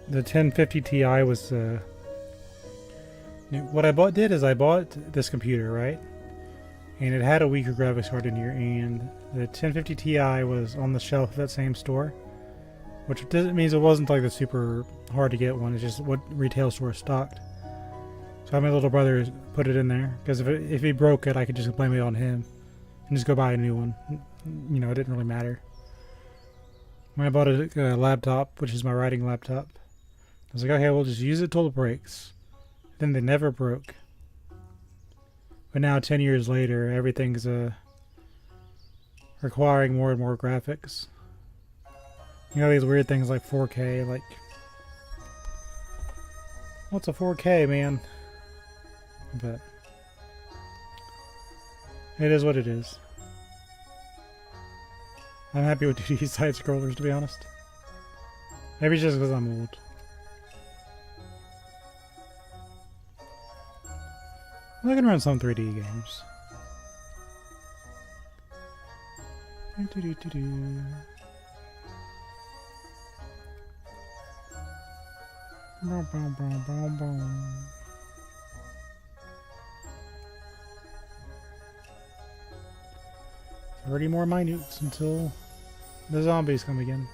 1050 Ti was what I did is I bought this computer, right? And it had a weaker graphics card in here, and the 1050 Ti was on the shelf of that same store, which means it wasn't like the super hard to get one. It's just what retail store stocked. So my little brother put it in there because if he broke it, I could just blame it on him and just go buy a new one. You know, it didn't really matter. When I bought a laptop, which is my writing laptop, I was like, okay, we'll just use it till it breaks. Then they never broke. But now, 10 years later, everything's requiring more and more graphics. You know, these weird things like 4K, like... What's a 4K, man? But... it is what it is. I'm happy with these side scrollers, to be honest. Maybe it's just because I'm old. I can run some 3D games. Boom. 30 more minutes until the zombies come again.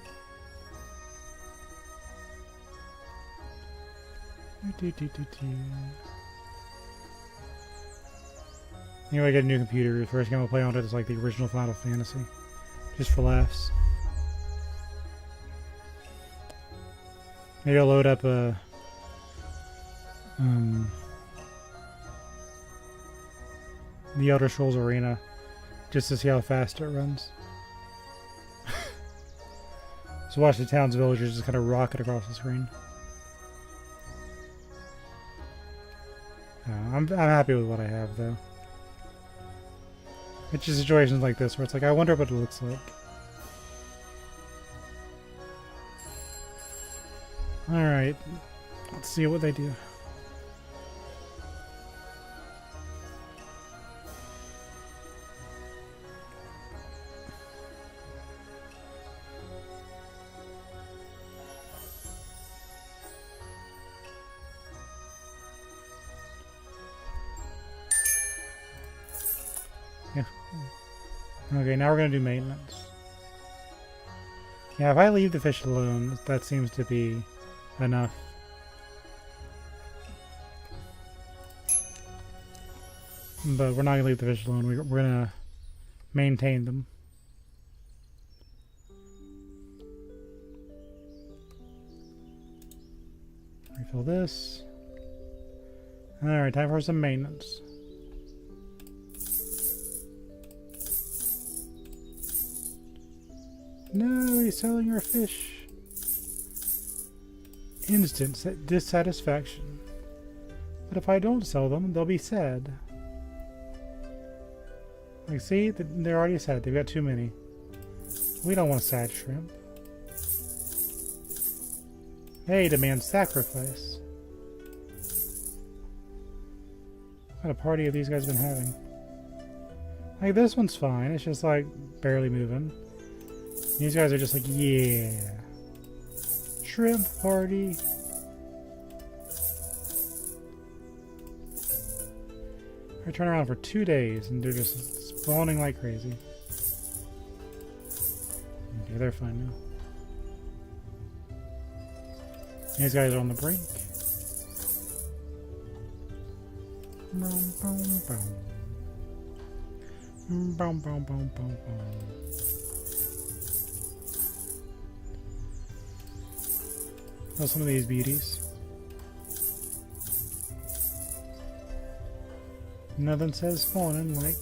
Anyway, I get a new computer. The first game I'll play on it is like the original Final Fantasy. Just for laughs. Maybe I'll load up a... the Elder Scrolls Arena. Just to see how fast it runs. So watch the town's villagers just kind of rocket across the screen. I'm happy with what I have, though. It's just situations like this where it's like, I wonder what it looks like. Alright, let's see what they do. Yeah. Okay, now we're going to do maintenance. Yeah, if I leave the fish alone, that seems to be enough. But we're not going to leave the fish alone. We're going to maintain them. Refill this. Alright, time for some maintenance. No, he's selling our fish. Instant dissatisfaction. But if I don't sell them, they'll be sad. Like, see? They're already sad. They've got too many. We don't want sad shrimp. They demand sacrifice. What kind of party have these guys been having? Like, this one's fine. It's just, like, barely moving. These guys are just like, yeah. Shrimp party. I turn around for 2 days and they're just spawning like crazy. Okay, they're fine now. These guys are on the brink. Boom, boom, boom. Boom, boom, boom, boom, boom. Oh, some of these beauties. Nothing says spawning like.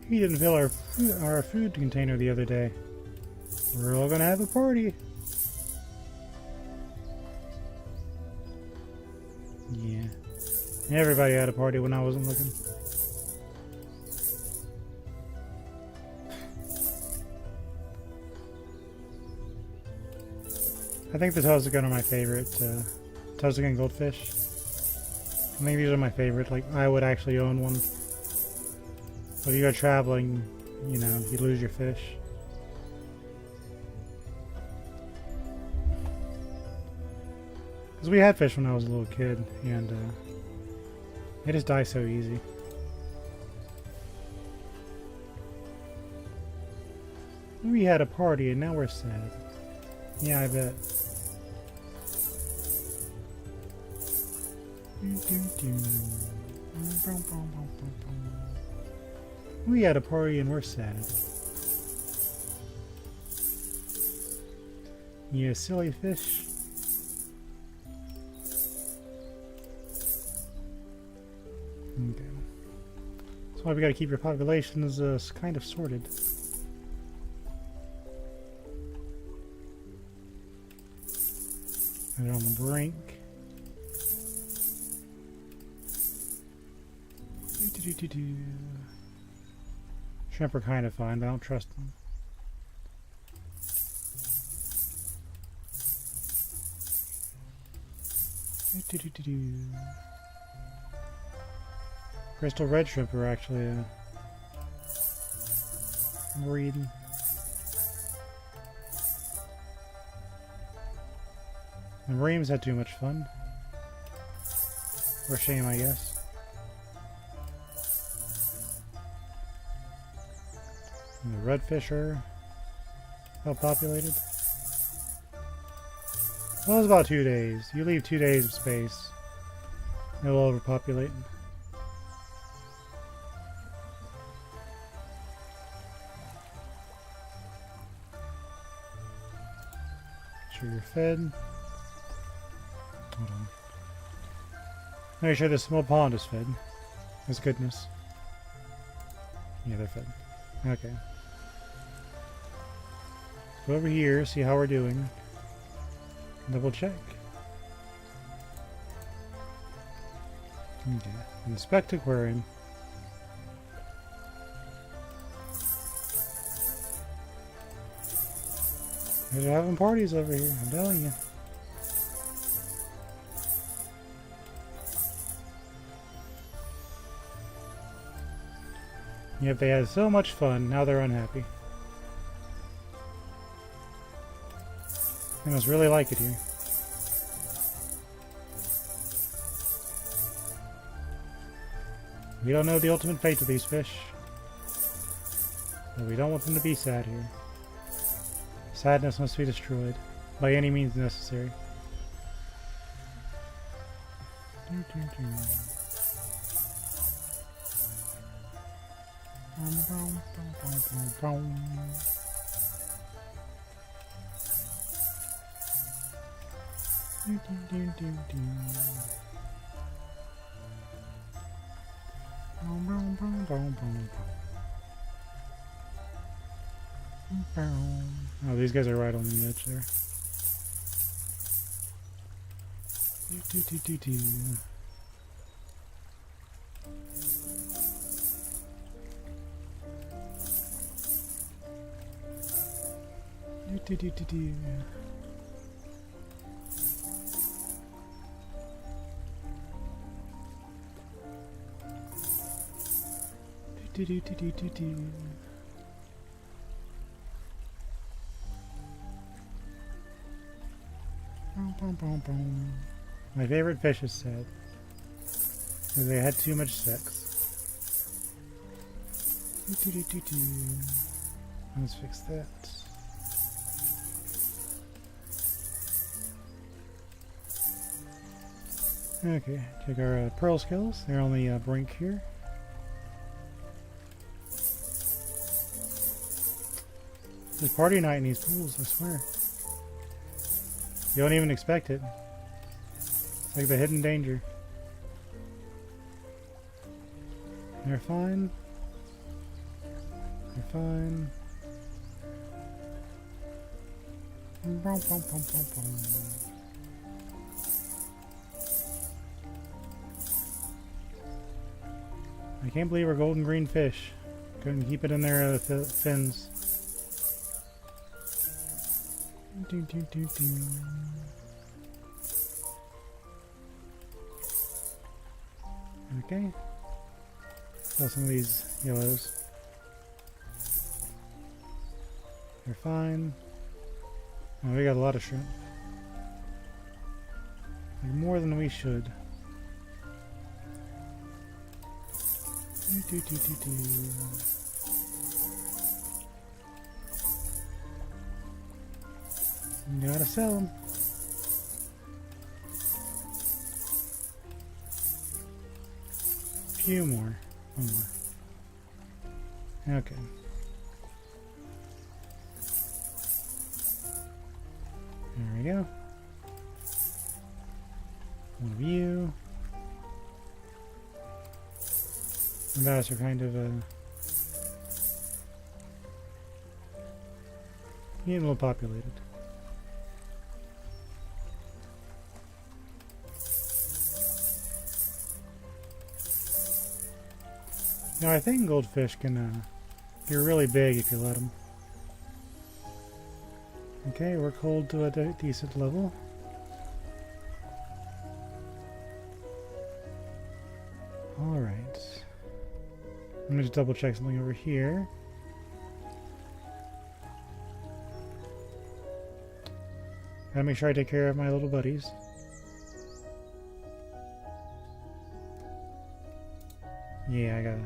He didn't fill our food container the other day. We're all gonna have a party. Yeah. Everybody had a party when I wasn't looking. I think the Tosican are my favorite. Tosican goldfish. I think these are my favorite. Like, I would actually own one. But if you go traveling, you know, you lose your fish. Because we had fish when I was a little kid, and they just die so easy. We had a party and now we're sad. Yeah, I bet. We had a party and we're sad. You silly fish. Okay. That's why we gotta keep your populations kind of sorted. And they're on the brink. Shrimp are kind of fine, but I don't trust them. Crystal red shrimp are actually breeding. The Reams had too much fun. Or shame, I guess. And the redfish are well populated. Well, it's about 2 days. You leave 2 days of space, it will overpopulate. Sure you're fed. Hold on. Make sure this small pond is fed. That's goodness. Yeah, they're fed. Okay. Go over here, see how we're doing. Double check. Okay. Inspect aquarium. They're having parties over here, I'm telling you. Yep, they had so much fun, now they're unhappy. They must really like it here. We don't know the ultimate fate of these fish, but we don't want them to be sad here. Sadness must be destroyed by any means necessary. Oh, these guys are right on the edge there. Do, do, do, do. Do, do, do, do, do, do. My favorite fish is sad because they had too much sex. Do, do, do, do. Let's fix that. Okay, take our pearl scales. They're on the brink here. There's party night in these pools, I swear. You don't even expect it. It's like the hidden danger. They're fine. They're fine. I can't believe our golden green fish couldn't keep it in their fins. Okay. Sell some of these yellows. They're fine. Oh, we got a lot of shrimp. Like more than we should. You gotta sell them. Few more. One more. Okay. There we go. One of you. The bass are kind of getting a little populated. Now I think goldfish can get really big if you let them. Okay, we're cold to a decent level. Alright. Let me just double check something over here. Gotta make sure I take care of my little buddies. Yeah, I gotta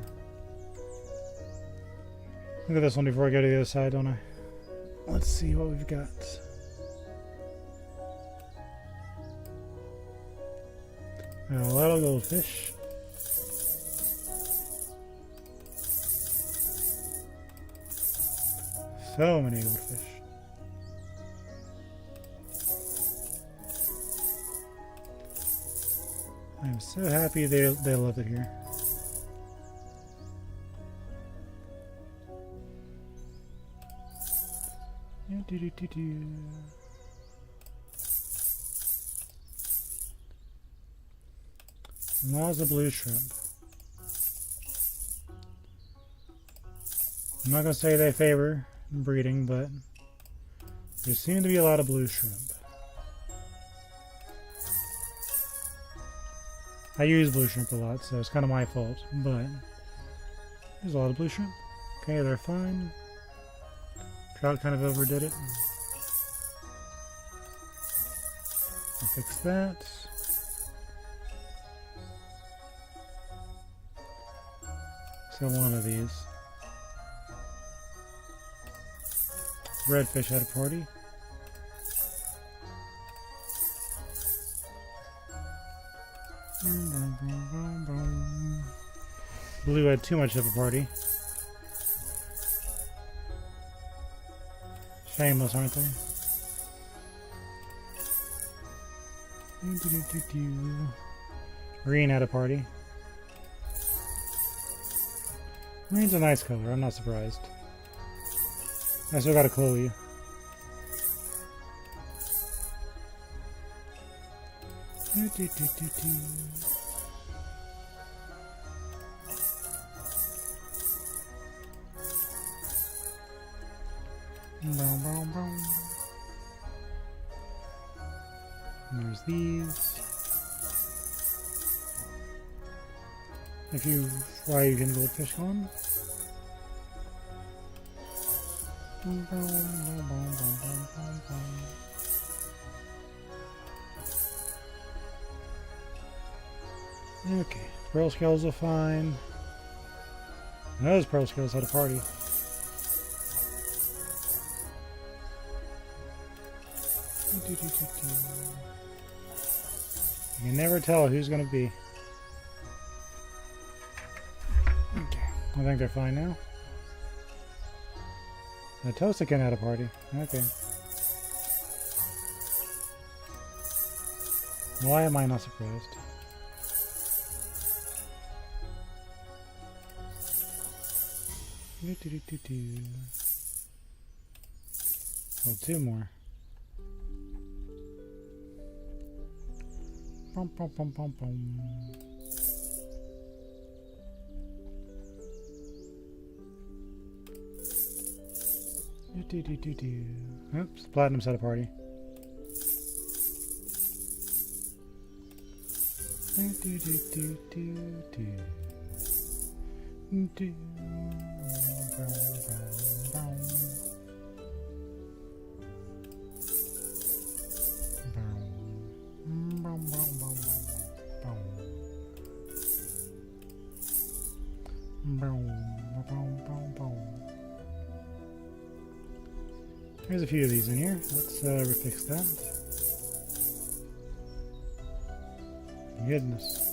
look at this one before I go to the other side, don't I? Let's see what we've got. A lot of goldfish. So many goldfish. I'm so happy they love it here. Laws of blue shrimp. I'm not going to say they favor breeding, but there seem to be a lot of blue shrimp. I use blue shrimp a lot, so it's kind of my fault, but there's a lot of blue shrimp. Okay, they're fine. Trout kind of overdid it. I'll fix that. So one of these. Redfish had a party. Blue had too much of a party. Shameless, aren't they? Green had a party. Green's a nice color, I'm not surprised. I still gotta clue you. Boom, boom, boom. use these. If you fry, you can goldfish on. Okay, pearl scales are fine. Those pearl scales had a party. You can never tell who's going to be. Okay, I think they're fine now. The Toastican had a party. Okay. Why am I not surprised? Oh, two more. Bum, bum, bum, bum, bum. Oops, Platinum set a party. There's a few of these in here. Let's refix that. Goodness.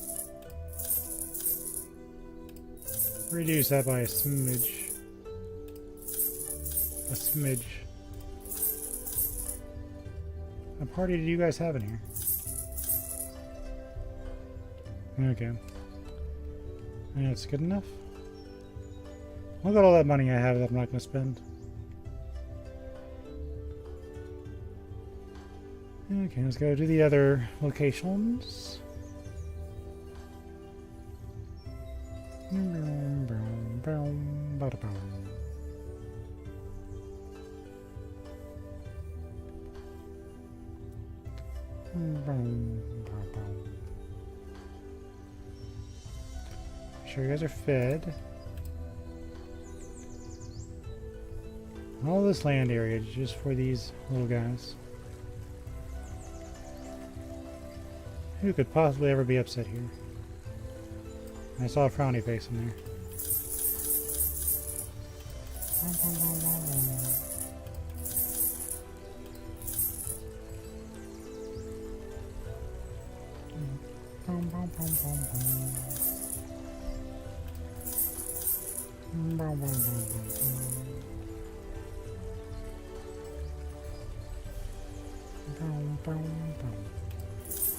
Reduce that by a smidge. A smidge. What party did you guys have in here? Okay. That's good enough. Look at all that money I have that I'm not going to spend. Okay, let's go to the other locations. Sure you guys are fed. All this land area just for these little guys. Who could possibly ever be upset here? I saw a frowny face in there.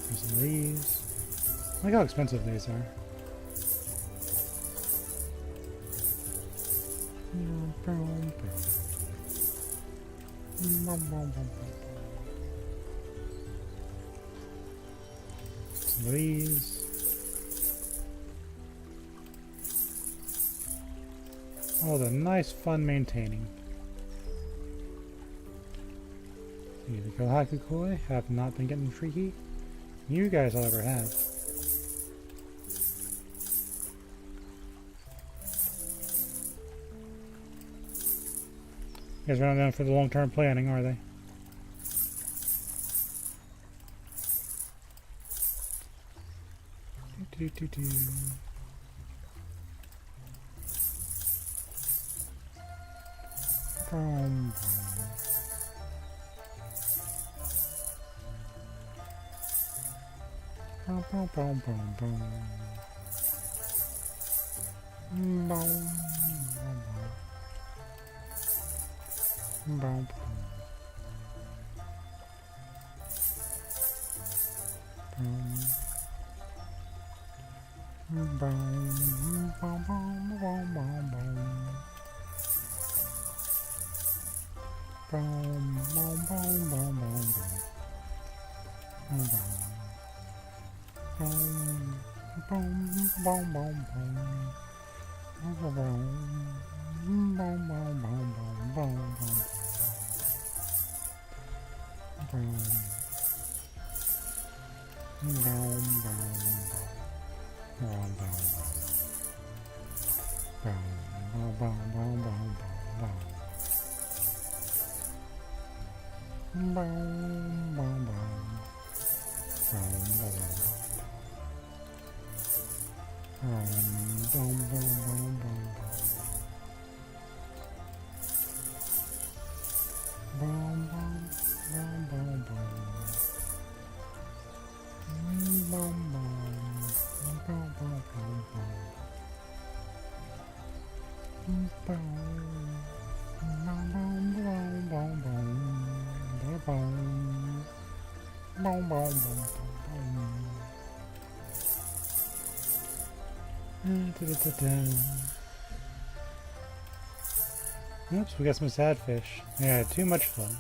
There's some leaves. Look how expensive these are. Some leaves. Oh, the nice fun maintaining. The Kohakukoi have not been getting freaky. You guys all ever have. You guys are not down for the long-term planning, are they? Oops, we got some sad fish. Yeah, too much fun.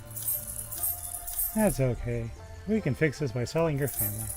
That's okay. We can fix this by selling your family.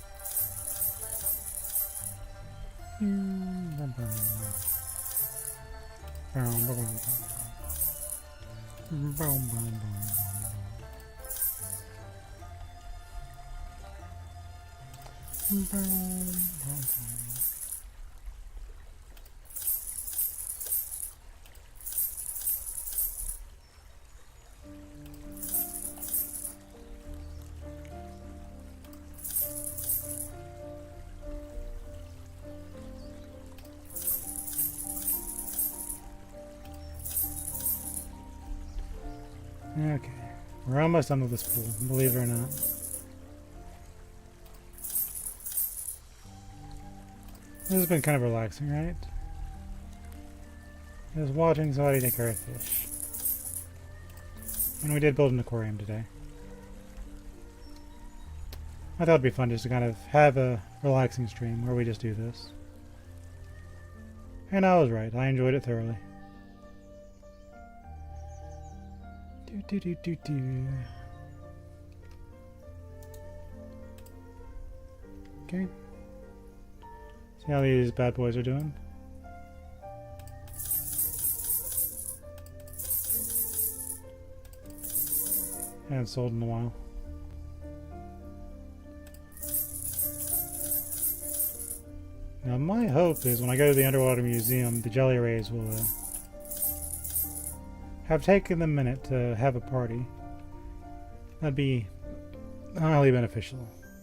Okay, we're almost done with this pool, believe it or not. This has been kind of relaxing, right? Just watching somebody take care of fish. And we did build an aquarium today. I thought it'd be fun just to kind of have a relaxing stream where we just do this. And I was right, I enjoyed it thoroughly. Okay. See how these bad boys are doing. Haven't sold in a while. Now my hope is when I go to the underwater museum, the jelly rays will have taken the minute to have a party. That'd be highly beneficial.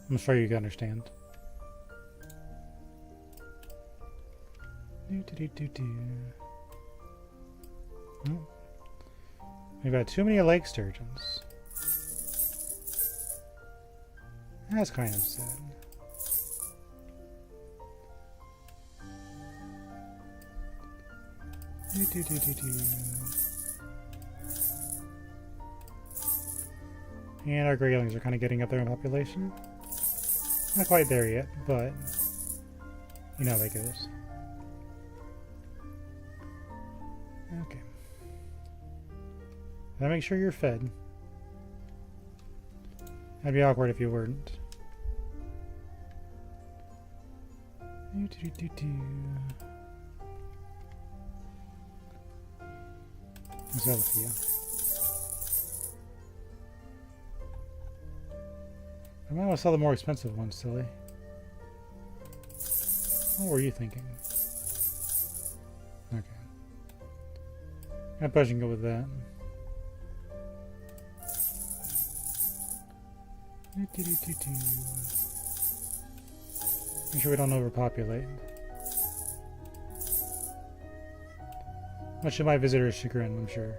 I'm sure you can understand. Oh. We've got too many lake sturgeons. That's kind of sad. And our graylings are kind of getting up there in population. Not quite there yet, but you know how that goes. Okay. Gotta make sure you're fed. That'd be awkward if you weren't. Let's have a few. I might want to sell the more expensive ones, silly. What were you thinking? Okay. I probably can go with that. Make sure we don't overpopulate. Much to my visitor's chagrin, I'm sure.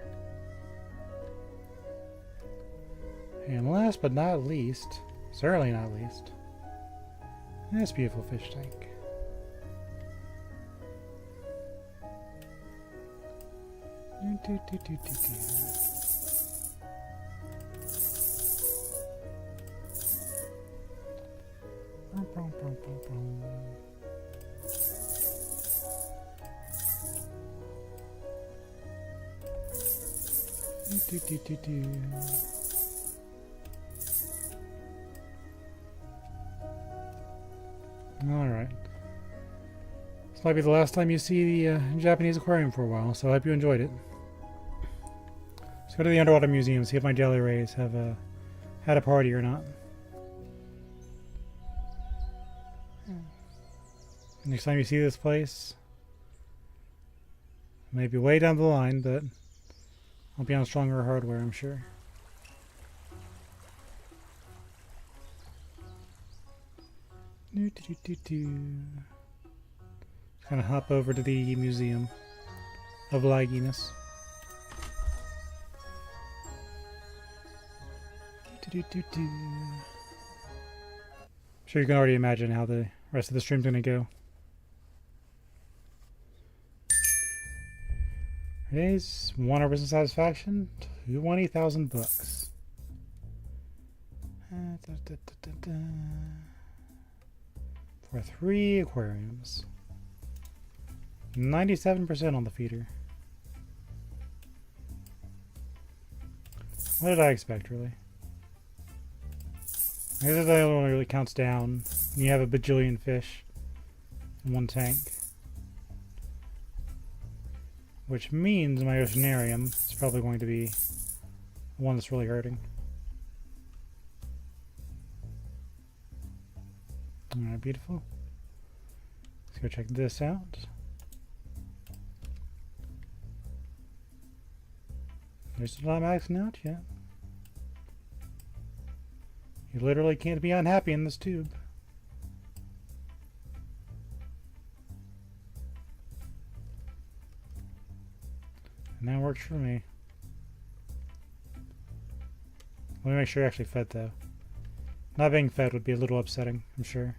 And last but not least, certainly not least, this beautiful fish tank. Alright. This might be the last time you see the Japanese aquarium for a while, so I hope you enjoyed it. Let's go to the underwater museum, see if my jelly rays have had a party or not. Next time you see this place, Maybe way down the line, but I'll be on stronger hardware, I'm sure. Just gonna hop over to the Museum of Lagginess. I'm sure you can already imagine how the rest of the stream's gonna go. Today's 100% satisfaction, 20,000 bucks. For 3 aquariums. 97% on the feeder. What did I expect, really? I guess that only really counts down when you have a bajillion fish in one tank. Which means my oceanarium is probably going to be the one that's really hurting. Alright, beautiful. Let's go check this out. They're still not maxing out yet. You literally can't be unhappy in this tube. And that works for me. Let me make sure you're actually fed though. Not being fed would be a little upsetting, I'm sure.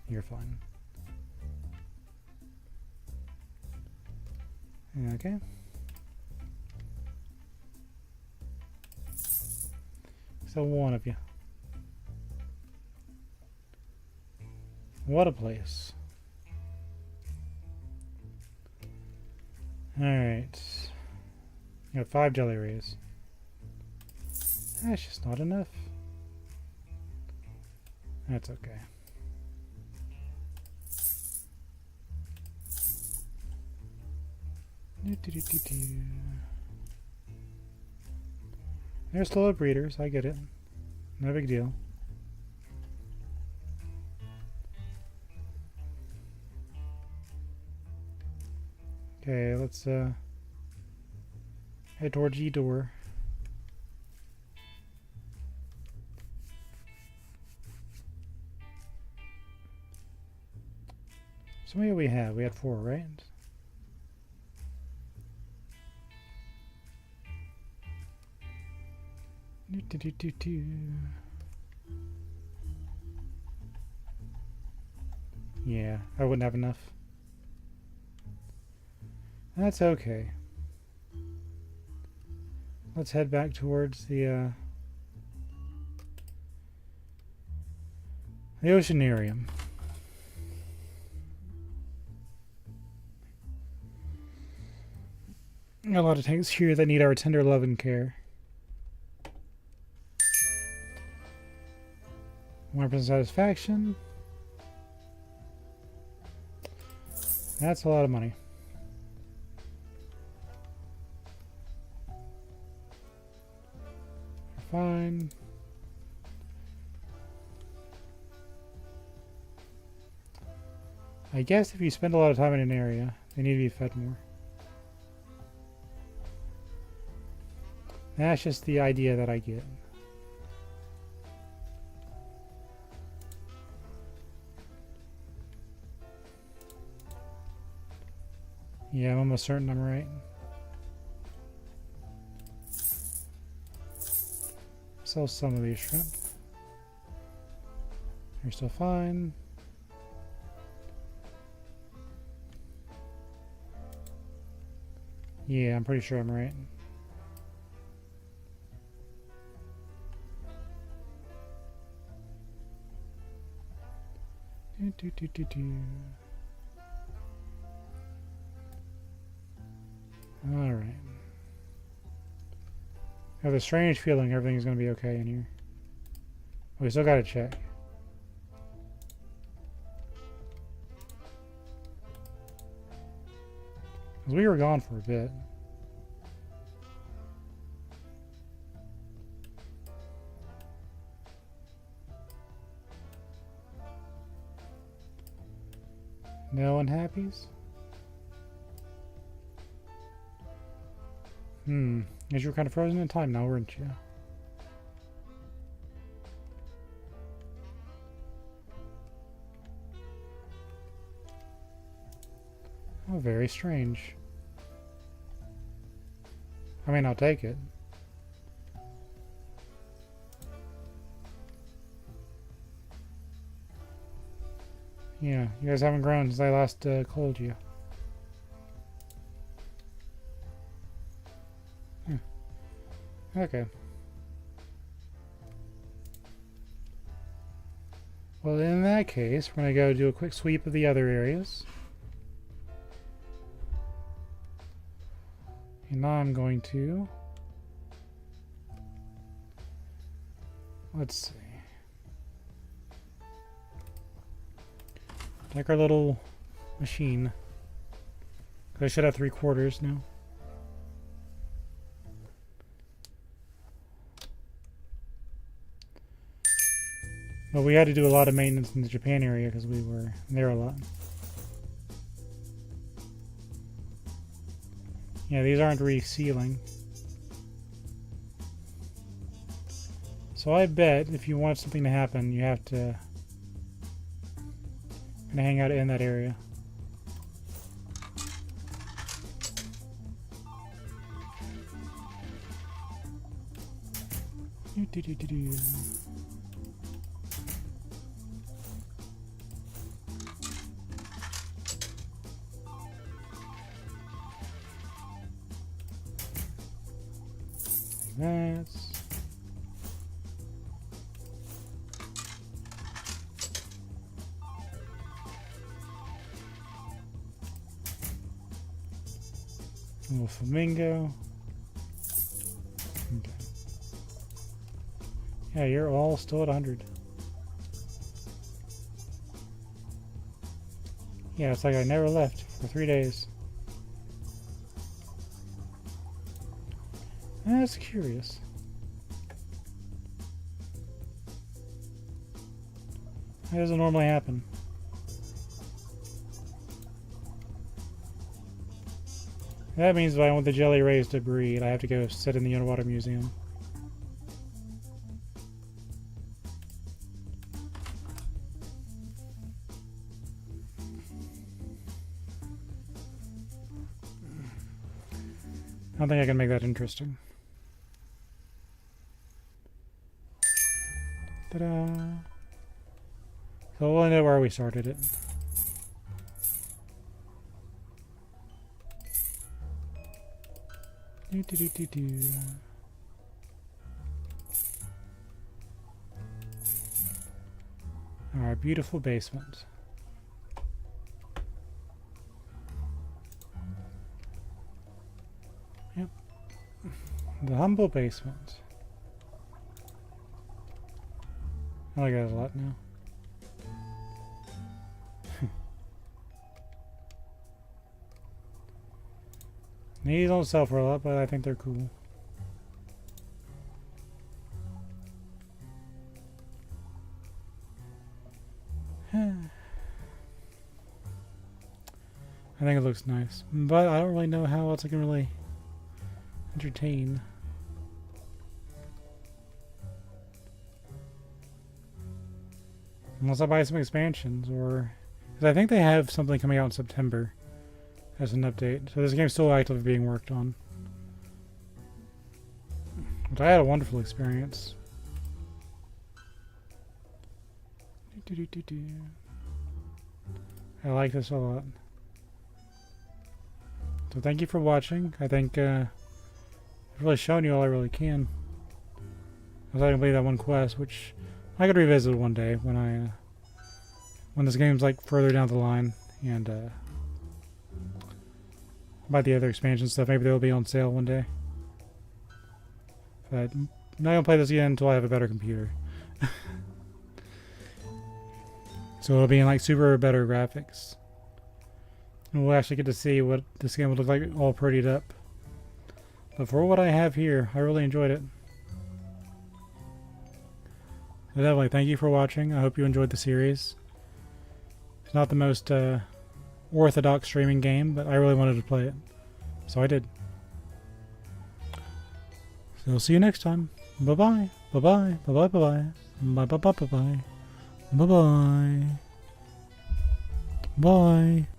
You're fine. Okay. So one of you. What a place. Alright. You got 5 jelly rays. That's just not enough. That's okay. They're slow breeders, I get it. No big deal. Okay, let's head towards G door. So many we have? We had 4, right? Yeah, I wouldn't have enough. That's okay. Let's head back towards the oceanarium. A lot of tanks here that need our tender love and care. 100% satisfaction. That's a lot of money. Fine. I guess if you spend a lot of time in an area, they need to be fed more. That's just the idea that I get. Yeah, I'm almost certain I'm right. Sell some of these shrimp. You're still fine. Yeah, I'm pretty sure I'm right. Alright. I have a strange feeling everything's going to be okay in here. We still got to check. Because we were gone for a bit. No unhappies? Because you were kind of frozen in time now, weren't you? Oh, very strange. I mean, I'll take it. Yeah, you guys haven't grown since I last called you. Okay. Well, in that case, we're going to go do a quick sweep of the other areas. And now I'm going to... Let's see. Take our little machine. I should have 3/4 now. But we had to do a lot of maintenance in the Japan area because we were there a lot. Yeah, these aren't resealing. So I bet if you want something to happen, you have to hang out in that area. That's a little flamingo. Okay. Yeah, you're all still at 100. Yeah, it's like I never left for 3 days. That's curious. That doesn't normally happen. That means if I want the jelly rays to breed, I have to go sit in the underwater museum. I don't think I can make that interesting. Ta-da! So we'll know where we started it. Our beautiful basement. Yep. The humble basement. I like that a lot now. These don't sell for a lot, but I think they're cool. I think it looks nice, but I don't really know how else I can really entertain. Unless I buy some expansions, or... because I think they have something coming out in September as an update. So this game's still actively being worked on. But I had a wonderful experience. I like this a lot. So thank you for watching. I think I've really shown you all I really can. I was able to complete that one quest, which I could revisit one day when when this game's like further down the line, and about the other expansion stuff. Maybe they'll be on sale one day. But I'm not gonna play this again until I have a better computer. So it'll be in like super better graphics. And we'll actually get to see what this game will look like all prettied up. But for what I have here, I really enjoyed it. So definitely, thank you for watching. I hope you enjoyed the series. It's not the most orthodox streaming game, but I really wanted to play it. So I did. So see you next time. Bye bye. Bye bye. Bye bye. Bye bye. Bye bye. Bye bye. Bye bye. Bye.